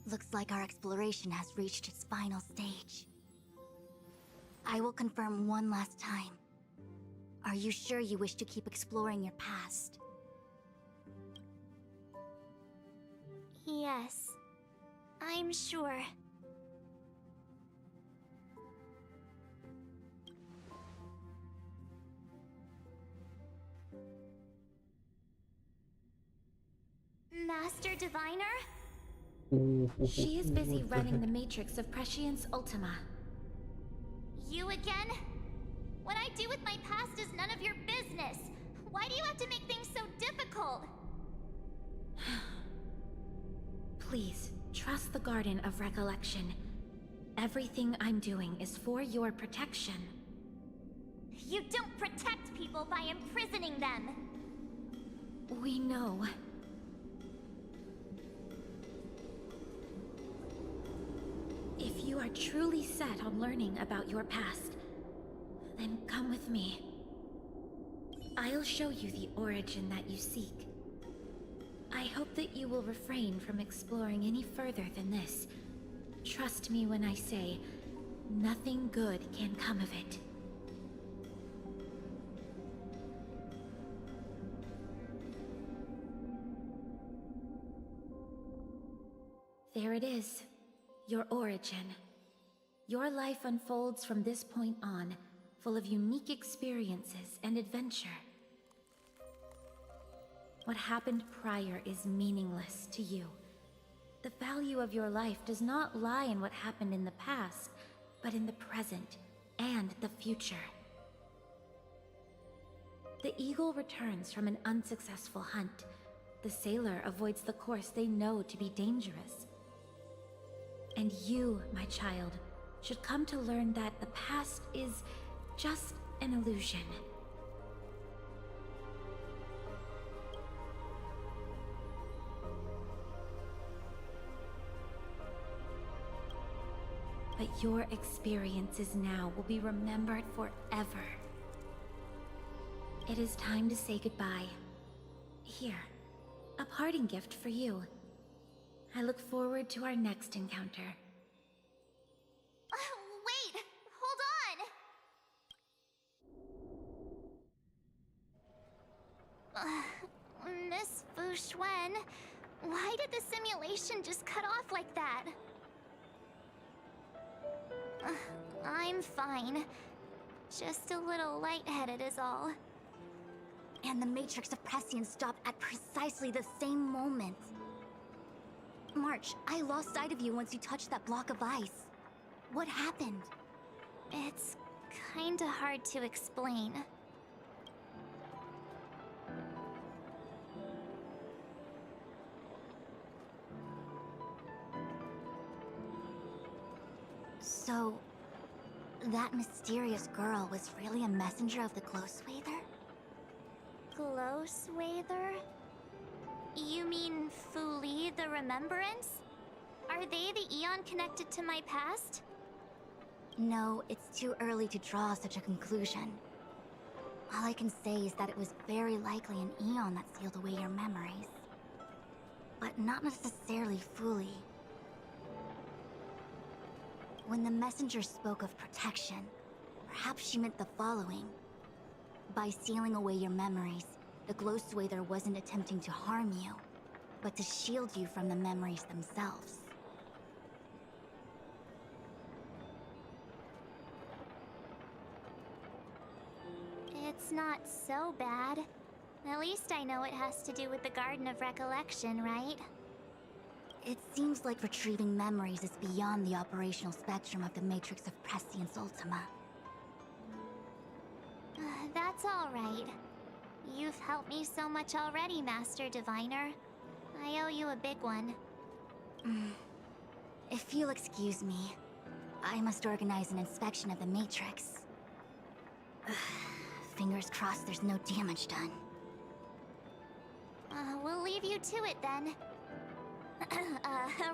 Looks like our exploration has reached its final stage. I will confirm one last time. Are you sure you wish to keep exploring your past? Yes. I'm sure. Master Diviner? She is busy running the Matrix of Prescience Ultima. You again? What I do with my past is none of your business. Why do you have to make things so difficult? Please, trust the Garden of Recollection. Everything I'm doing is for your protection. You don't protect people by imprisoning them. We know. If you are truly set on learning about your past, then come with me. I'll show you the origin that you seek. I hope that you will refrain from exploring any further than this. Trust me when I say, nothing good can come of it. There it is. Your origin. Your life unfolds from this point on, full of unique experiences and adventure. What happened prior is meaningless to you. The value of your life does not lie in what happened in the past, but in the present and the future. The eagle returns from an unsuccessful hunt. The sailor avoids the course they know to be dangerous. And you, my child, should come to learn that the past is just an illusion. But your experiences now will be remembered forever. It is time to say goodbye. Here, a parting gift for you. I look forward to our next encounter. Wait! Hold on! Miss Fu Xuan, why did the simulation just cut off like that? I'm fine. Just a little lightheaded is all. And the Matrix of Prescience stopped at precisely the same moment. March, I lost sight of you once you touched that block of ice. What happened? It's kinda hard to explain. So, that mysterious girl was really a messenger of the Glow Swather? Glow Swather? You mean Fu Li, the Remembrance? Are they the Eon connected to my past? No, it's too early to draw such a conclusion. All I can say is that it was very likely an Eon that sealed away your memories. But not necessarily Fu Li. When the messenger spoke of protection, perhaps she meant the following. By sealing away your memories, the Glow Swather wasn't attempting to harm you, but to shield you from the memories themselves. It's not so bad. At least I know it has to do with the Garden of Recollection, right? It seems like retrieving memories is beyond the operational spectrum of the Matrix of Prescience Ultima. That's all right. You've helped me so much already, Master Diviner. I owe you a big one. If you'll excuse me, I must organize an inspection of the Matrix. Fingers crossed there's no damage done. We'll leave you to it then.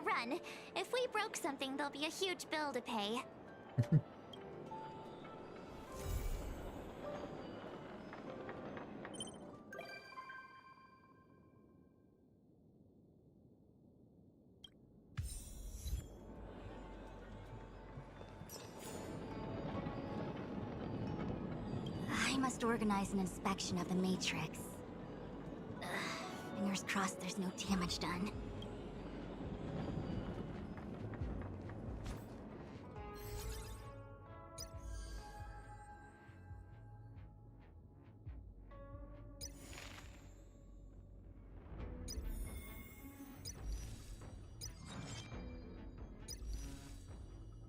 Run. If we broke something, there'll be a huge bill to pay. I must organize an inspection of the Matrix. Fingers crossed there's no damage done.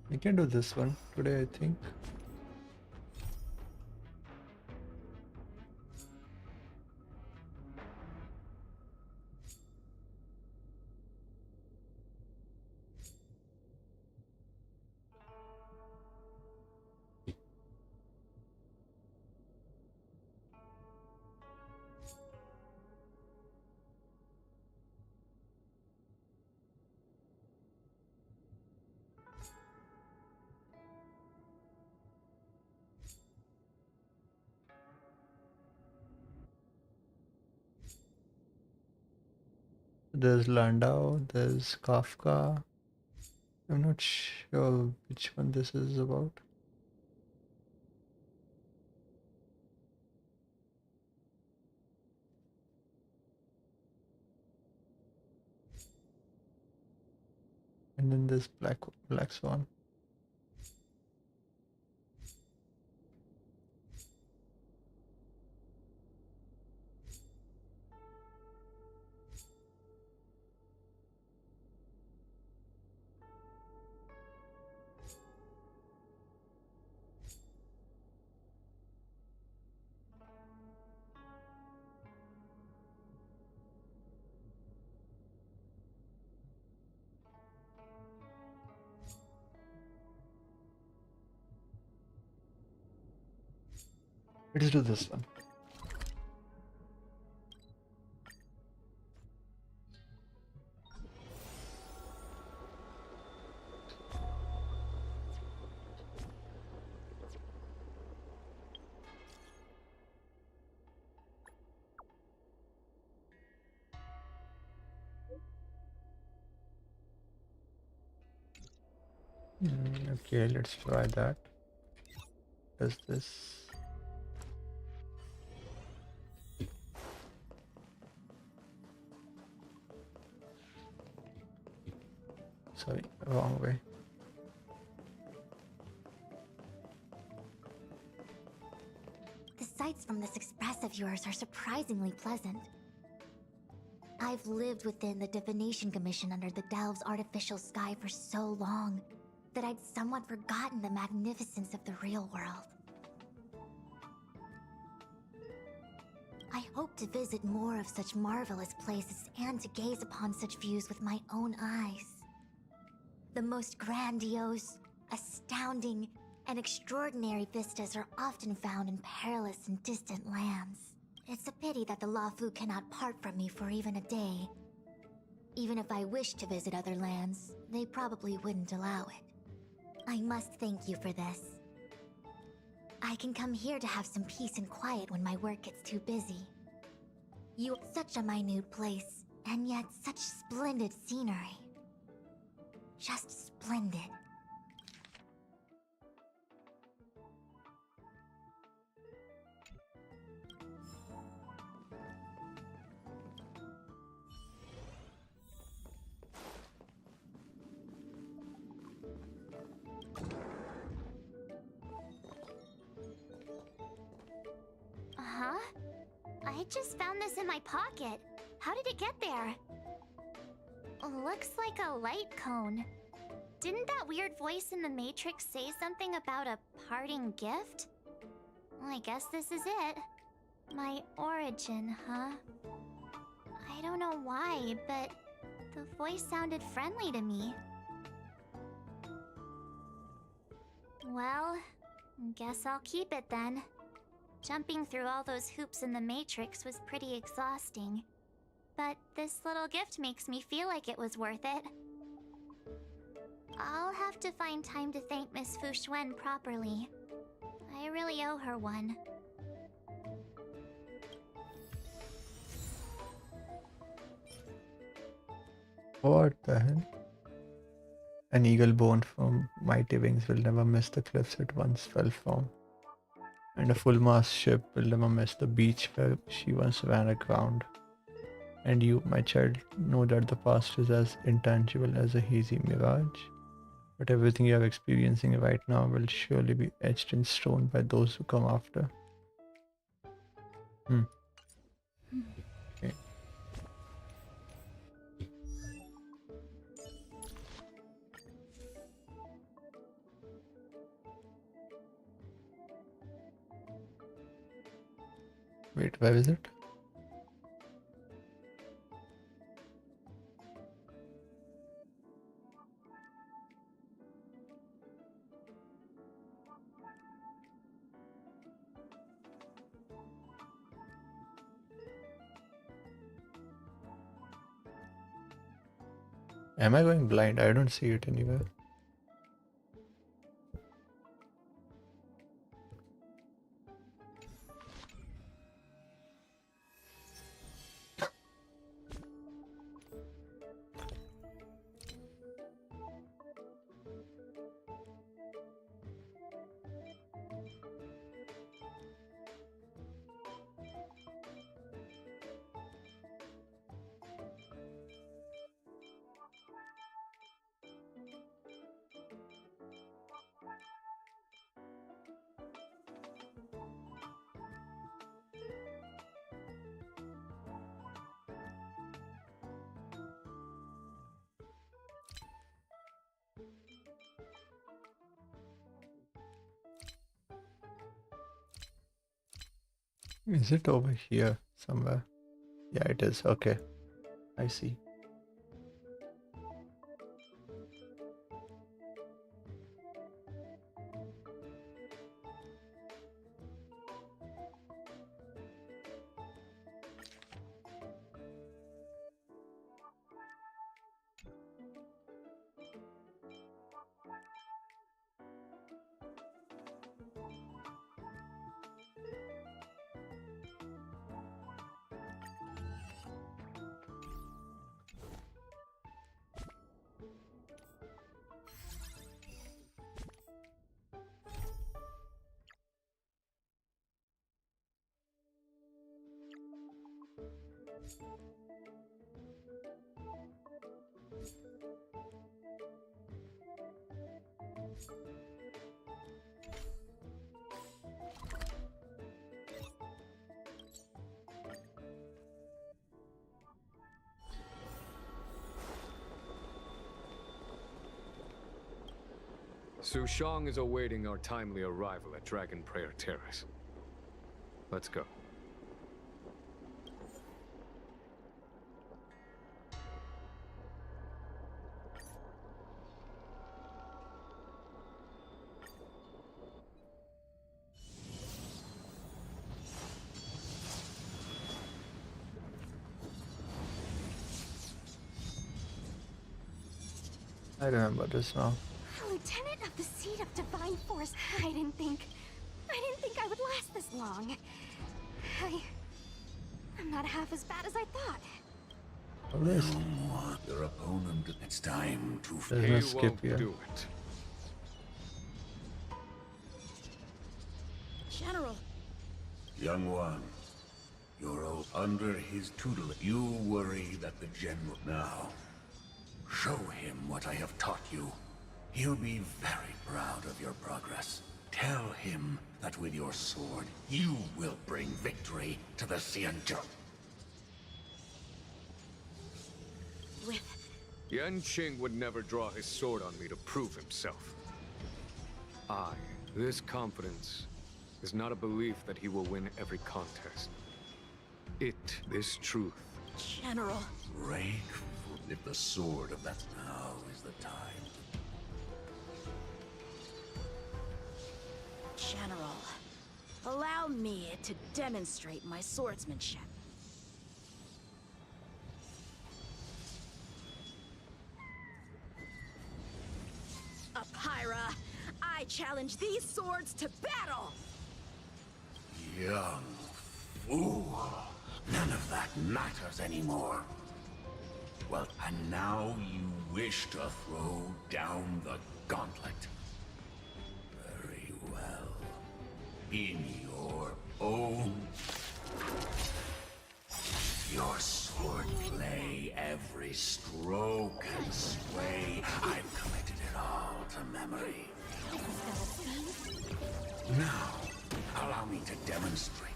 We can do this one today, I think. There's Landau, there's Kafka. I'm not sure which one this is about. And then there's Black Swan. Let's do this one. Okay, let's try that. Does this? Sorry, wrong way. The sights from this express of yours are surprisingly pleasant. I've lived within the Divination Commission under the Delve's artificial sky for so long that I'd somewhat forgotten the magnificence of the real world. I hope to visit more of such marvelous places and to gaze upon such views with my own eyes. The most grandiose, astounding, and extraordinary vistas are often found in perilous and distant lands. It's a pity that the Lafu cannot part from me for even a day. Even if I wished to visit other lands, they probably wouldn't allow it. I must thank you for this. I can come here to have some peace and quiet when my work gets too busy. You are such a minute place, and yet such splendid scenery. Just splendid. Huh? I just found this in my pocket. How did it get there? Looks like a light cone. Didn't that weird voice in the Matrix say something about a parting gift? Well, I guess this is it. My origin, huh? I don't know why, but the voice sounded friendly to me. Well, guess I'll keep it then. Jumping through all those hoops in the Matrix was pretty exhausting. But this little gift makes me feel like it was worth it. I'll have to find time to thank Miss Fu Xuan properly. I really owe her one. What the hell? An eagle born from mighty wings will never miss the cliffs it once fell from. And a full-mast ship will never miss the beach where she once ran aground. And you, my child, know that the past is as intangible as a hazy mirage. But everything you are experiencing right now will surely be etched in stone by those who come after. Okay. Wait, where is it? Am I going blind? I don't see it anywhere. Is it over here somewhere? Yeah, it is. Okay. I see. Su Shang is awaiting our timely arrival at Dragon Prayer Terrace. Let's go. I remember this now. A lieutenant of the Seed of Divine Force. I didn't think I would last this long. I'm not half as bad as I thought. No more your opponent. It's time to There's no skip here. Do it. General. Young one, you're under his tutelage. You worry that the general now. Show him what I have taught you. He'll be very proud of your progress. Tell him that with your sword, you will bring victory to the Chenyu. Yanqing would never draw his sword on me to prove himself. This confidence is not a belief that he will win every contest. This truth. General. Break. If the sword of that now is the time. General, allow me to demonstrate my swordsmanship. Apyra, I challenge these swords to battle! Young fool. None of that matters anymore. Well, and now you wish to throw down the gauntlet. Very well. In your own... Your swordplay, every stroke and sway, I've committed it all to memory. Now, allow me to demonstrate.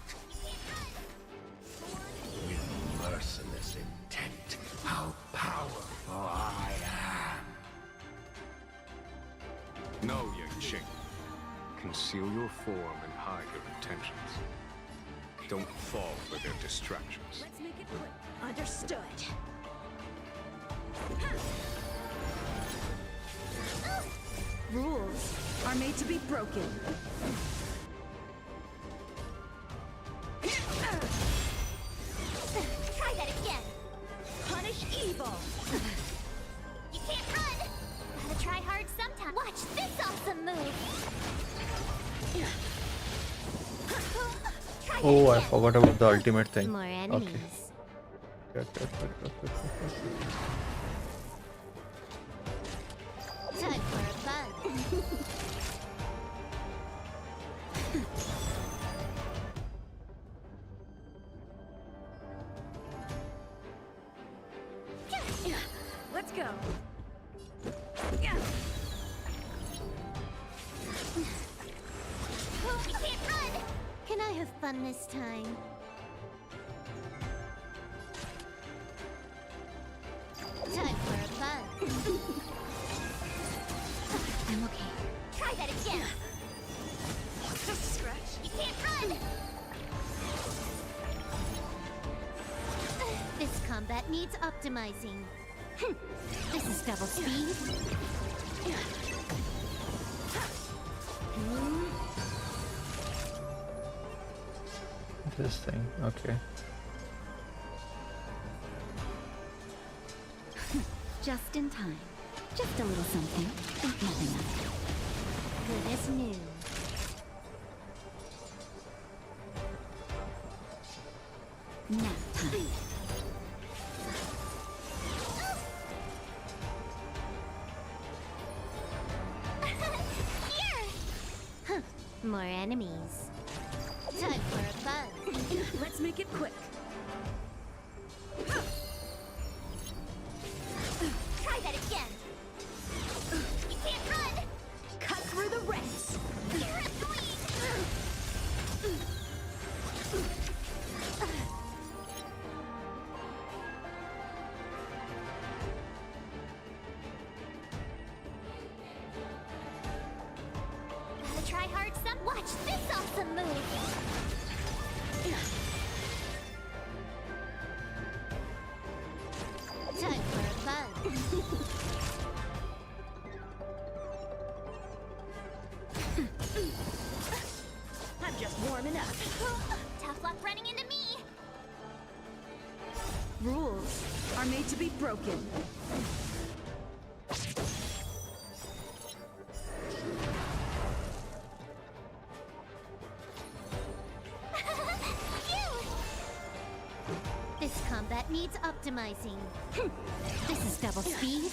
With merciless intent, how powerful I am. No, Yanqing. Conceal your form and hide your intentions. Don't fall for their distractions. Let's make it quick. Understood. Rules are made to be broken. Try that again. Punish evil. You can't run. Gotta try hard sometime. Watch this awesome move. Try that Oh, I again. forgot about the ultimate thing. More enemies. Okay. Good. Time for a fun. Let's go. You can't run. Can I have fun this time? Time for a fun. I'm okay. Try that again. Just a scratch. You can't run. This combat needs optimizing. This is double speed. This thing, okay. Just in time. Just a little something. Think nothing of it. Good as new. Nap time. Here! Huh. More enemies. Time for a fun. Let's make it quick. Try that again. You can't run. Cut through the ranks. You're annoying. Gotta try hard some. Watch this awesome move. Time for a fun. I'm just warming up. Tough luck running into me. Rules are made to be broken. This combat needs optimizing. This is double speed.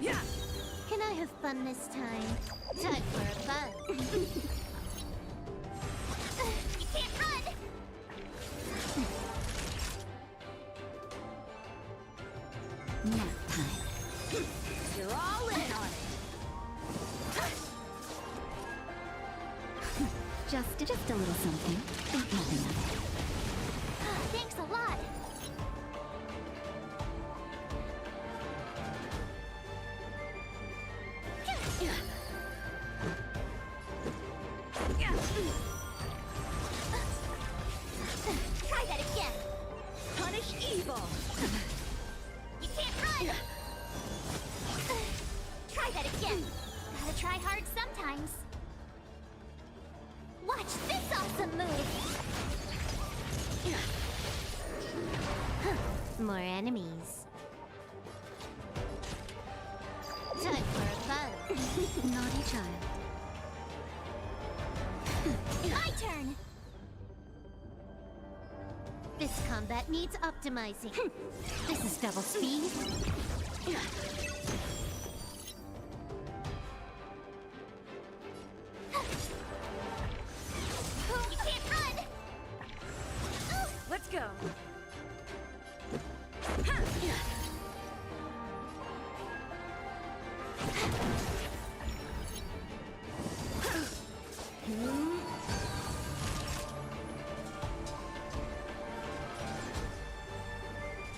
Yeah. Can I have fun this time? Time for a fun. You can't run! Nap time. You're all in on it. Just a little something. Think nothing of it. Thanks a lot. More enemies. Time for a buzz. Naughty child. My turn! This combat needs optimizing. This is double speed. You can't run! Let's go.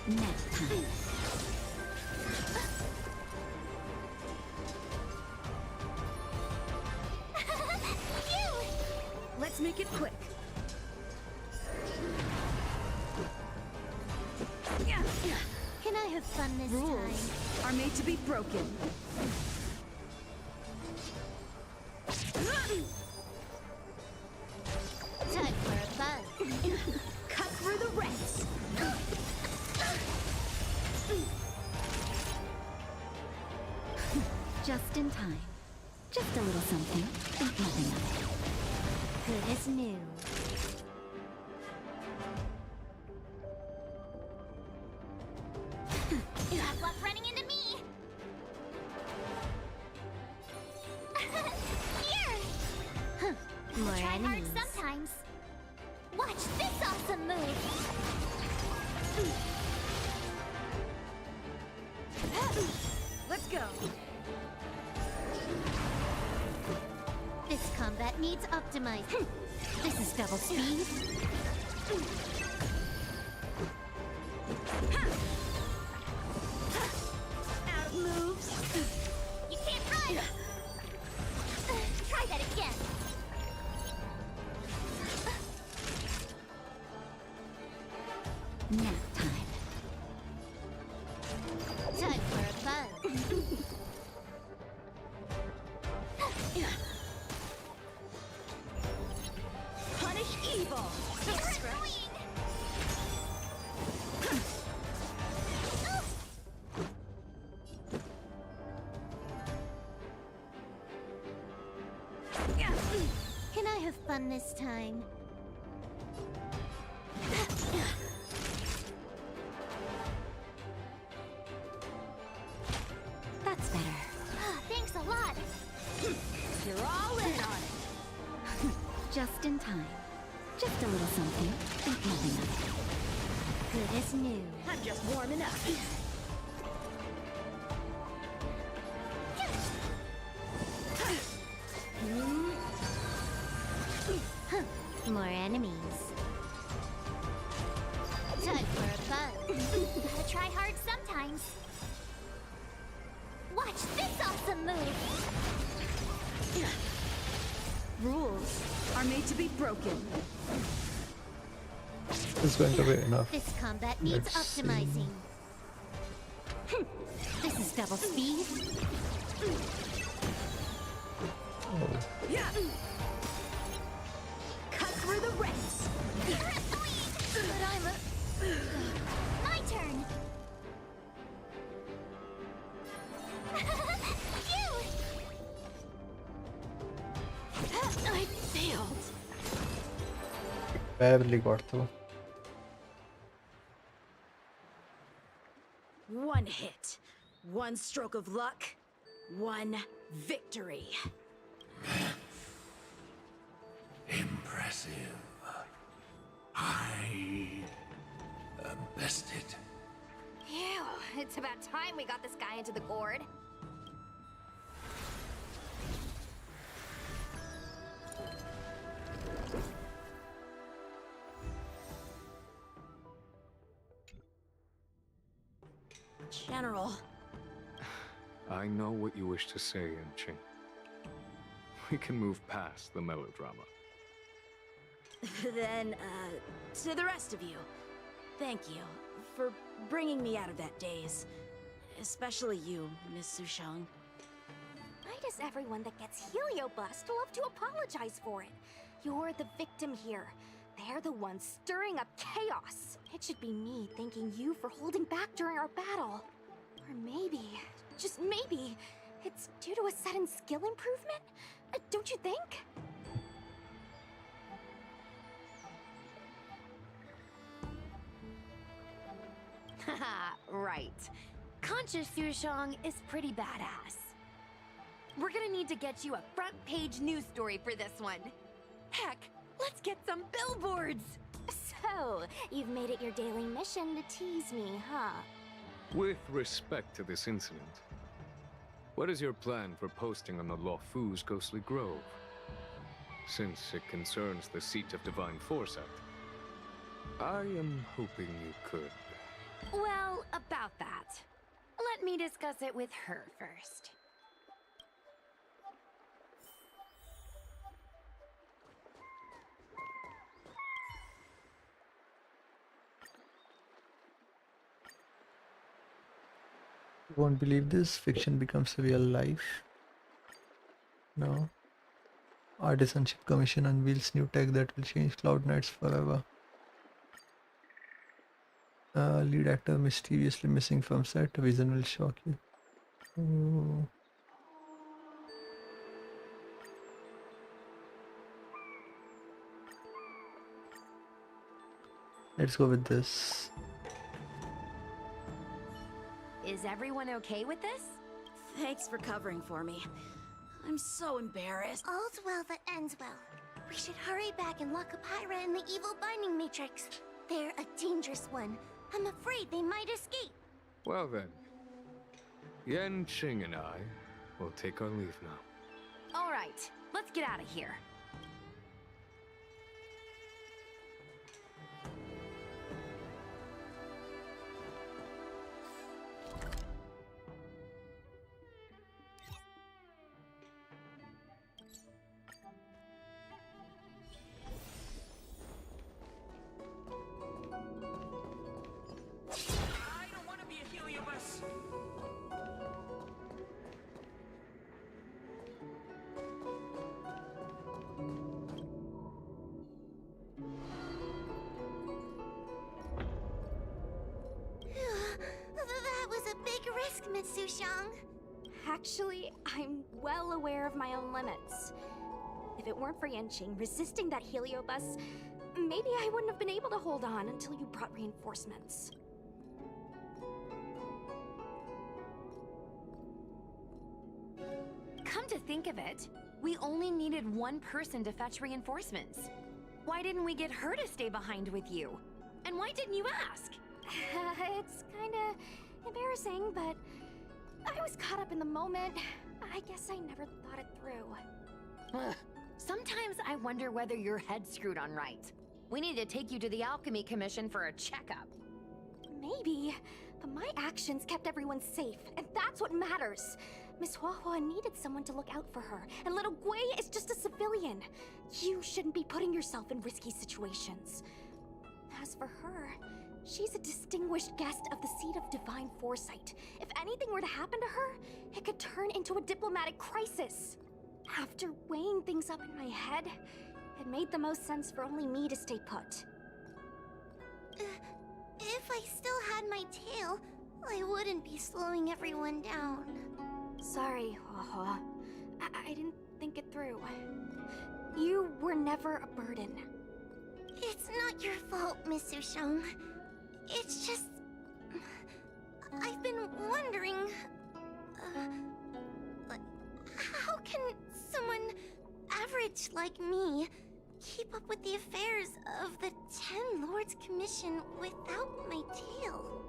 Nap time. Let's make it quick. Can I have fun this Rules time? are made to be broken. Time for a buzz. Cut through the ranks. Just in time. Just a little something. Think nothing of it. Good as new. Bad luck running into me! Here! More Try hard enemies. sometimes. Watch this awesome move! Let's go. This combat needs optimizing. This is double speed. Out of moves! You can't run! Try that again! Nap time. Time for a buzz. Punish evil. Can I have fun this time? That's better. Thanks a lot! You're all in on it. Just in time. Just a little something. Think nothing of it. Good as new. I'm just warming up. More enemies. Time for a buzz. Gotta try hard sometimes. Watch this awesome move! Rules are made to be broken. It's going to be enough. This combat needs Let's see. optimizing. This is double speed. Oh, Yeah. Cut through the ranks. You're a bleed! But I'm a... My turn! You! I failed. barely got through. One hit, one stroke of luck, one victory. Impressive. I bested. Ew, it's about time we got this guy into the gourd. General. I know what you wish to say, Ching. We can move past the melodrama. Then, to the rest of you, thank you for bringing me out of that daze. Especially you, Miss Sushang. Why does everyone that gets heliobust love to apologize for it? You're the victim here. They're the ones stirring up chaos. It should be me thanking you for holding back during our battle. Or maybe, just maybe, it's due to a sudden skill improvement? Don't you think? Haha, right. Conscious Yushong is pretty badass. We're gonna need to get you a front-page news story for this one. Heck, let's get some billboards! So, you've made it your daily mission to tease me, huh? With respect to this incident, what is your plan for posting on the Luofu's Ghostly Grove? Since it concerns the seat of divine foresight, I am hoping you could. Well, about that. Let me discuss it with her first. You won't believe this. Fiction becomes real life. No. Artisanship Commission unveils new tech that will change Cloud Knights forever. Lead actor mysteriously missing from set. Vision will shock you. Ooh. Let's go with this. Is everyone okay with this? Thanks for covering for me. I'm so embarrassed. All's well that ends well. We should hurry back and lock up Hyra in the evil binding matrix. They're a dangerous one. I'm afraid they might escape. Well then, Yan Qing and I will take our leave now. All right, let's get out of here. I don't want to be a heliobus. That was a big risk, Miss Sushang. Actually, I'm well aware of my own limits. If it weren't for Yanqing resisting that heliobus, maybe I wouldn't have been able to hold on until you brought reinforcements. Come to think of it, we only needed one person to fetch reinforcements. Why didn't we get her to stay behind with you? And why didn't you ask? It's kinda embarrassing, but I was caught up in the moment. I guess I never thought it through. Ugh. Sometimes I wonder whether your head's screwed on right. We need to take you to the Alchemy Commission for a checkup. Maybe, but my actions kept everyone safe, and that's what matters. Miss Huahua needed someone to look out for her, and little Gui is just a civilian. You shouldn't be putting yourself in risky situations. As for her, she's a distinguished guest of the Seat of Divine Foresight. If anything were to happen to her, it could turn into a diplomatic crisis. After weighing things up in my head, it made the most sense for only me to stay put. If I still had my tail, I wouldn't be slowing everyone down. Sorry, Huahua. I didn't think it through. You were never a burden. It's not your fault, Miss Sushang. It's just... I've been wondering... how can someone average like me keep up with the affairs of the 10 Lords Commission without my tail?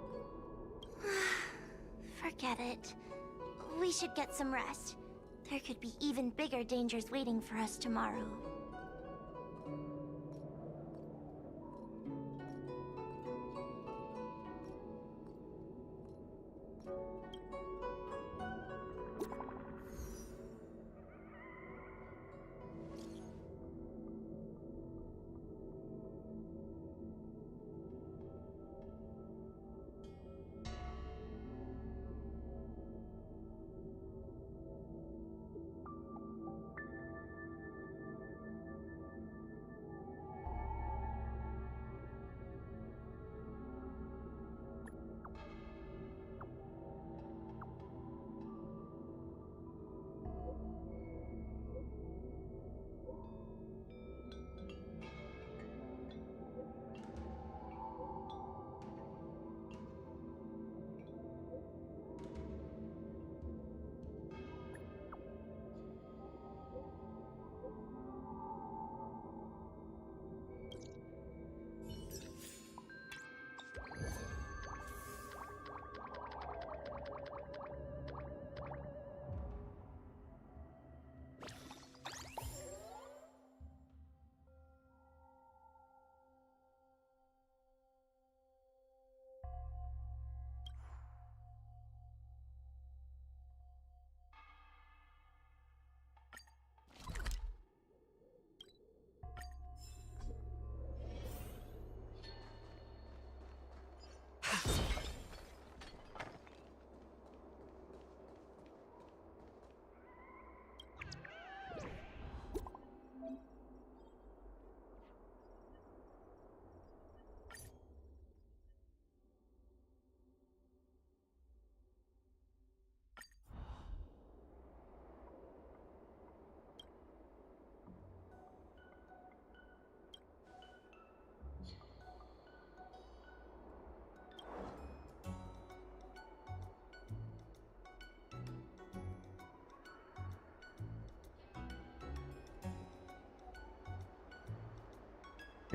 Forget it. We should get some rest. There could be even bigger dangers waiting for us tomorrow.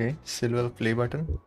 Okay, silver play button.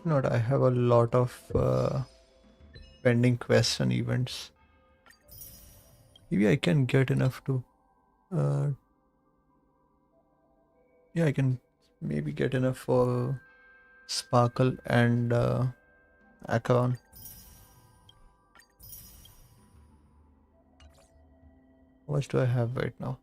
Not, I have a lot of pending quests and events. Maybe I can get enough to. Uh, yeah, I can maybe get enough for Sparkle and Acheron. How much do I have right now?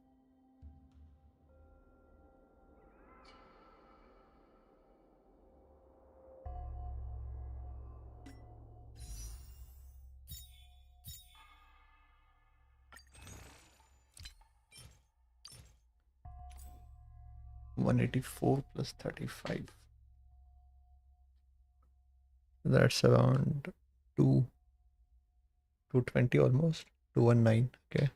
184 plus 35. That's around 220 almost. 219. Okay.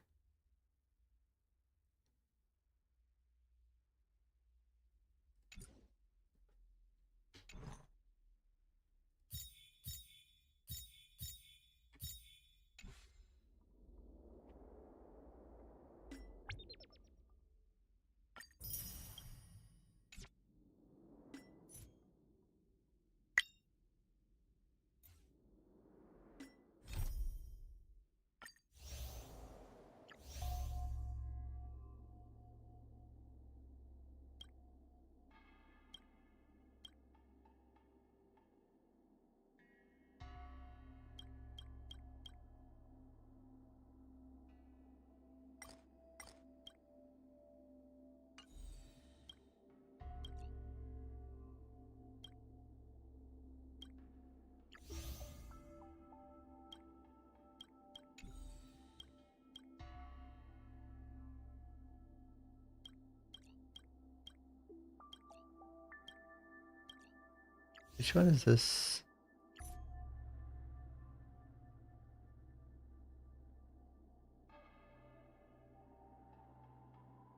Which one is this?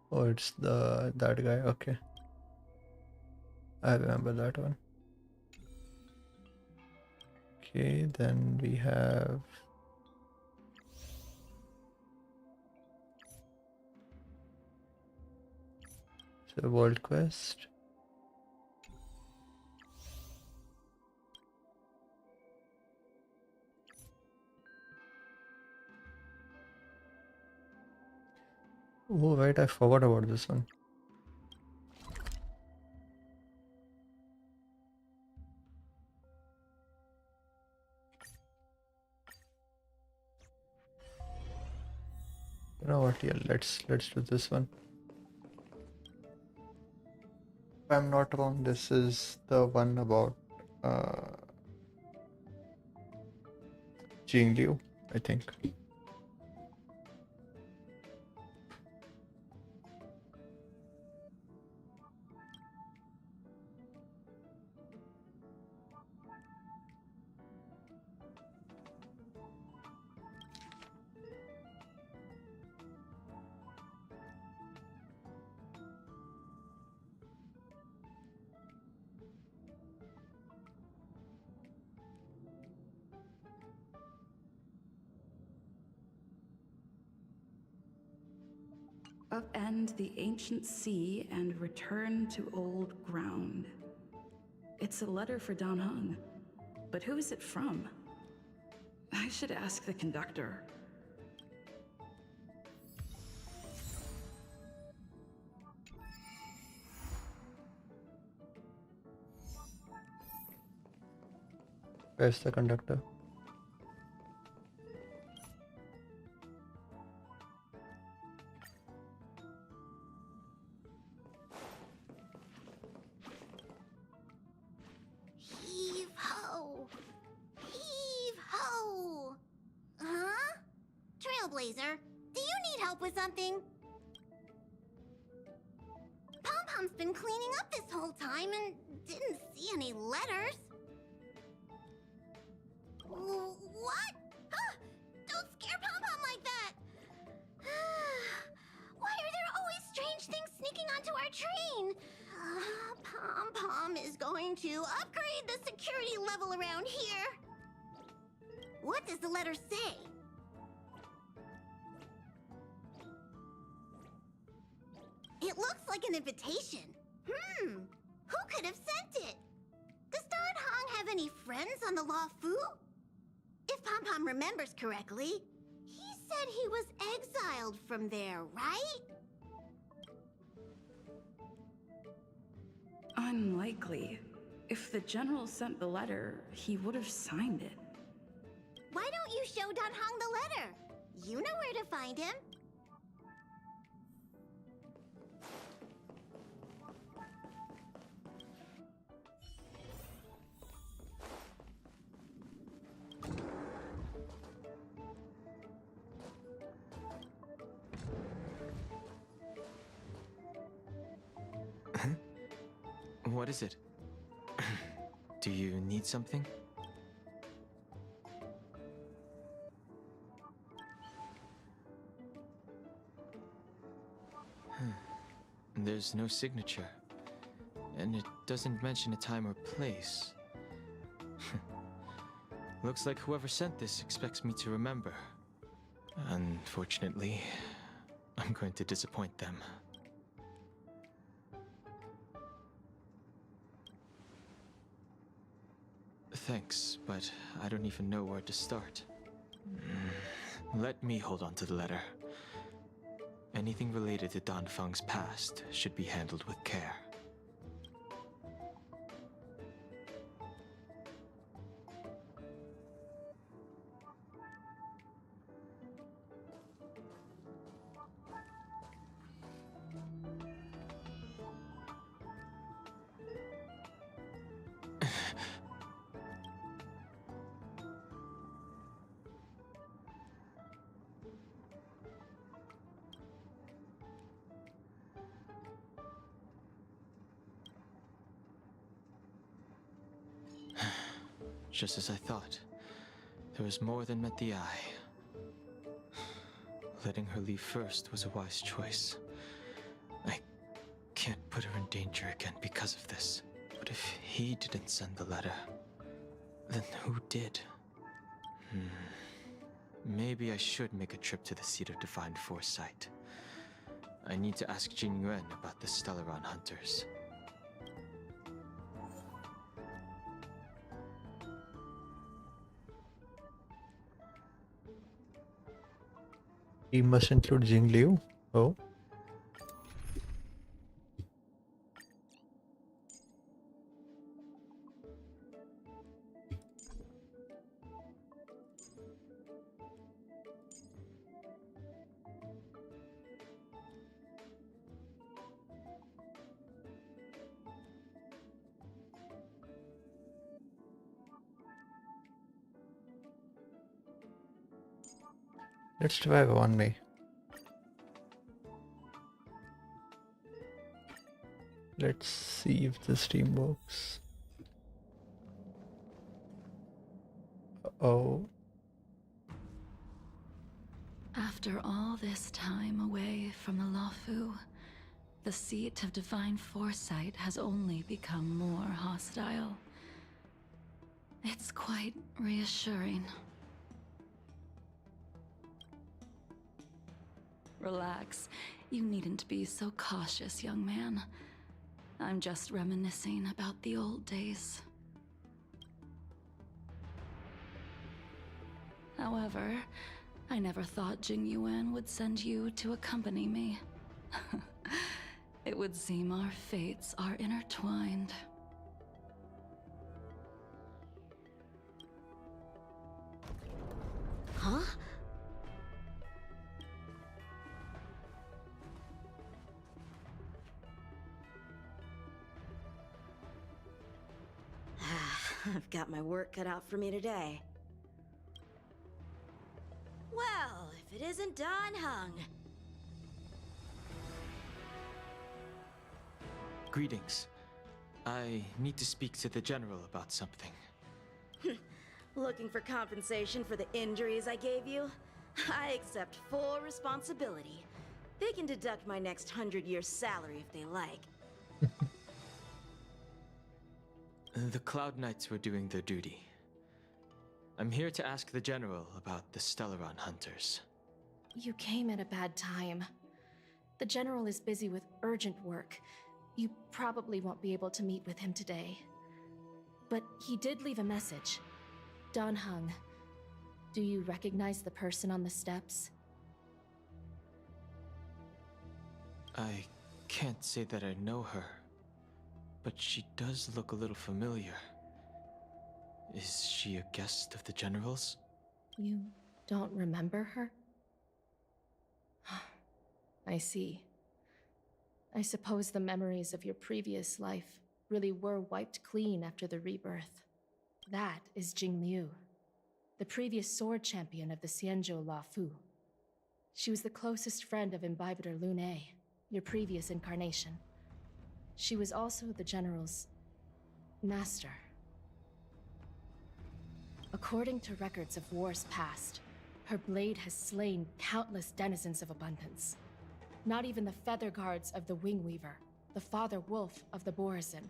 Oh, it's that guy. Okay, I remember that one. Okay, then we have the World Quest. Oh, right, I forgot about this one. You know what? Yeah, let's do this one. If I'm not wrong, this is the one about Jing Liu, I think. Upend the ancient sea and return to old ground. It's a letter for Dan Heng. But who is it from? I should ask the conductor. Where's the conductor? Heave ho! Heave ho! Huh? Trailblazer, do you need help with something? Pom-Pom's been cleaning up this whole time and didn't see any letters. What? Huh? Don't scare Pom-Pom like that! Why are there always strange things sneaking onto our train? Pom-Pom is going to upgrade the security level around here. What does the letter say? It looks like an invitation. Who could have sent it? Does Dan Heng have any friends on the Law Fu? If Pom-Pom remembers correctly, he said he was exiled from there, right? Unlikely. If the general sent the letter, he would have signed it. Why don't you show Dan Heng the letter? You know where to find him. What is it? Do you need something? There's no signature. And it doesn't mention a time or place. Looks like whoever sent this expects me to remember. Unfortunately, I'm going to disappoint them. Thanks, but I don't even know where to start. Let me hold on to the letter. Anything related to Dan Feng's past should be handled with care. Just as I thought. There was more than met the eye. Letting her leave first was a wise choice. I can't put her in danger again because of this. But if he didn't send the letter, then who did? Maybe I should make a trip to the seat of divine foresight. I need to ask Jing Yuan about the Stellaron hunters. He must include Jing Liu. Oh. Let's try one way. Let's see if the stream works. Oh. After all this time away from the Luofu, the seat of divine foresight has only become more hostile. It's quite reassuring. Relax. You needn't be so cautious, young man. I'm just reminiscing about the old days. However, I never thought Jing Yuan would send you to accompany me. It would seem our fates are intertwined. Huh? I've got my work cut out for me today. Well, if it isn't Dan Heng. Greetings. I need to speak to the General about something. Looking for compensation for the injuries I gave you? I accept full responsibility. They can deduct my next 100 years' salary if they like. The Cloud Knights were doing their duty. I'm here to ask the General about the Stellaron hunters. You came at a bad time. The General is busy with urgent work. You probably won't be able to meet with him today. But he did leave a message. Dan Heng, do you recognize the person on the steps? I can't say that I know her, but she does look a little familiar. Is she a guest of the General's? You don't remember her? I see. I suppose the memories of your previous life really were wiped clean after the rebirth. That is Jing Liu, the previous sword champion of the Xianzhou Luofu. She was the closest friend of Imbibitor Lune, your previous incarnation. She was also the general's master. According to records of wars past, her blade has slain countless denizens of abundance. Not even the feather guards of the Wingweaver, the father wolf of the Borazin,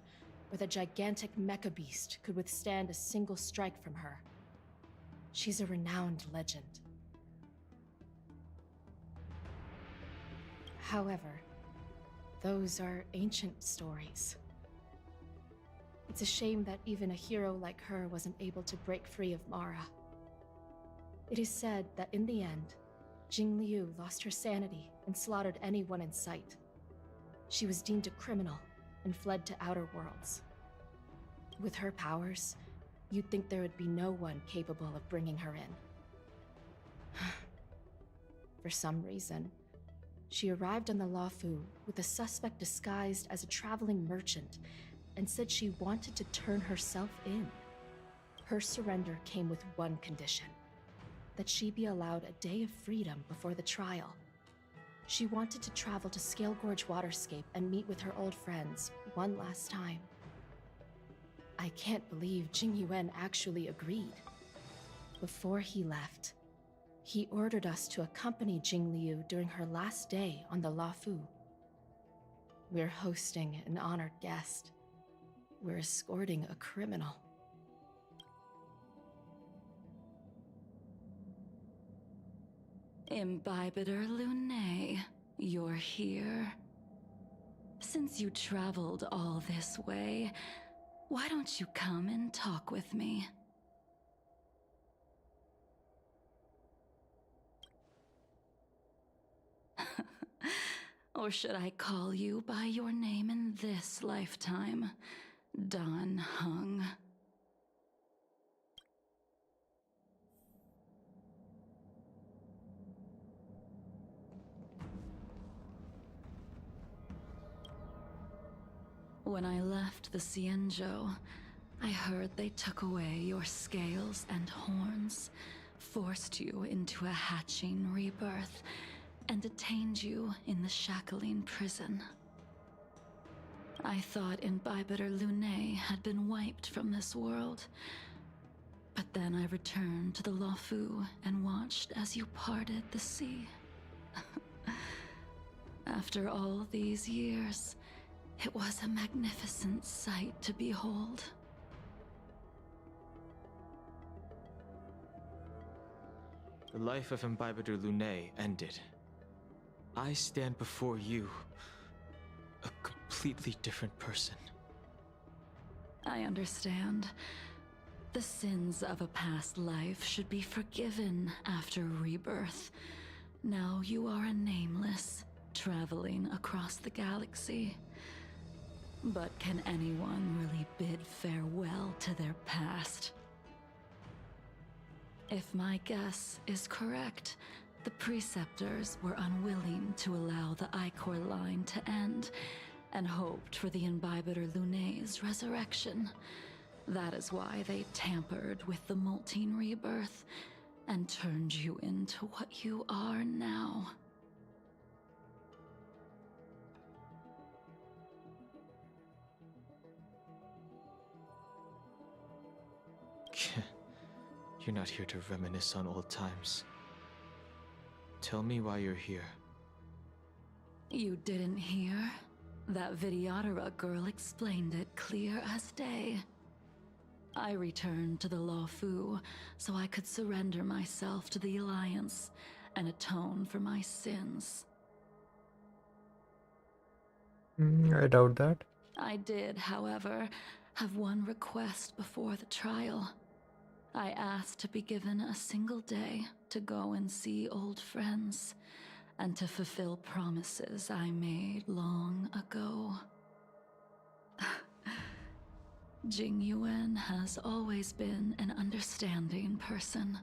or the gigantic mecha beast could withstand a single strike from her. She's a renowned legend. However, those are ancient stories. It's a shame that even a hero like her wasn't able to break free of Mara. It is said that in the end, Jing Liu lost her sanity and slaughtered anyone in sight. She was deemed a criminal and fled to outer worlds. With her powers, you'd think there would be no one capable of bringing her in. For some reason, she arrived on the Luofu with a suspect disguised as a traveling merchant and said she wanted to turn herself in. Her surrender came with one condition: that she be allowed a day of freedom before the trial. She wanted to travel to Scale Gorge Waterscape and meet with her old friends one last time. I can't believe Jing Yuan actually agreed. Before he left, he ordered us to accompany Jing Liu during her last day on the Luofu. We're hosting an honored guest. We're escorting a criminal. Imbibitor Lunae, you're here. Since you traveled all this way, why don't you come and talk with me? Or should I call you by your name in this lifetime? Dan Heng. When I left the Xianzhou, I heard they took away your scales and horns, forced you into a hatching rebirth, and detained you in the Shackling prison. I thought Imbibitor Lunae had been wiped from this world, but then I returned to the Luofu and watched as you parted the sea. After all these years, it was a magnificent sight to behold. The life of Imbibitor Lunae ended. I stand before you, a completely different person. I understand. The sins of a past life should be forgiven after rebirth. Now you are a nameless, traveling across the galaxy. But can anyone really bid farewell to their past? If my guess is correct, the Preceptors were unwilling to allow the Ichor line to end, and hoped for the Imbibitor Lunae's resurrection. That is why they tampered with the molting rebirth, and turned you into what you are now. You're not here to reminisce on old times. Tell me why you're here. You didn't hear? That Vidyadhara girl explained it clear as day. I returned to the Luofu so I could surrender myself to the Alliance and atone for my sins. I doubt that. I did, however, have one request before the trial. I asked to be given a single day to go and see old friends, and to fulfill promises I made long ago. Jing Yuan has always been an understanding person.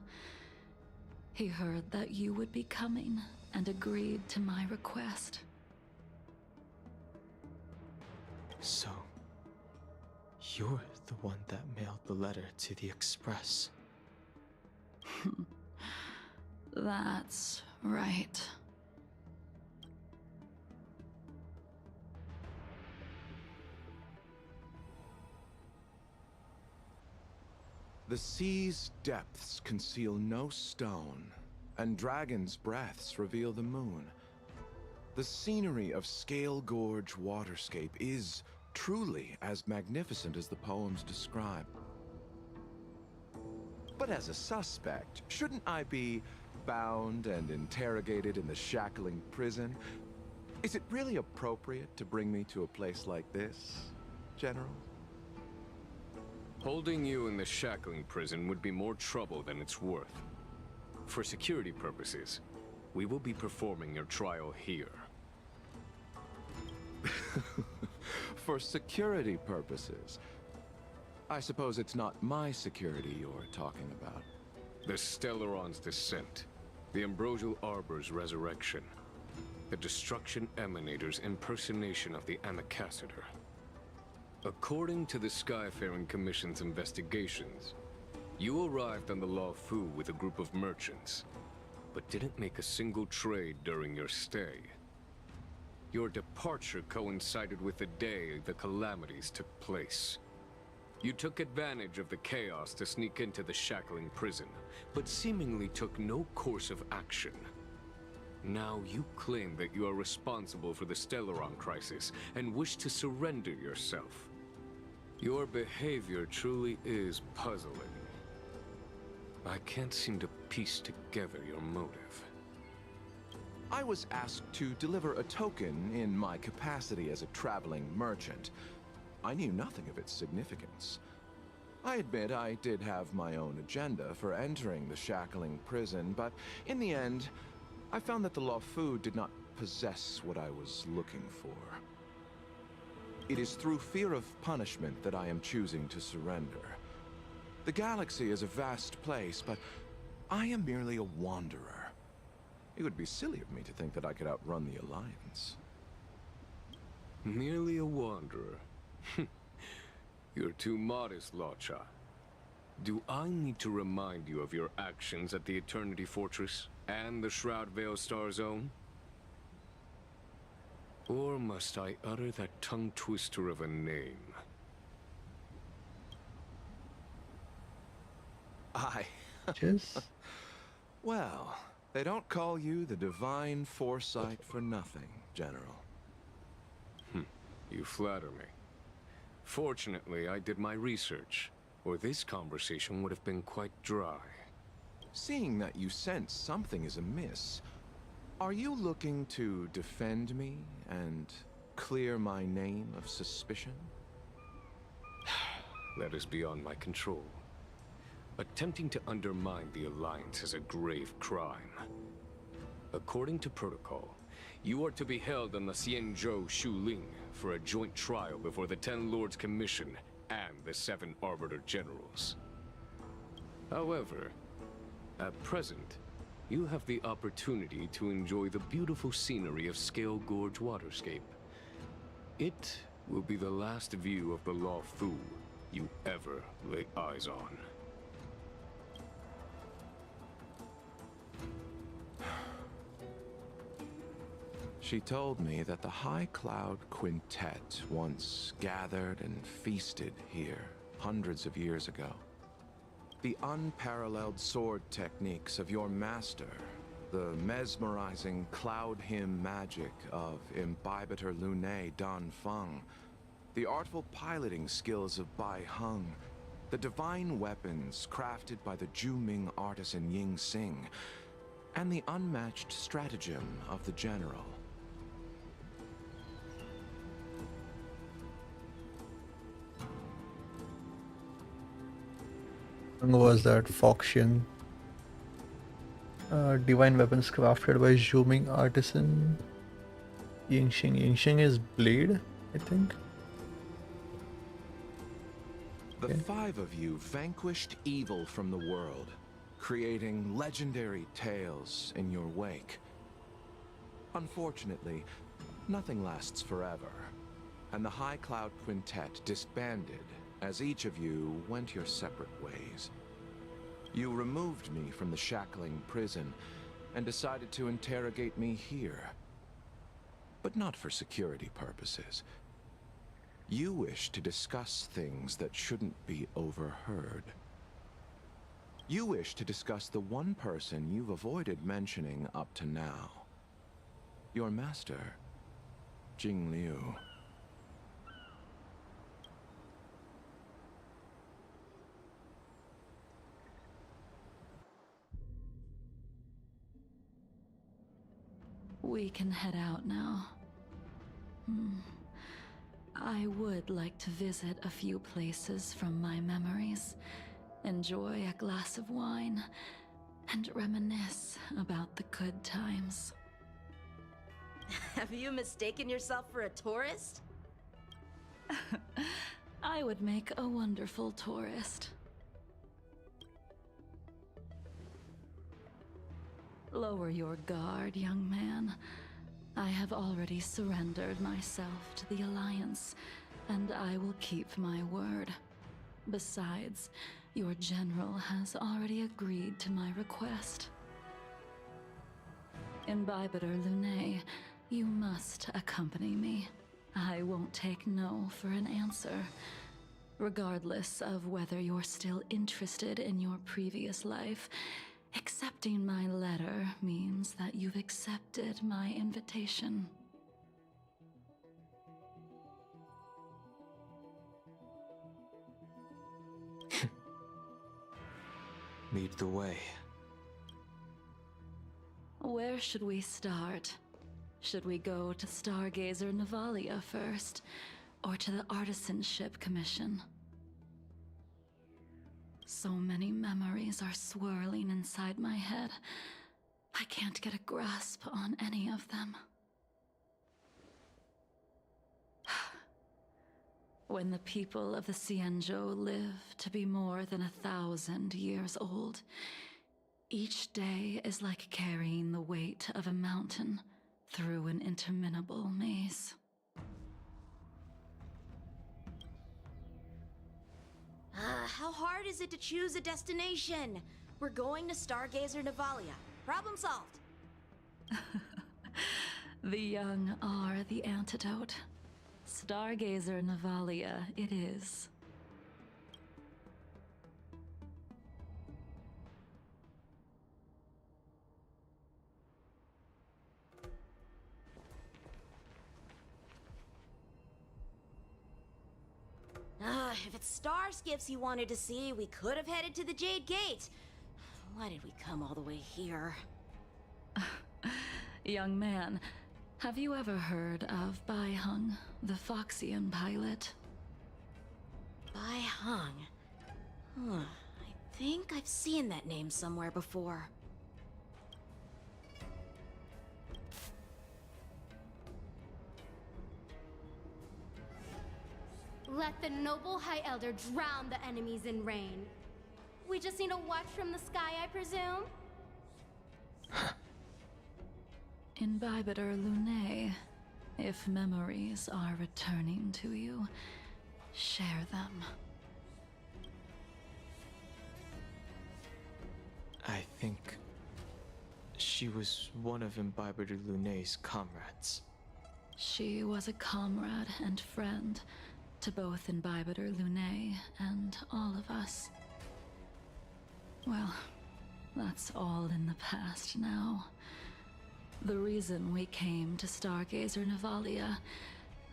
He heard that you would be coming and agreed to my request. So, you're the one that mailed the letter to the Express. That's right. The sea's depths conceal no stone, and dragons' breaths reveal the moon. The scenery of Scale Gorge waterscape is truly as magnificent as the poems describe. But as a suspect, shouldn't I be bound and interrogated in the shackling prison? Is it really appropriate to bring me to a place like this, General? Holding you in the shackling prison would be more trouble than it's worth. For security purposes, we will be performing your trial here. For security purposes? I suppose it's not my security you're talking about. The Stellaron's descent, the Ambrosial Arbor's resurrection, the Destruction Emanator's impersonation of the Amicassator. According to the Skyfaring Commission's investigations, you arrived on the Law Fu with a group of merchants, but didn't make a single trade during your stay. Your departure coincided with the day the calamities took place. You took advantage of the chaos to sneak into the shackling prison, but seemingly took no course of action. Now you claim that you are responsible for the Stellaron crisis and wish to surrender yourself. Your behavior truly is puzzling. I can't seem to piece together your motive. I was asked to deliver a token in my capacity as a traveling merchant. I knew nothing of its significance. I admit I did have my own agenda for entering the shackling prison, but in the end, I found that the Law Fu did not possess what I was looking for. It is through fear of punishment that I am choosing to surrender. The galaxy is a vast place, but I am merely a wanderer. It would be silly of me to think that I could outrun the Alliance. Merely a wanderer? You're too modest, Locha. Do I need to remind you of your actions at the Eternity Fortress and the Shroud Veil Star Zone? Or must I utter that tongue twister of a name? Yes. Well, they don't call you the Divine Foresight for nothing, General. You flatter me. Fortunately, I did my research, or this conversation would have been quite dry. Seeing that you sense something is amiss, are you looking to defend me and clear my name of suspicion? That is beyond my control. Attempting to undermine the Alliance is a grave crime. According to protocol, you are to be held on the Xianzhou Shuling for a joint trial before the Ten Lords Commission and the 7 Arbiter Generals. However, at present, you have the opportunity to enjoy the beautiful scenery of Scale Gorge waterscape. It will be the last view of the Law Fu you ever lay eyes on. She told me that the High Cloud Quintet once gathered and feasted here hundreds of years ago. The unparalleled sword techniques of your master, the mesmerizing cloud hymn magic of Imbibitor Lunae Dan Feng, the artful piloting skills of Bai Heng, the divine weapons crafted by the Ju-Ming artisan Ying Xing, and the unmatched stratagem of the General. Was that Foxian divine weapons crafted by Zhuming artisan Yingxing. Yingxing is blade, I think. The 5 of you vanquished evil from the world, creating legendary tales in your wake. Unfortunately, nothing lasts forever, and the High Cloud Quintet disbanded as each of you went your separate ways. You removed me from the shackling prison and decided to interrogate me here. But not for security purposes. You wish to discuss things that shouldn't be overheard. You wish to discuss the one person you've avoided mentioning up to now. Your master, Jing Liu. We can head out now. I would like to visit a few places from my memories, enjoy a glass of wine, and reminisce about the good times. Have you mistaken yourself for a tourist? I would make a wonderful tourist. Lower your guard, young man. I have already surrendered myself to the Alliance, and I will keep my word. Besides, your general has already agreed to my request. Imbibitor Lunae, you must accompany me. I won't take no for an answer, regardless of whether you're still interested in your previous life. Accepting my letter means that you've accepted my invitation. Lead the way. Where should we start? Should we go to Stargazer Navalia first, or to the Artisanship Commission? So many memories are swirling inside my head. I can't get a grasp on any of them. When the people of the Xianzhou live to be more than 1,000 years old, each day is like carrying the weight of a mountain through an interminable maze. How hard is it to choose a destination? We're going to Stargazer Navalia. Problem solved. The young are the antidote. Stargazer Navalia it is. If it's star skiffs you wanted to see, we could have headed to the Jade Gate. Why did we come all the way here? Young man, have you ever heard of Bai Hung, the Foxian pilot? Bai Hung. I think I've seen that name somewhere before. Let the noble High Elder drown the enemies in rain. We just need a watch from the sky, I presume? Imbibitor Lunae, if memories are returning to you, share them. I think she was one of Imbibitor Lunae's comrades. She was a comrade and friend to both Imbibitor Lunae and all of us. Well, that's all in the past now. The reason we came to Stargazer Navalia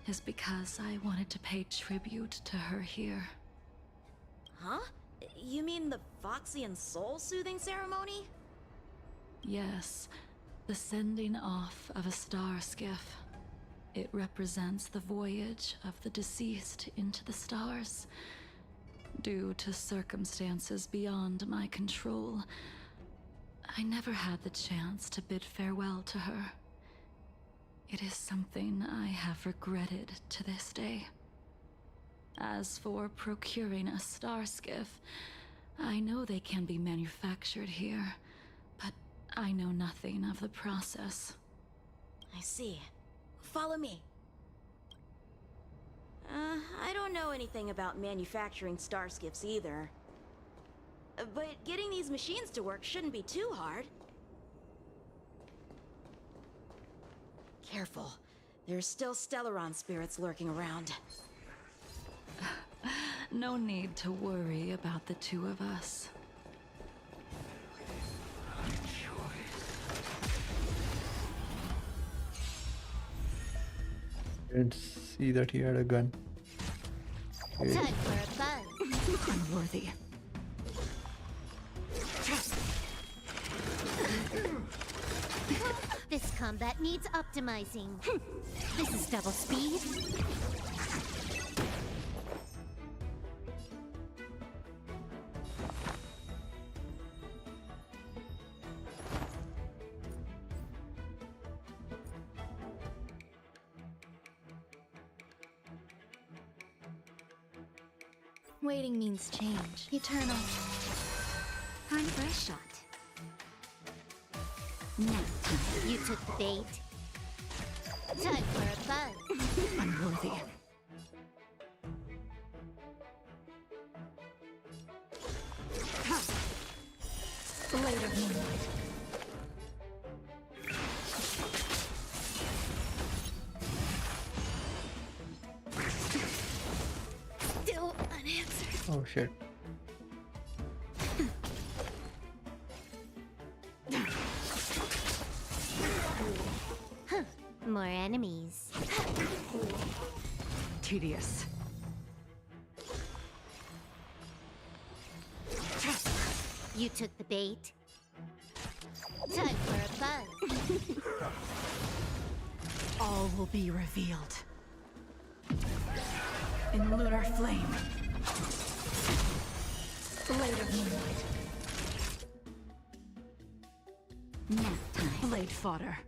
is because I wanted to pay tribute to her here. Huh? You mean the Foxian soul-soothing ceremony? Yes, the sending off of a star skiff. It represents the voyage of the deceased into the stars. Due to circumstances beyond my control, I never had the chance to bid farewell to her. It is something I have regretted to this day. As for procuring a star skiff, I know they can be manufactured here, but I know nothing of the process. I see. Follow me. I don't know anything about manufacturing star skiffs either. But getting these machines to work shouldn't be too hard. Careful. There's still Stellaron spirits lurking around. No need to worry about the two of us. Didn't see that he had a gun. Okay. Time for a buzz. Unworthy. This combat needs optimizing. This is double speed. Waiting means change. Eternal. Time for a shot. Now, you took the bait. Time for a buzz. Unworthy. Later moonlight. Still unanswered. Oh shit. More enemies. Tedious. You took the bait. Time for a buzz. All will be revealed. In lunar flame. Later moonlight. Nap time. Blade fodder.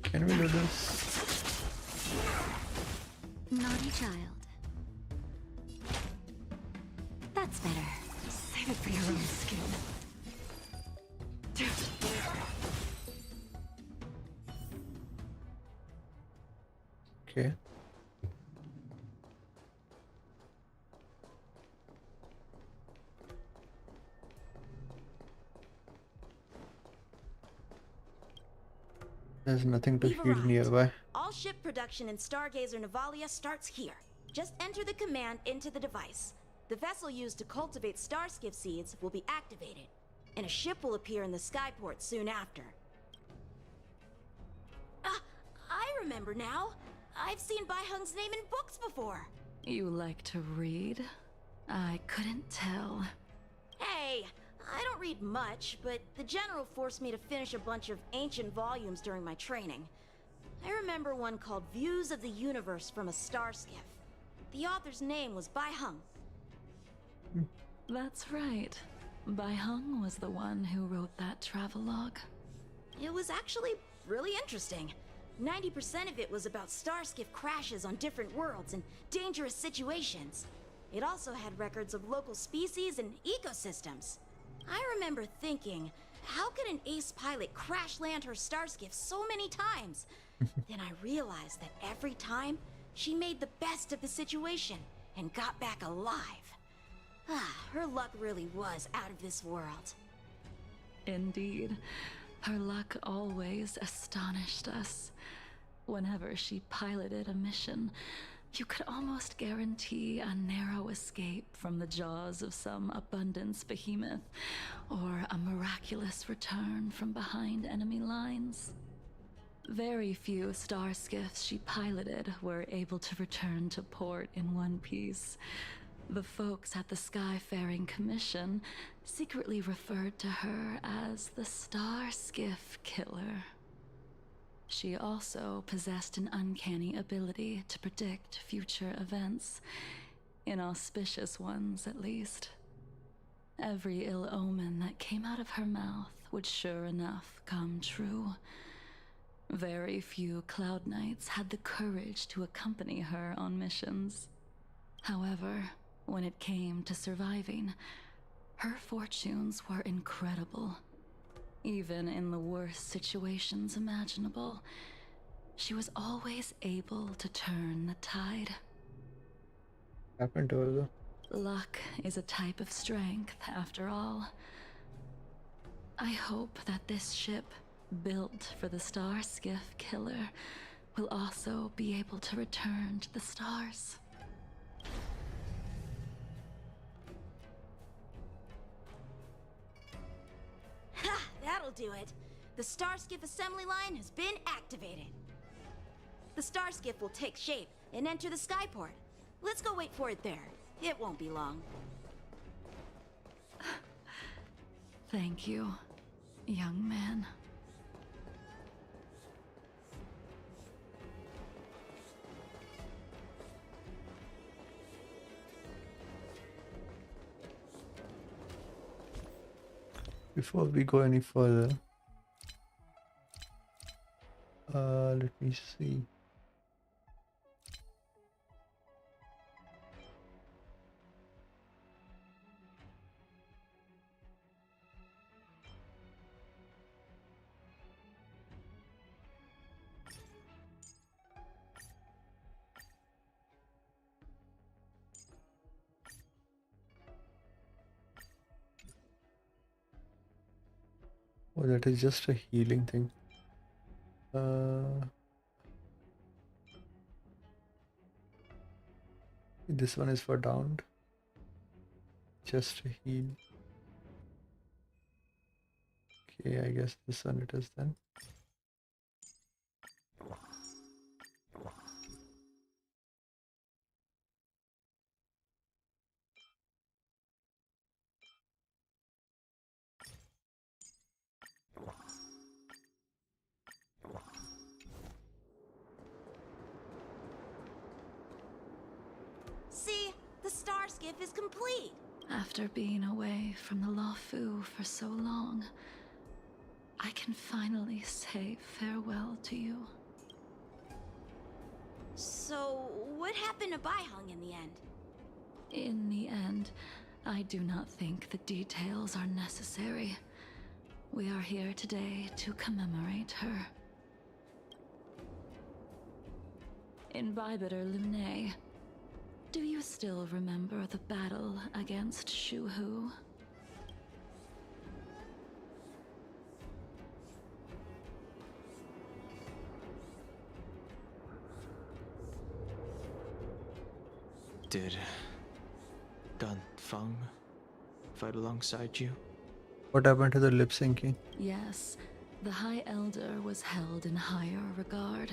Can we do this? Naughty child. That's better. Save it for your own skin. Okay. There's nothing to We've heal arrived. nearby. All ship production in Stargazer Navalia starts here. Just enter the command into the device. The vessel used to cultivate starskiff seeds will be activated, and a ship will appear in the skyport soon after. I remember now. I've seen Bai Hung's name in books before. You like to read? I couldn't tell. Hey, I don't read much, but the General forced me to finish a bunch of ancient volumes during my training. I remember one called Views of the Universe from a Starskiff. The author's name was Bai Hung. That's right. Bai Hung was the one who wrote that travelogue. It was actually really interesting. 90% of it was about starskiff crashes on different worlds and dangerous situations. It also had records of local species and ecosystems. I remember thinking, how could an ace pilot crash land her starskiff so many times? Then I realized that every time, she made the best of the situation and got back alive. Her luck really was out of this world. Indeed. Her luck always astonished us. Whenever she piloted a mission, you could almost guarantee a narrow escape from the jaws of some abundance behemoth, or a miraculous return from behind enemy lines. Very few starskiffs she piloted were able to return to port in one piece. The folks at the Skyfaring Commission secretly referred to her as the Starskiff Killer. She also possessed an uncanny ability to predict future events, inauspicious ones at least. Every ill omen that came out of her mouth would sure enough come true. Very few Cloud Knights had the courage to accompany her on missions. However, when it came to surviving, her fortunes were incredible. Even in the worst situations imaginable, she was always able to turn the tide. Happened to her though. Luck is a type of strength, after all. I hope that this ship, built for the Starskiff Killer, will also be able to return to the stars. Ha! That'll do it. The Starskiff assembly line has been activated. The Starskiff will take shape and enter the skyport. Let's go wait for it there. It won't be long. Thank you, young man. Before we go any further, let me see. Oh, that is just a healing thing. This one is for downed. Just a heal. Okay, I guess this one it is then. See? The Starskiff is complete! After being away from the Luofu for so long, I can finally say farewell to you. So, what happened to Baihang in the end? In the end, I do not think the details are necessary. We are here today to commemorate her. In Bybiter Lune, do you still remember the battle against Shuhu? Did Dan Feng fight alongside you? What happened to the lip syncing? Yes, the High Elder was held in higher regard.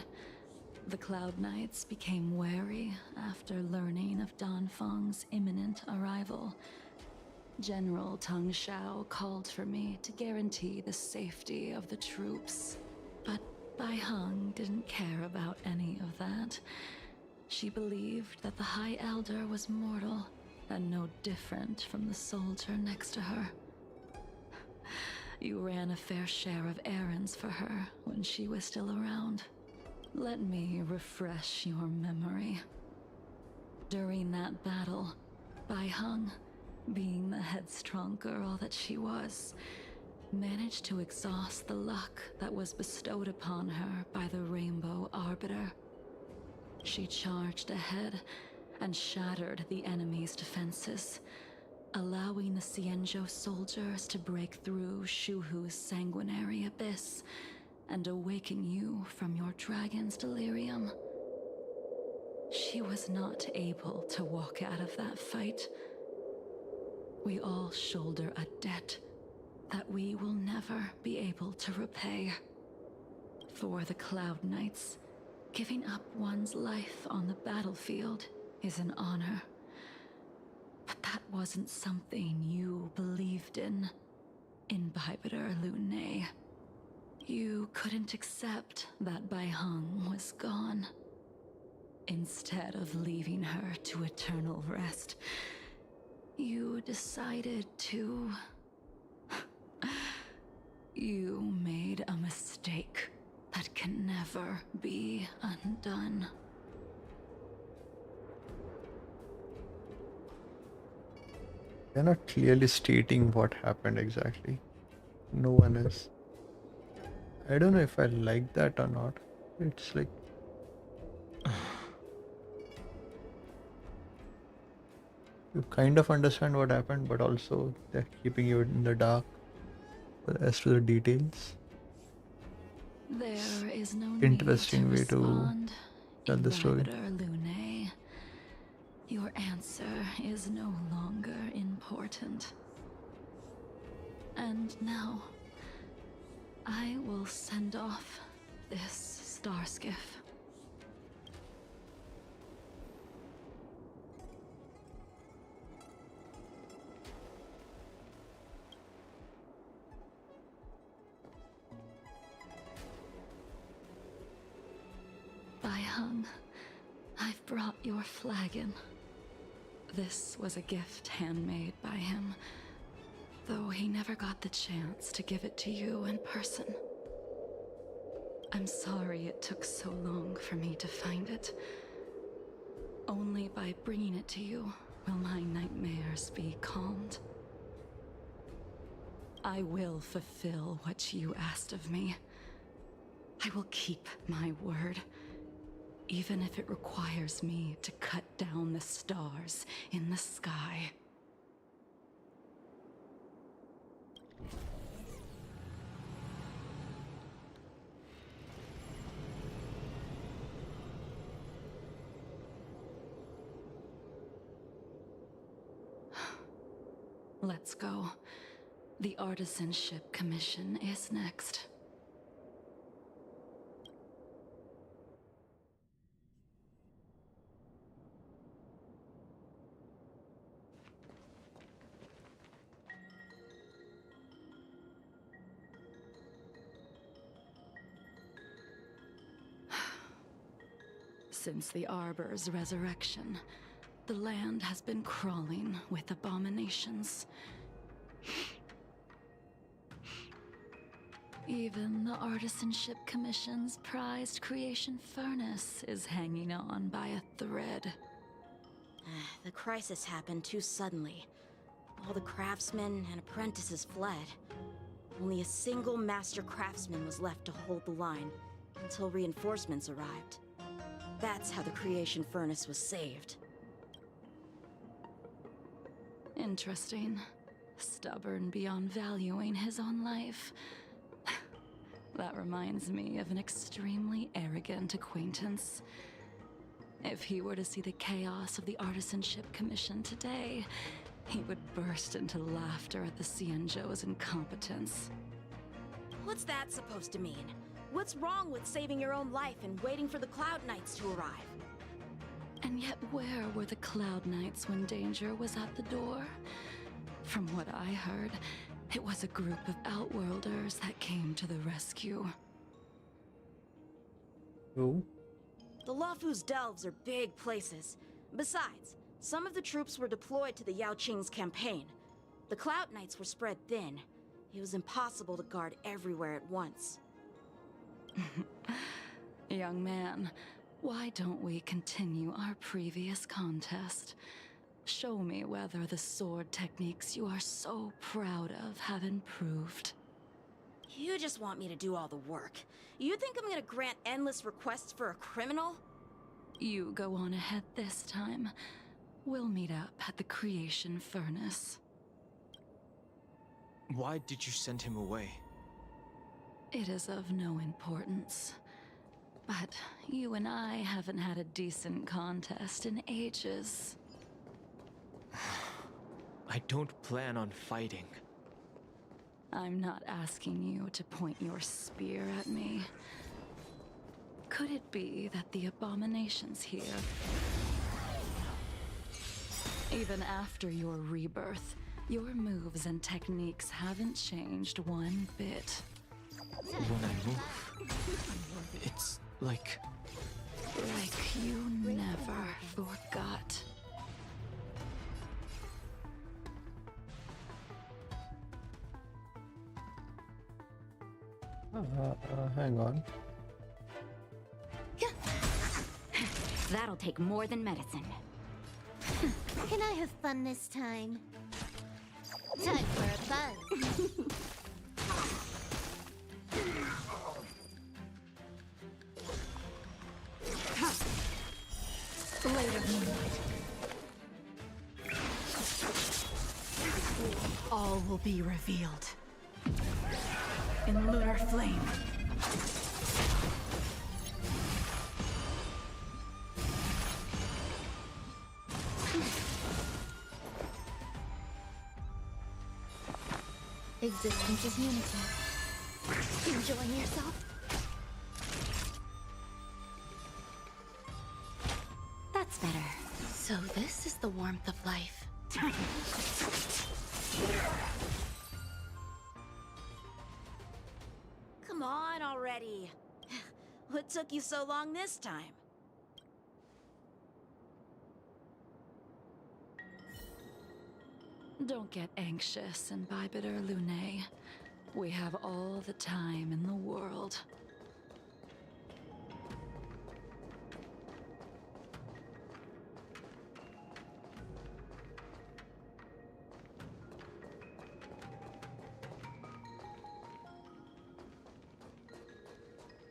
The Cloud Knights became wary after learning of Dan Feng's imminent arrival. General Tang Xiao called for me to guarantee the safety of the troops. But Bai Heng didn't care about any of that. She believed that the High Elder was mortal and no different from the soldier next to her. You ran a fair share of errands for her when she was still around. Let me refresh your memory. During that battle, Bai Heng, being the headstrong girl that she was, managed to exhaust the luck that was bestowed upon her by the Rainbow Arbiter. She charged ahead and shattered the enemy's defenses, allowing the Xianzhou soldiers to break through Shuhu's sanguinary abyss and awaken you from your dragon's delirium. She was not able to walk out of that fight. We all shoulder a debt that we will never be able to repay. For the Cloud Knights, giving up one's life on the battlefield is an honor. But that wasn't something you believed in Bybiter Lune. You couldn't accept that Bai Heng was gone. Instead of leaving her to eternal rest, you decided to... You made a mistake that can never be undone. They're not clearly stating what happened exactly. No one is. I don't know if I like that or not. It's like... You kind of understand what happened, but also they're keeping you in the dark as to the details. There is no interesting need way to respond, tell the story. Inhibitor Lune. Your answer is no longer important. And now, I will send off this star skiff. Baihang, I've brought your flagon. This was a gift handmade by him, though he never got the chance to give it to you in person. I'm sorry it took so long for me to find it. Only by bringing it to you will my nightmares be calmed. I will fulfill what you asked of me. I will keep my word, even if it requires me to cut down the stars in the sky. Let's go. The Artisanship Commission is next. Since the Arbor's resurrection, the land has been crawling with abominations. Even the Artisanship Commission's prized creation furnace is hanging on by a thread. The crisis happened too suddenly. All the craftsmen and apprentices fled. Only a single master craftsman was left to hold the line until reinforcements arrived. That's how the creation furnace was saved. Interesting. Stubborn beyond valuing his own life. That reminds me of an extremely arrogant acquaintance. If he were to see the chaos of the Artisanship Commission today, he would burst into laughter at the Xianzhou's incompetence. What's that supposed to mean? What's wrong with saving your own life and waiting for the Cloud Knights to arrive? And yet where were the Cloud Knights when danger was at the door? From what I heard, it was a group of Outworlders that came to the rescue. Oh? The Luofu's delves are big places. Besides, some of the troops were deployed to the Yao Qing's campaign. The Cloud Knights were spread thin. It was impossible to guard everywhere at once. Young man, why don't we continue our previous contest? Show me whether the sword techniques you are so proud of have improved. You just want me to do all the work. You think I'm gonna grant endless requests for a criminal? You go on ahead this time. We'll meet up at the creation furnace. Why did you send him away? It is of no importance. But you and I haven't had a decent contest in ages. I don't plan on fighting. I'm not asking you to point your spear at me. Could it be that the abominations here, even after your rebirth, your moves and techniques haven't changed one bit? When I move, it's like you never forgot. Hang on. That'll take more than medicine. Can I have fun this time? Time for a buzz. Later, Moonlight. All will be revealed. In lunar flame. Existence is unity. Enjoying yourself? That's better. So this is the warmth of life. Come on already. What took you so long this time? Don't get anxious, Imbibitor Lunae. We have all the time in the world.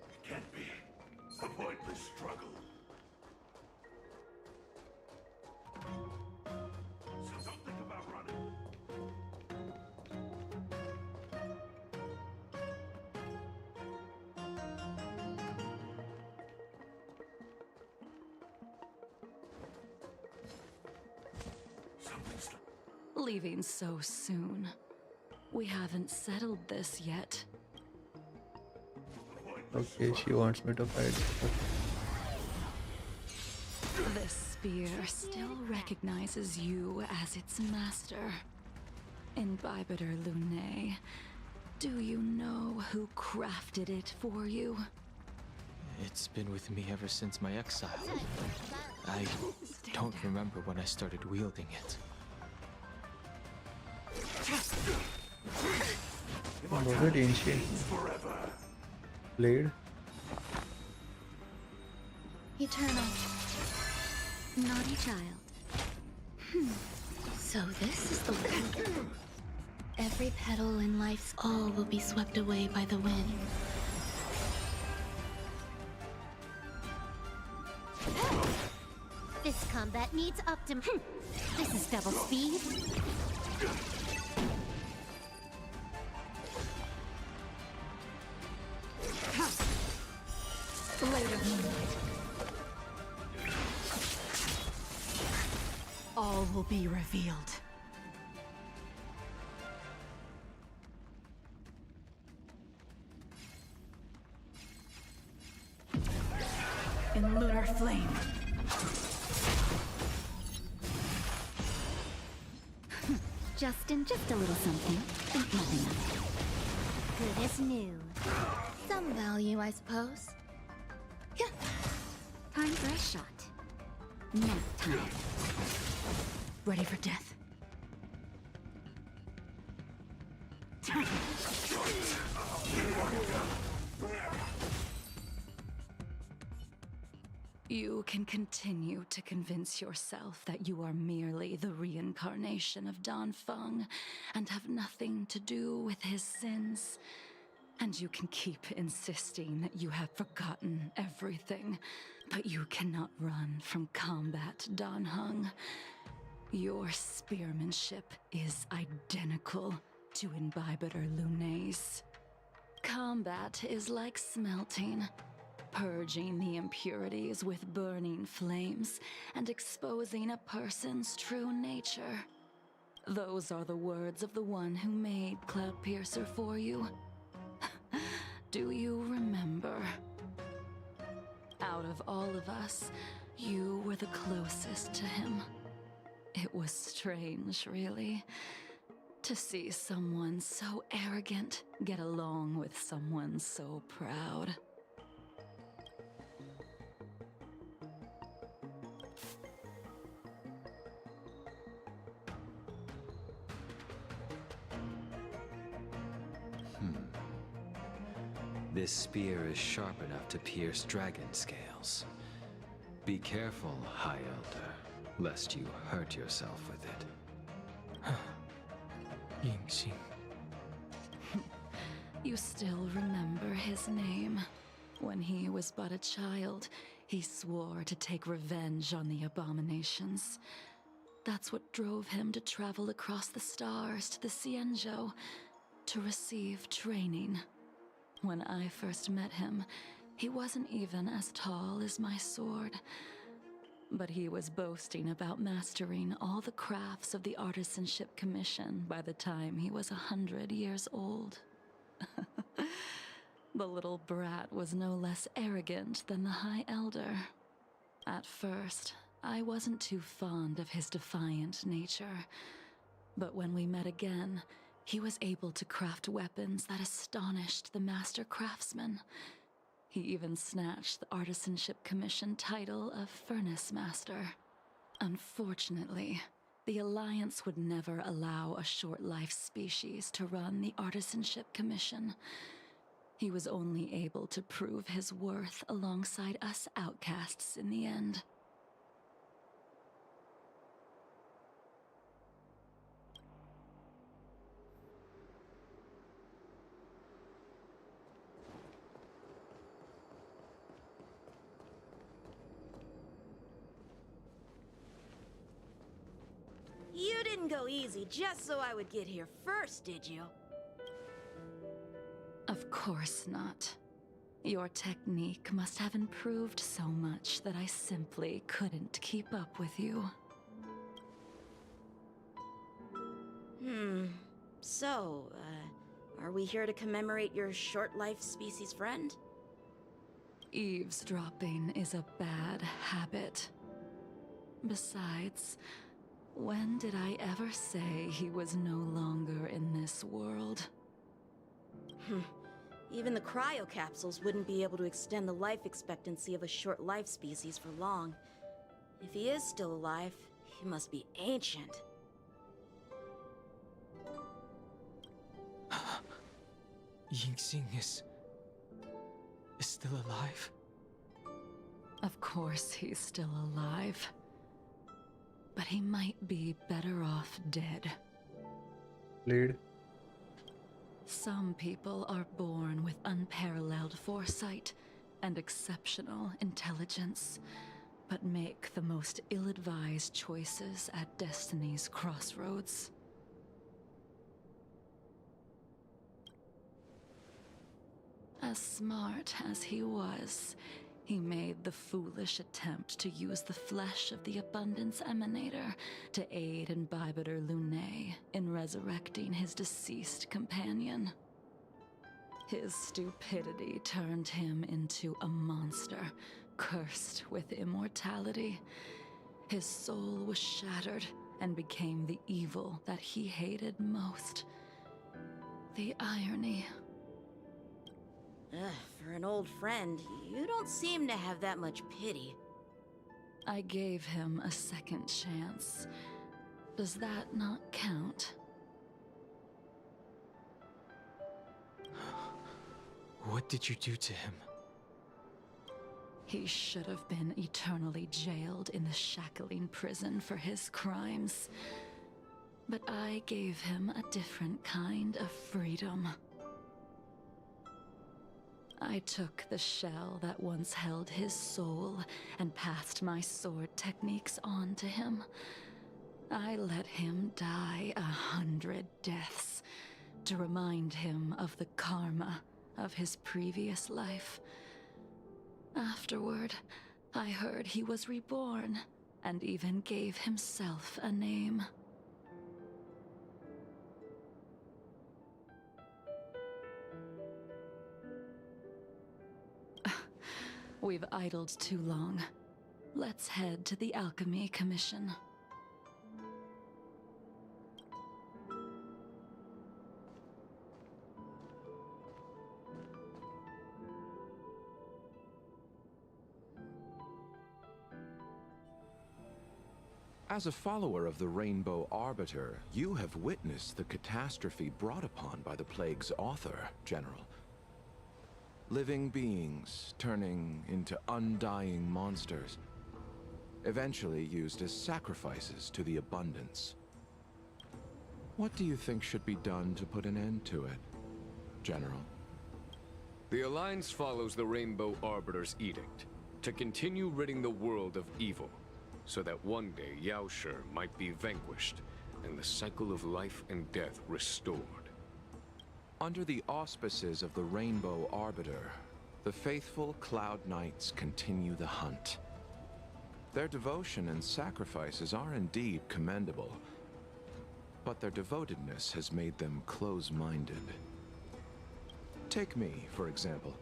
It can't be. A pointless struggle. Something about running. Leaving so soon. We haven't settled this yet. Okay, she wants me to fight. This spear still recognizes you as its master. Imbibitor Lunae, do you know who crafted it for you? It's been with me ever since my exile. I don't remember when I started wielding it. Was it ancient? Blade? Eternal. Naughty child. So this is the wind. Every petal in life's all will be swept away by the wind. This combat needs This is double speed. Later moonlight. All will be revealed. In lunar flame. Justin, just a little something. Think nothing of it. Good as new. Some value, I suppose. Yeah. Time for a shot. Nap time. Ready for death? You can continue to convince yourself that you are merely the reincarnation of Danfeng and have nothing to do with his sins. And you can keep insisting that you have forgotten everything, but you cannot run from combat, Danheng. Your spearmanship is identical to Imbibitor Lunae's. Combat is like smelting, purging the impurities with burning flames and exposing a person's true nature. Those are the words of the one who made Cloudpiercer for you. Do you remember? Out of all of us, you were the closest to him. It was strange, really, to see someone so arrogant get along with someone so proud. This spear is sharp enough to pierce dragon scales. Be careful, High Elder, lest you hurt yourself with it. Yingxing. You still remember his name. When he was but a child, he swore to take revenge on the abominations. That's what drove him to travel across the stars to the Xianzhou to receive training. When I first met him, he wasn't even as tall as my sword. But he was boasting about mastering all the crafts of the Artisanship Commission by the time he was 100 years old. The little brat was no less arrogant than the High Elder. At first, I wasn't too fond of his defiant nature, but when we met again, he was able to craft weapons that astonished the Master Craftsman. He even snatched the Artisanship Commission title of Furnace Master. Unfortunately, the Alliance would never allow a short-life species to run the Artisanship Commission. He was only able to prove his worth alongside us outcasts in the end. You didn't go easy just so I would get here first, did you? Of course not. Your technique must have improved so much that I simply couldn't keep up with you. So, are we here to commemorate your short-life species friend? Eavesdropping is a bad habit. Besides, when did I ever say he was no longer in this world? Even the cryocapsules wouldn't be able to extend the life expectancy of a short-life species for long. If he is still alive, he must be ancient. Yingxing is still alive? Of course he's still alive. But he might be better off dead. Lead. Some people are born with unparalleled foresight and exceptional intelligence, but make the most ill-advised choices at destiny's crossroads. As smart as he was, he made the foolish attempt to use the flesh of the Abundance Emanator to aid Imbibitor Lunae in resurrecting his deceased companion. His stupidity turned him into a monster, cursed with immortality. His soul was shattered and became the evil that he hated most. The irony. For an old friend, you don't seem to have that much pity. I gave him a second chance. Does that not count? What did you do to him? He should have been eternally jailed in the shackling prison for his crimes. But I gave him a different kind of freedom. I took the shell that once held his soul and passed my sword techniques on to him. I let him die 100 deaths to remind him of the karma of his previous life. Afterward, I heard he was reborn and even gave himself a name. We've idled too long. Let's head to the Alchemy Commission. As a follower of the Rainbow Arbiter, you have witnessed the catastrophe brought upon by the plague's author, General. Living beings turning into undying monsters, eventually used as sacrifices to the Abundance. What do you think should be done to put an end to it, General? The Alliance follows the Rainbow Arbiter's edict to continue ridding the world of evil, so that one day Yaoshi might be vanquished and the cycle of life and death restored. Under the auspices of the Rainbow Arbiter, the faithful Cloud Knights continue the hunt. Their devotion and sacrifices are indeed commendable, but their devotedness has made them close-minded. Take me, for example.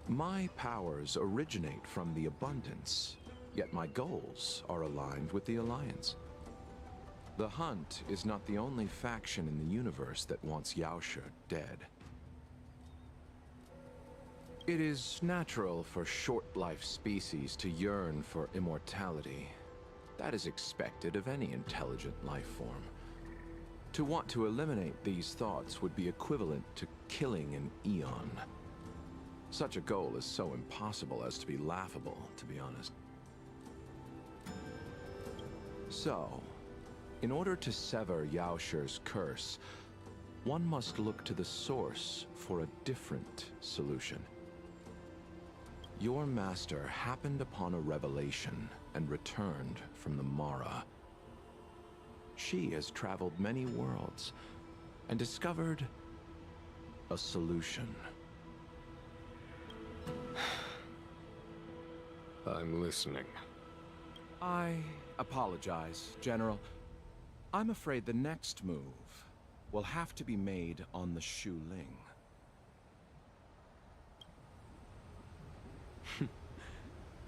My powers originate from the Abundance, yet my goals are aligned with the Alliance. The Hunt is not the only faction in the universe that wants Yaoshe dead. It is natural for short-life species to yearn for immortality. That is expected of any intelligent life form. To want to eliminate these thoughts would be equivalent to killing an eon. Such a goal is so impossible as to be laughable, to be honest. So, in order to sever Yaoshe's curse, one must look to the source for a different solution. Your master happened upon a revelation and returned from the Mara. She has traveled many worlds and discovered a solution. I'm listening. I apologize, General. I'm afraid the next move will have to be made on the Shu Ling.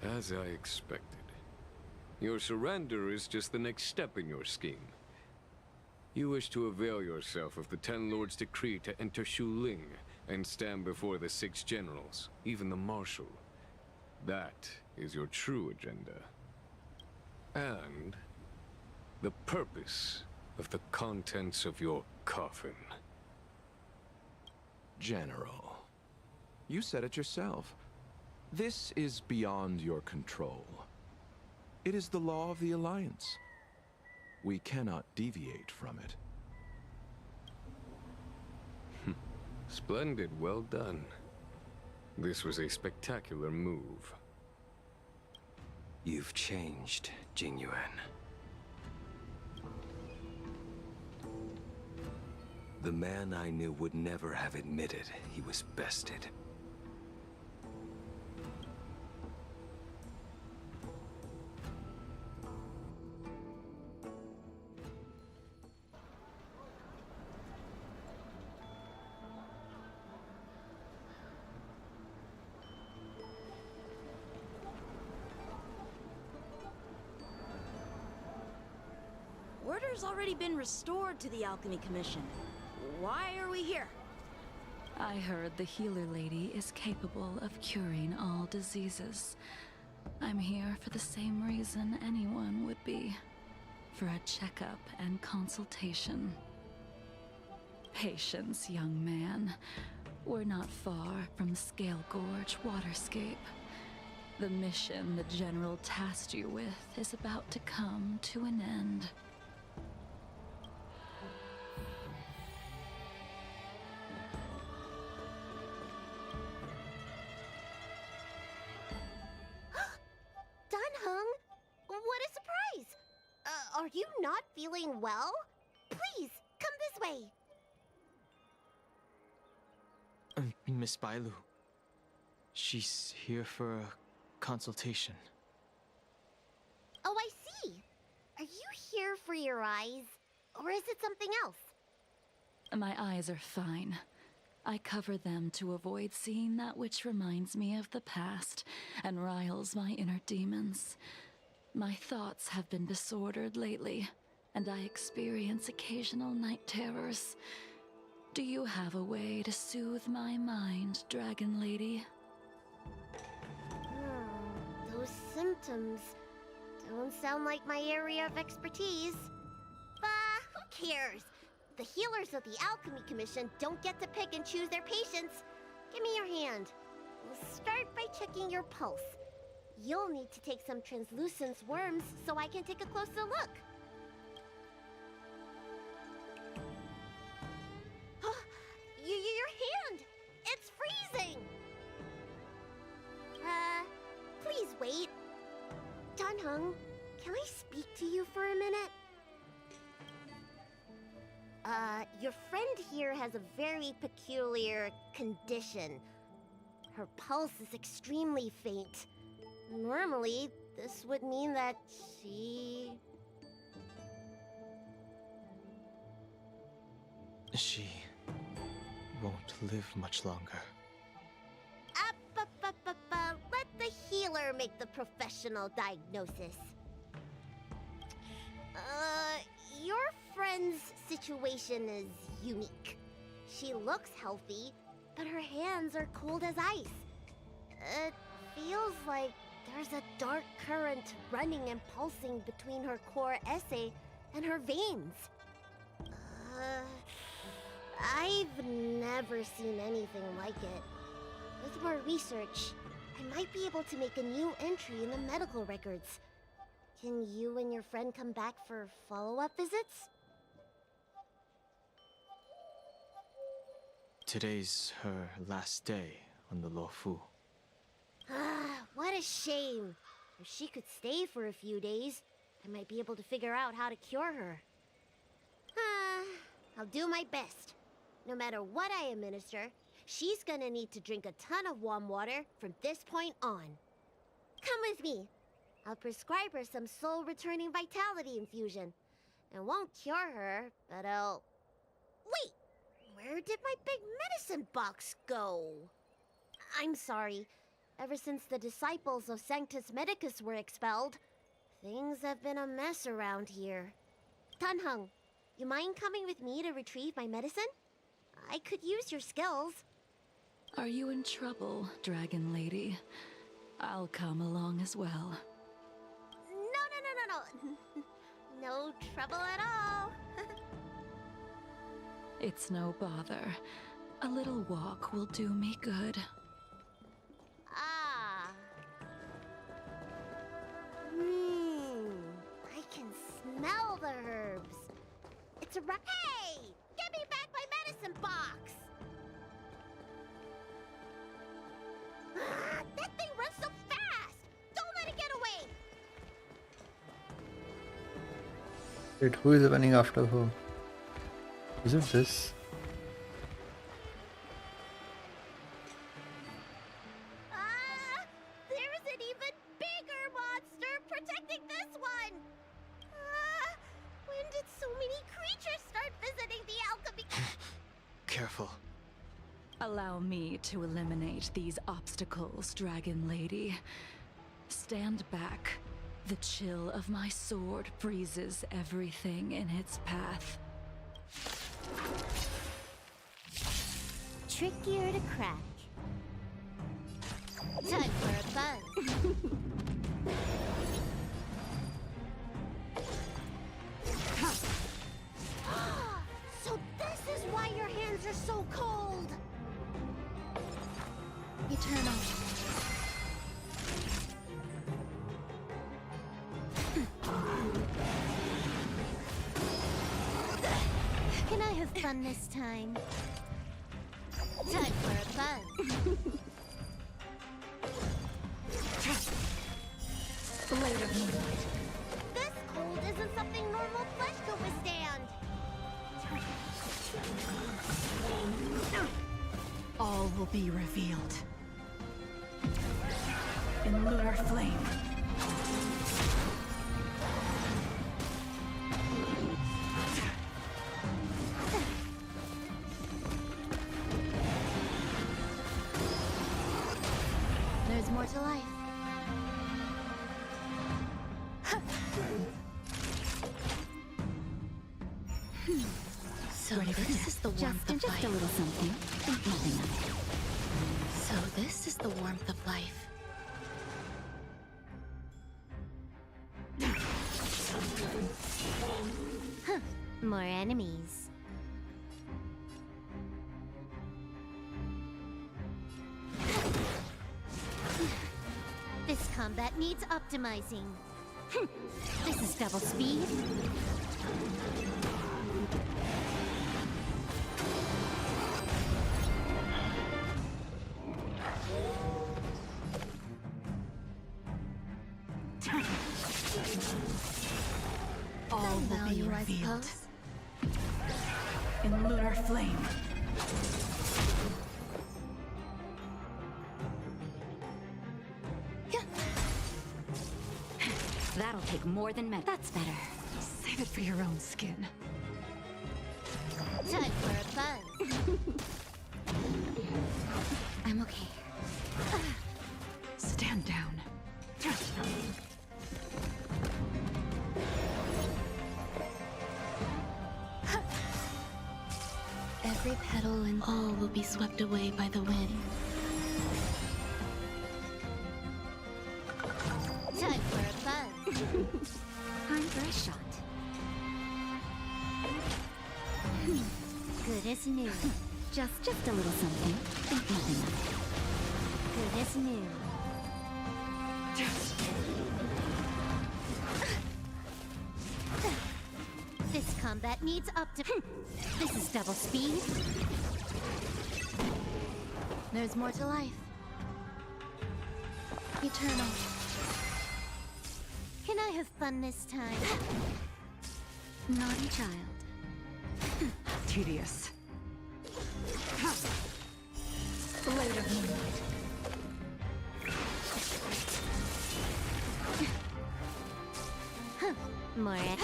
As I expected. Your surrender is just the next step in your scheme. You wish to avail yourself of the Ten Lords' decree to enter Shu Ling and stand before the 6 generals, even the Marshal. That is your true agenda. And the purpose of the contents of your coffin. General, you said it yourself. This is beyond your control. It is the law of the Alliance. We cannot deviate from it. Splendid, well done. This was a spectacular move. You've changed, Chenyu Vale. The man I knew would never have admitted he was bested. Order's already been restored to the Alchemy Commission. Why are we here? I heard the healer lady is capable of curing all diseases. I'm here for the same reason anyone would be. For a checkup and consultation. Patience, young man. We're not far from Scale Gorge Waterscape. The mission the General tasked you with is about to come to an end. Dunhung? What a surprise! Are you not feeling well? Please, come this way. Miss Bailu. She's here for a consultation. Oh, I see. Are you here for your eyes? Or is it something else? My eyes are fine. I cover them to avoid seeing that which reminds me of the past and riles my inner demons. My thoughts have been disordered lately, and I experience occasional night terrors. Do you have a way to soothe my mind, Dragon Lady? Those symptoms don't sound like my area of expertise. But who cares? The healers of the Alchemy Commission don't get to pick and choose their patients. Give me your hand. We'll start by checking your pulse. You'll need to take some translucence worms so I can take a closer look. Your hand! It's freezing! Please wait. Dunhung, can I speak to you for a minute? Your friend here has a very peculiar condition. Her pulse is extremely faint. Normally, this would mean that she... She won't live much longer. Let the healer make the professional diagnosis. Your friend's situation is unique. She looks healthy, but her hands are cold as ice. It feels like there's a dark current running and pulsing between her core esse and her veins. I've never seen anything like it. With more research, I might be able to make a new entry in the medical records. Can you and your friend come back for follow-up visits? Today's her last day on the Luofu. What a shame. If she could stay for a few days, I might be able to figure out how to cure her. I'll do my best. No matter what I administer, she's gonna need to drink a ton of warm water from this point on. Come with me. I'll prescribe her some soul-returning vitality infusion. It won't cure her, but I'll... Wait! Where did my big medicine box go? I'm sorry. Ever since the disciples of Sanctus Medicus were expelled, things have been a mess around here. Tanheng, you mind coming with me to retrieve my medicine? I could use your skills. Are you in trouble, Dragon Lady? I'll come along as well. No. No trouble at all. It's no bother. A little walk will do me good. I can smell the herbs. It's a Hey! Give me back my medicine box! That thing runs so fast! Don't let it get away! Wait, who is running after her? Is it this? There's an even bigger monster protecting this one! When did so many creatures start visiting the alchemy? Careful. Allow me to eliminate these obstacles, Dragon Lady. Stand back. The chill of my sword freezes everything in its path. Trickier to crack. Time for a buzz. So this is why your hands are so cold! Eternal. Can I have fun this time? Time for a buzz. Later, Moonlight. This cold isn't something normal flesh could withstand. All will be revealed. In lunar flame. There's more to life. So this is the warmth of life. Just a little something. Think nothing of it. So this is the warmth of life. More enemies. This combat needs optimizing. This is double speed. All will be revealed. In lunar flame. more than met. That's better. Save it for your own skin. Time for a buzz. I'm okay. Stand down. Every petal and all will be swept away by the wind. Time for a buzz. Time for a shot. Good as new. Just a little something. Think nothing of it. Good as new. This combat needs up to. This is double speed. There's more to life. Eternal. Can I have fun this time? Naughty child. Tedious. Blade of moonlight. More.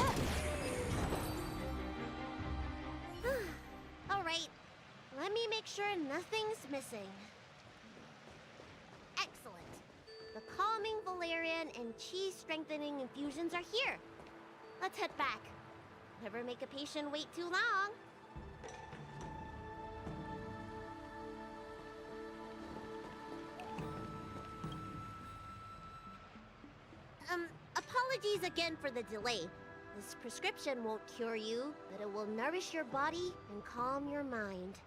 All right. Let me make sure nothing's missing. Excellent. The calming valerian and chi strengthening infusions are here. Let's head back. Never make a patient wait too long. Apologies again for the delay. This prescription won't cure you, but it will nourish your body and calm your mind.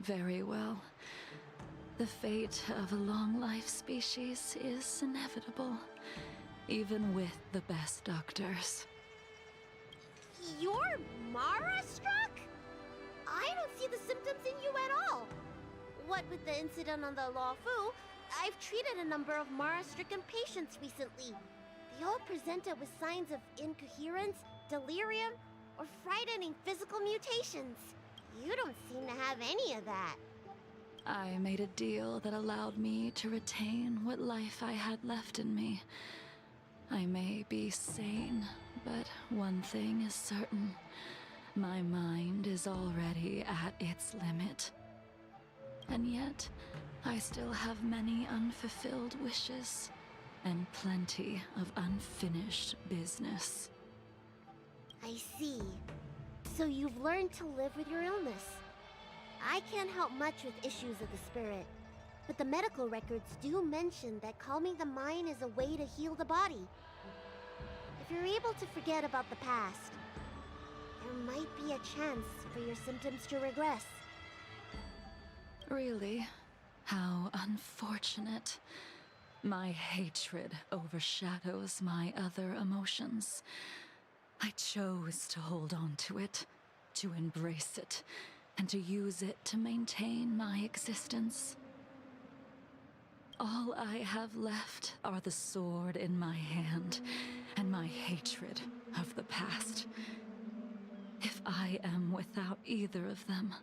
Very well. The fate of a long-life species is inevitable, even with the best doctors. You're Mara struck? I don't see the symptoms in you at all. What with the incident on the Law Fu, I've treated a number of Mara-stricken patients recently. They all presented with signs of incoherence, delirium, or frightening physical mutations. You don't seem to have any of that. I made a deal that allowed me to retain what life I had left in me. I may be sane, but one thing is certain. My mind is already at its limit. And yet, I still have many unfulfilled wishes, and plenty of unfinished business. I see. So you've learned to live with your illness. I can't help much with issues of the spirit, but the medical records do mention that calming the mind is a way to heal the body. If you're able to forget about the past, there might be a chance for your symptoms to regress. Really? How unfortunate. My hatred overshadows my other emotions. I chose to hold on to it, to embrace it, and to use it to maintain my existence. All I have left are the sword in my hand and my hatred of the past. If I am without either of them,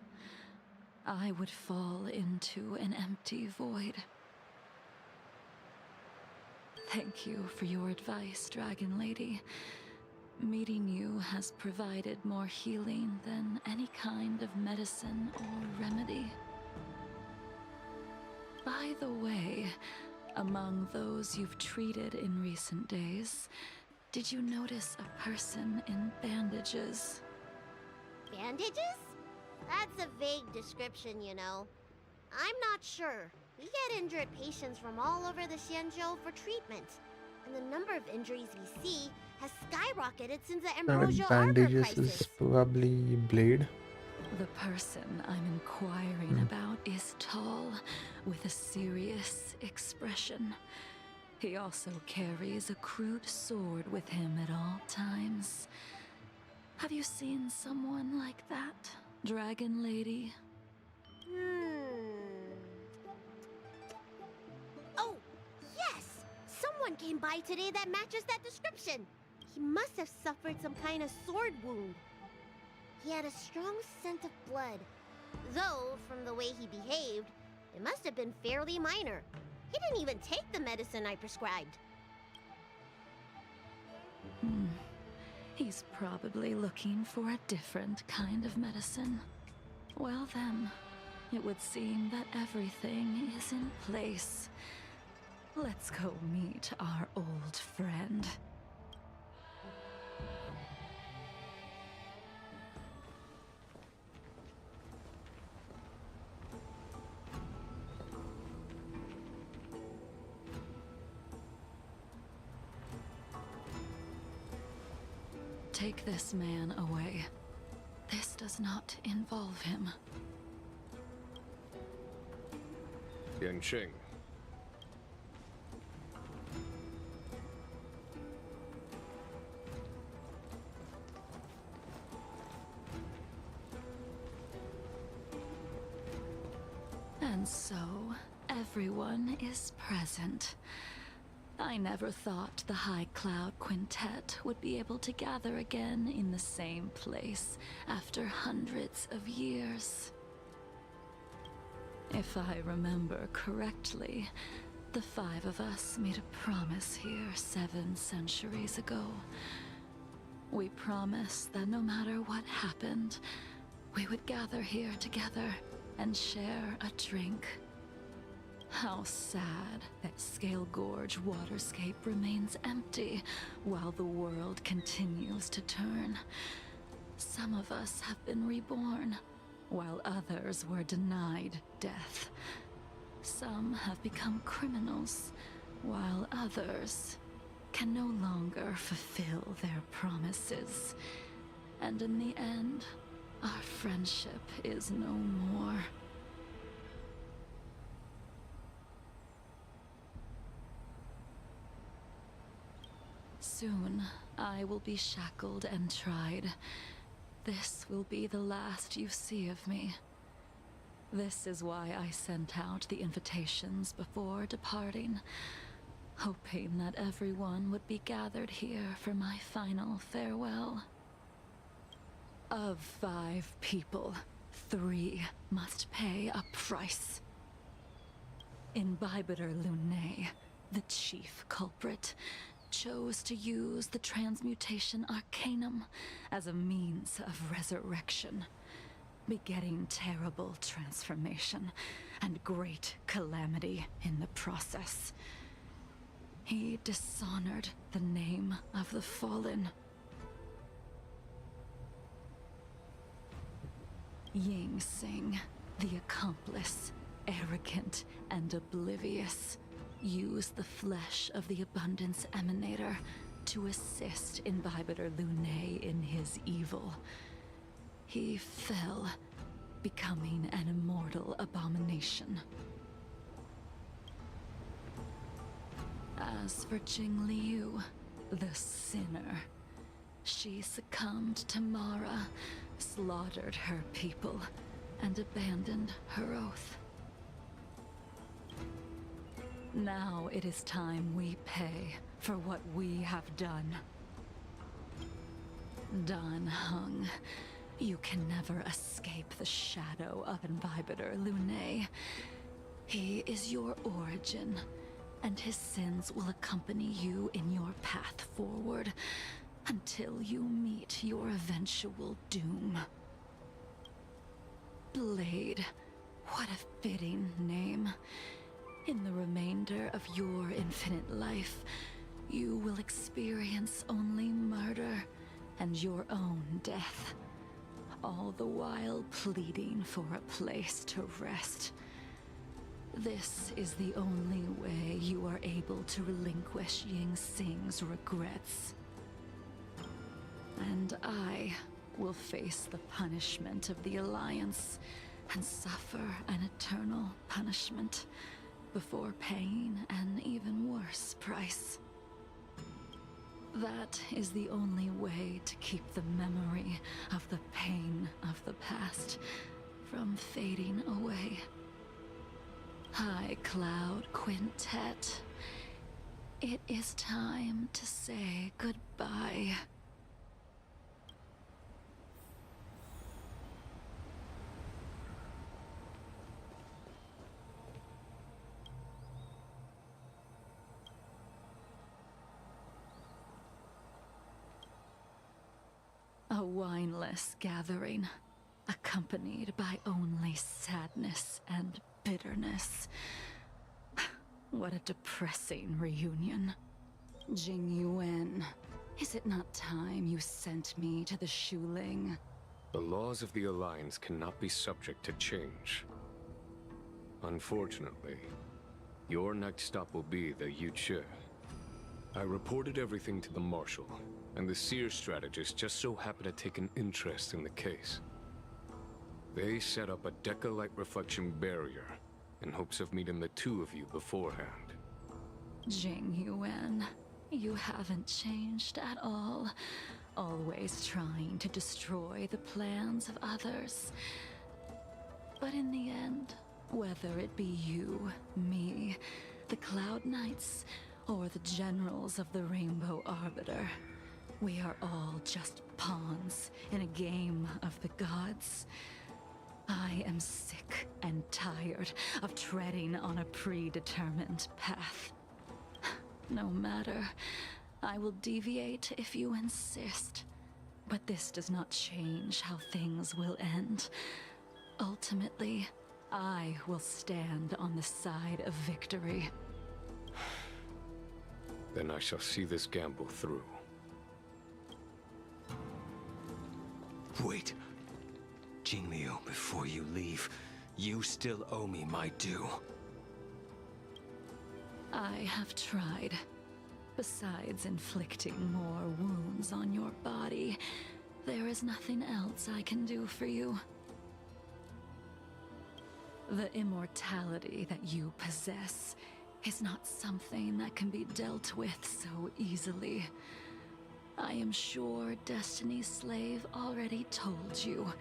I would fall into an empty void. Thank you for your advice, Dragon Lady. Meeting you has provided more healing than any kind of medicine or remedy. By the way, among those you've treated in recent days, did you notice a person in bandages? Bandages? That's a vague description, you know. I'm not sure. We get injured patients from all over the Xianzhou for treatment, and the number of injuries we see has skyrocketed since the Ambrosio Arbor Bandages crisis. is probably Blade. The person I'm inquiring about is tall, with a serious expression. He also carries a crude sword with him at all times. Have you seen someone like that, Dragon Lady? Oh, yes! Someone came by today that matches that description. He must have suffered some kind of sword wound. He had a strong scent of blood. Though, from the way he behaved, it must have been fairly minor. He didn't even take the medicine I prescribed. He's probably looking for a different kind of medicine. Well then, it would seem that everything is in place. Let's go meet our old friend. Take this man away. This does not involve him. Yanqing. And so, everyone is present. I never thought the High Cloud Quintet would be able to gather again in the same place after hundreds of years. If I remember correctly, the 5 of us made a promise here 7 centuries ago. We promised that no matter what happened, we would gather here together and share a drink. How sad that Scale Gorge waterscape remains empty while the world continues to turn. Some of us have been reborn, while others were denied death. Some have become criminals, while others can no longer fulfill their promises. And in the end, our friendship is no more. Soon, I will be shackled and tried. This will be the last you see of me. This is why I sent out the invitations before departing, hoping that everyone would be gathered here for my final farewell. Of 5 people, 3 must pay a price. Imbibitor Lunae, the chief culprit, chose to use the transmutation arcanum as a means of resurrection, begetting terrible transformation and great calamity in the process. He dishonored the name of the fallen. Ying Sing, the accomplice, arrogant and oblivious, used the flesh of the Abundance Emanator to assist Imbibitor Lunae in his evil. He fell, becoming an immortal abomination. As for Jing Liu, the sinner, she succumbed to Mara, slaughtered her people, and abandoned her oath. Now it is time we pay for what we have done. Dan Heng, you can never escape the shadow of Imbibitor Lunae. He is your origin, and his sins will accompany you in your path forward until you meet your eventual doom. Blade, what a fitting name. In the remainder of your infinite life, you will experience only murder and your own death, all the while pleading for a place to rest. This is the only way you are able to relinquish Ying Sing's regrets. And I will face the punishment of the Alliance and suffer an eternal punishment before paying an even worse price. That is the only way to keep the memory of the pain of the past from fading away. High Cloud Quintet, it is time to say goodbye. A wineless gathering, accompanied by only sadness and bitterness. What a depressing reunion. Chenyu Vale, is it not time you sent me to the Shuling? The laws of the Alliance cannot be subject to change. Unfortunately, your next stop will be the Yuche. I reported everything to the Marshal, and the Seer strategist just so happened to take an interest in the case. They set up a Deca-light reflection barrier in hopes of meeting the two of you beforehand. Chenyu Vale, you haven't changed at all. Always trying to destroy the plans of others. But in the end, whether it be you, me, the Cloud Knights, or the generals of the Rainbow Arbiter, we are all just pawns in a game of the gods. I am sick and tired of treading on a predetermined path. No matter, I will deviate if you insist. But this does not change how things will end. Ultimately, I will stand on the side of victory. Then I shall see this gamble through. Wait. Jingliu, before you leave, you still owe me my due. I have tried. Besides inflicting more wounds on your body, there is nothing else I can do for you. The immortality that you possess is not something that can be dealt with so easily. I am sure Destiny's Slave already told you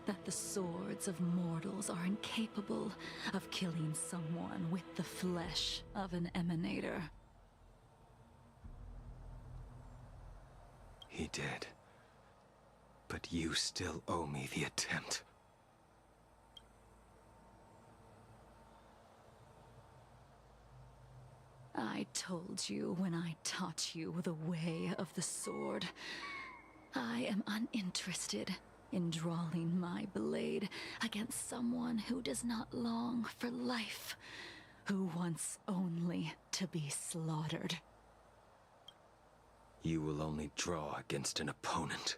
that the swords of mortals are incapable of killing someone with the flesh of an emanator. He did. But you still owe me the attempt. I told you when I taught you the way of the sword. I am uninterested in drawing my blade against someone who does not long for life, who wants only to be slaughtered. You will only draw against an opponent.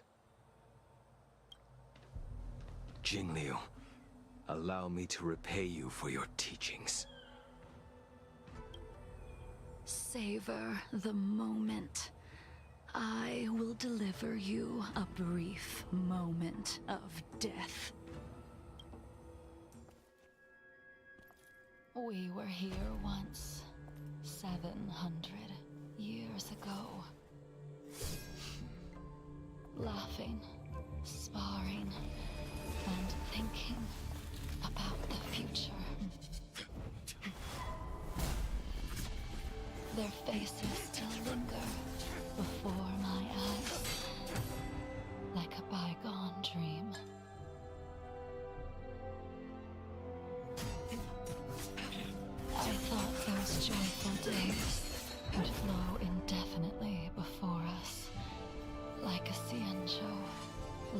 Jingliu, allow me to repay you for your teachings. Savor the moment. I will deliver you a brief moment of death. We were here once, 700 years ago. Laughing, sparring, and thinking about the future. Their faces still linger before my eyes, like a bygone dream. I thought those joyful days would flow indefinitely before us, like a Xianzhou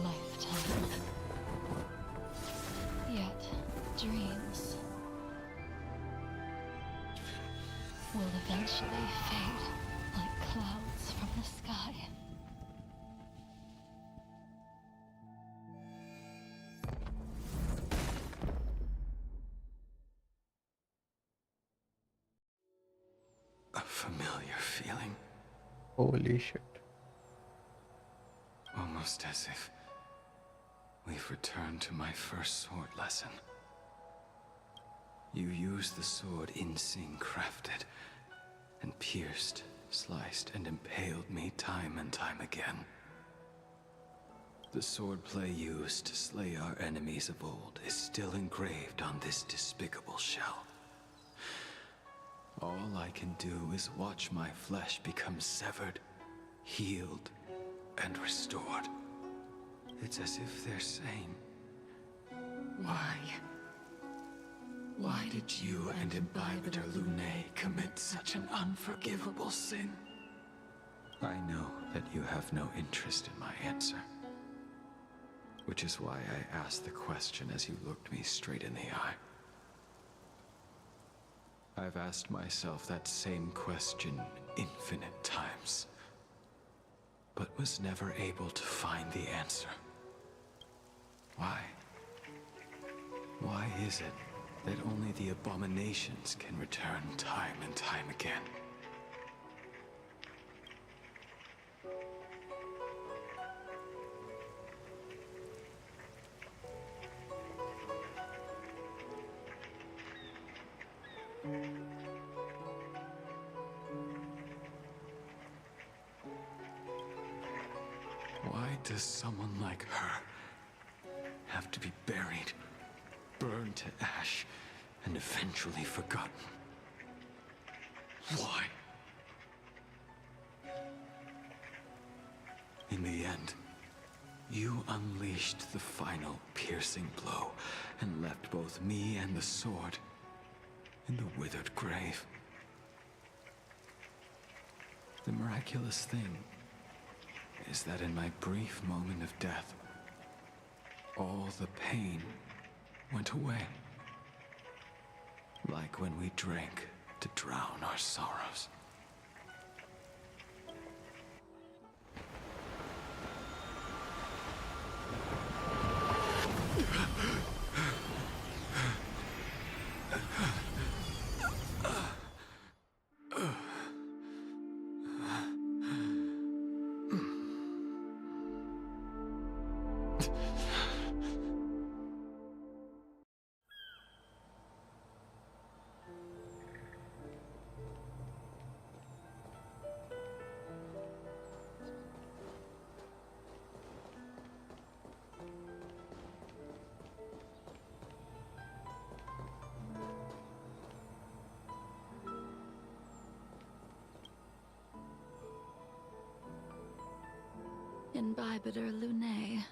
lifetime. Yet, dreams will eventually fade like clouds from the sky. A familiar feeling. Holy shit. Almost as if we've returned to my first sword lesson. You used the sword Insing crafted, and pierced, sliced, and impaled me time and time again. The swordplay used to slay our enemies of old is still engraved on this despicable shell. All I can do is watch my flesh become severed, healed, and restored. It's as if they're saying, why? Why did you and Imbibitor Lunae commit such an unforgivable sin? I know that you have no interest in my answer. Which is why I asked the question as you looked me straight in the eye. I've asked myself that same question infinite times, but was never able to find the answer. Why? Why is it that only the abominations can return time and time again? Why does someone like her have to be buried, burned to ash, and eventually forgotten? Why? In the end, you unleashed the final piercing blow and left both me and the sword in the withered grave. The miraculous thing is that in my brief moment of death, all the pain went away. Like when we drank to drown our sorrows. Imbibitor Lunae,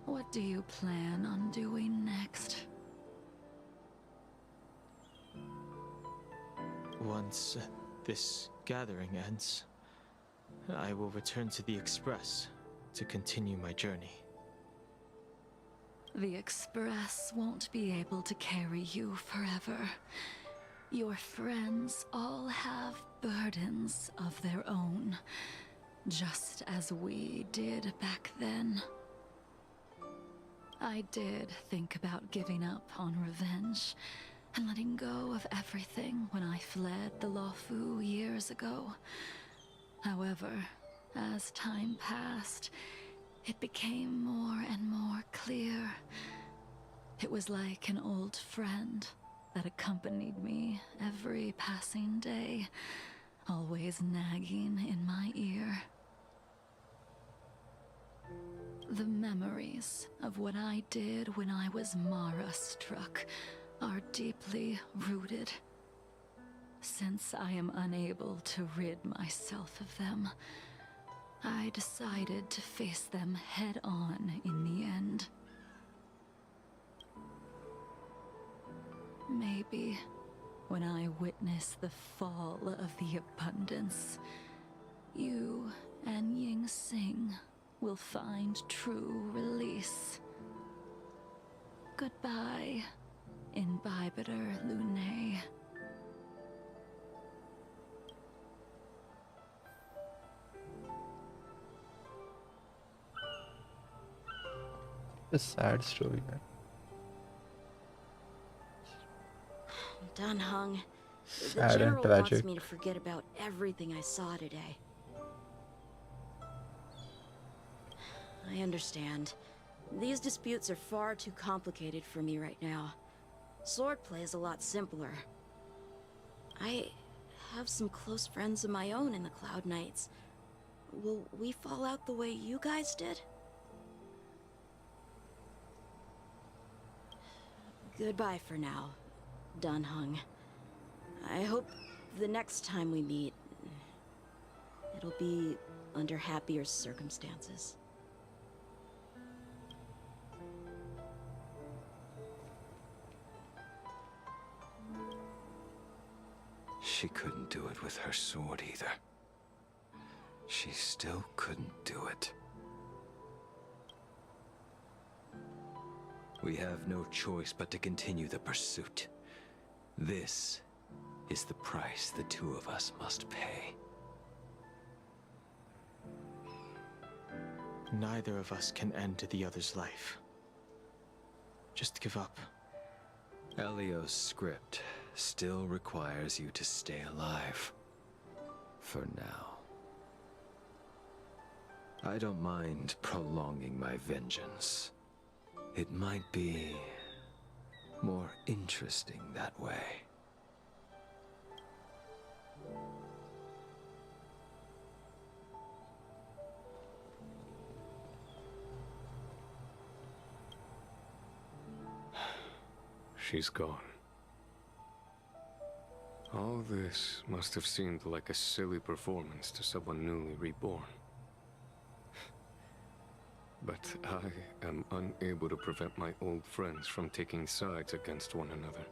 what do you plan on doing next? Once this gathering ends, I will return to the Express to continue my journey. The Express won't be able to carry you forever. Your friends all have burdens of their own, just as we did back then. I did think about giving up on revenge and letting go of everything when I fled the Luofu years ago. However, as time passed, it became more and more clear. It was like an old friend that accompanied me every passing day, always nagging in my ear. The memories of what I did when I was Mara-struck are deeply rooted. Since I am unable to rid myself of them, I decided to face them head-on in the end. Maybe when I witness the fall of the abundance, you and Ying Sing will find true release. Goodbye, Imbibitor Lunae. A sad story, man. Dan Heng, the Sad and General tragic. wants me to forget about everything I saw today. I understand. These disputes are far too complicated for me right now. Swordplay is a lot simpler. I have some close friends of my own in the Cloud Knights. Will we fall out the way you guys did? Goodbye for now, Dan Heng. I hope the next time we meet, it'll be under happier circumstances. She couldn't do it with her sword either. She still couldn't do it. We have no choice but to continue the pursuit. This is the price the two of us must pay. Neither of us can end the other's life. Just give up. Elio's script still requires you to stay alive. For now. I don't mind prolonging my vengeance. It might be more interesting that way. She's gone. All this must have seemed like a silly performance to someone newly reborn. But I am unable to prevent my old friends from taking sides against one another.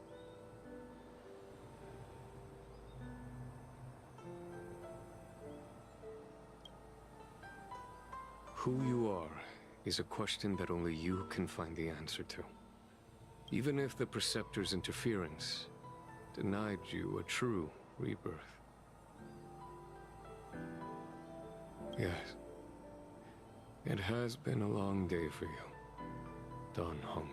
Who you are is a question that only you can find the answer to. Even if the Preceptor's interference denied you a true rebirth. Yes. It has been a long day for you, Dan Heng.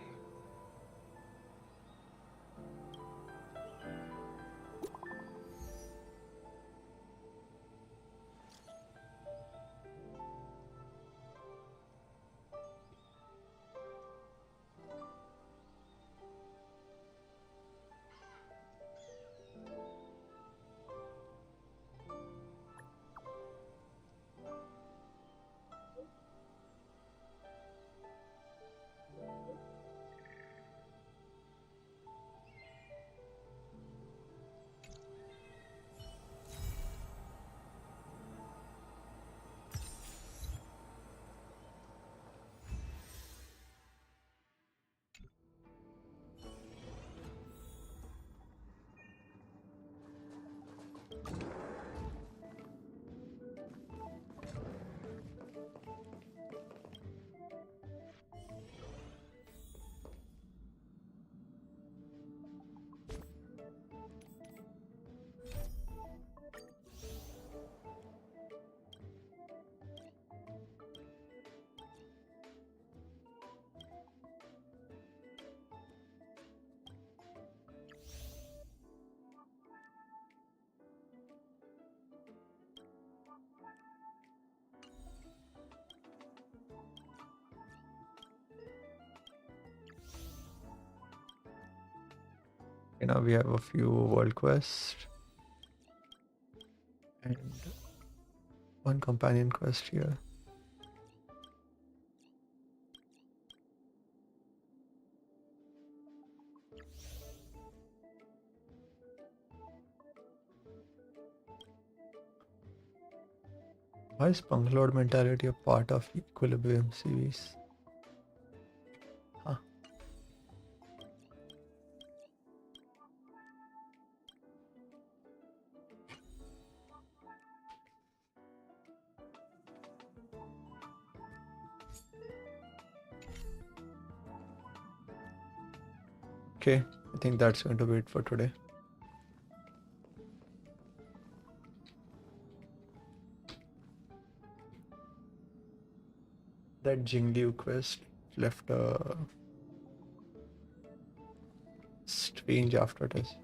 Now we have a few world quests and one companion quest here. Why is Bangalore mentality a part of Equilibrium series? Huh. Okay, I think that's going to be it for today. That Jingliu quest left a strange aftertaste.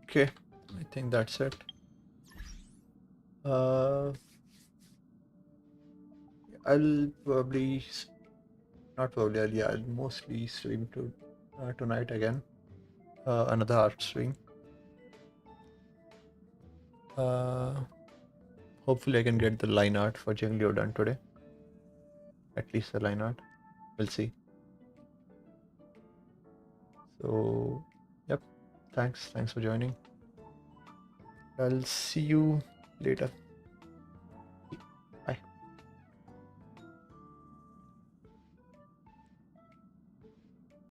Okay, I think that's it. I'll probably, not probably, I'll mostly stream tonight again. Another art stream. Hopefully I can get the line art for Jinglio done today. At least the line art. We'll see. So, yep. Thanks for joining. I'll see you later.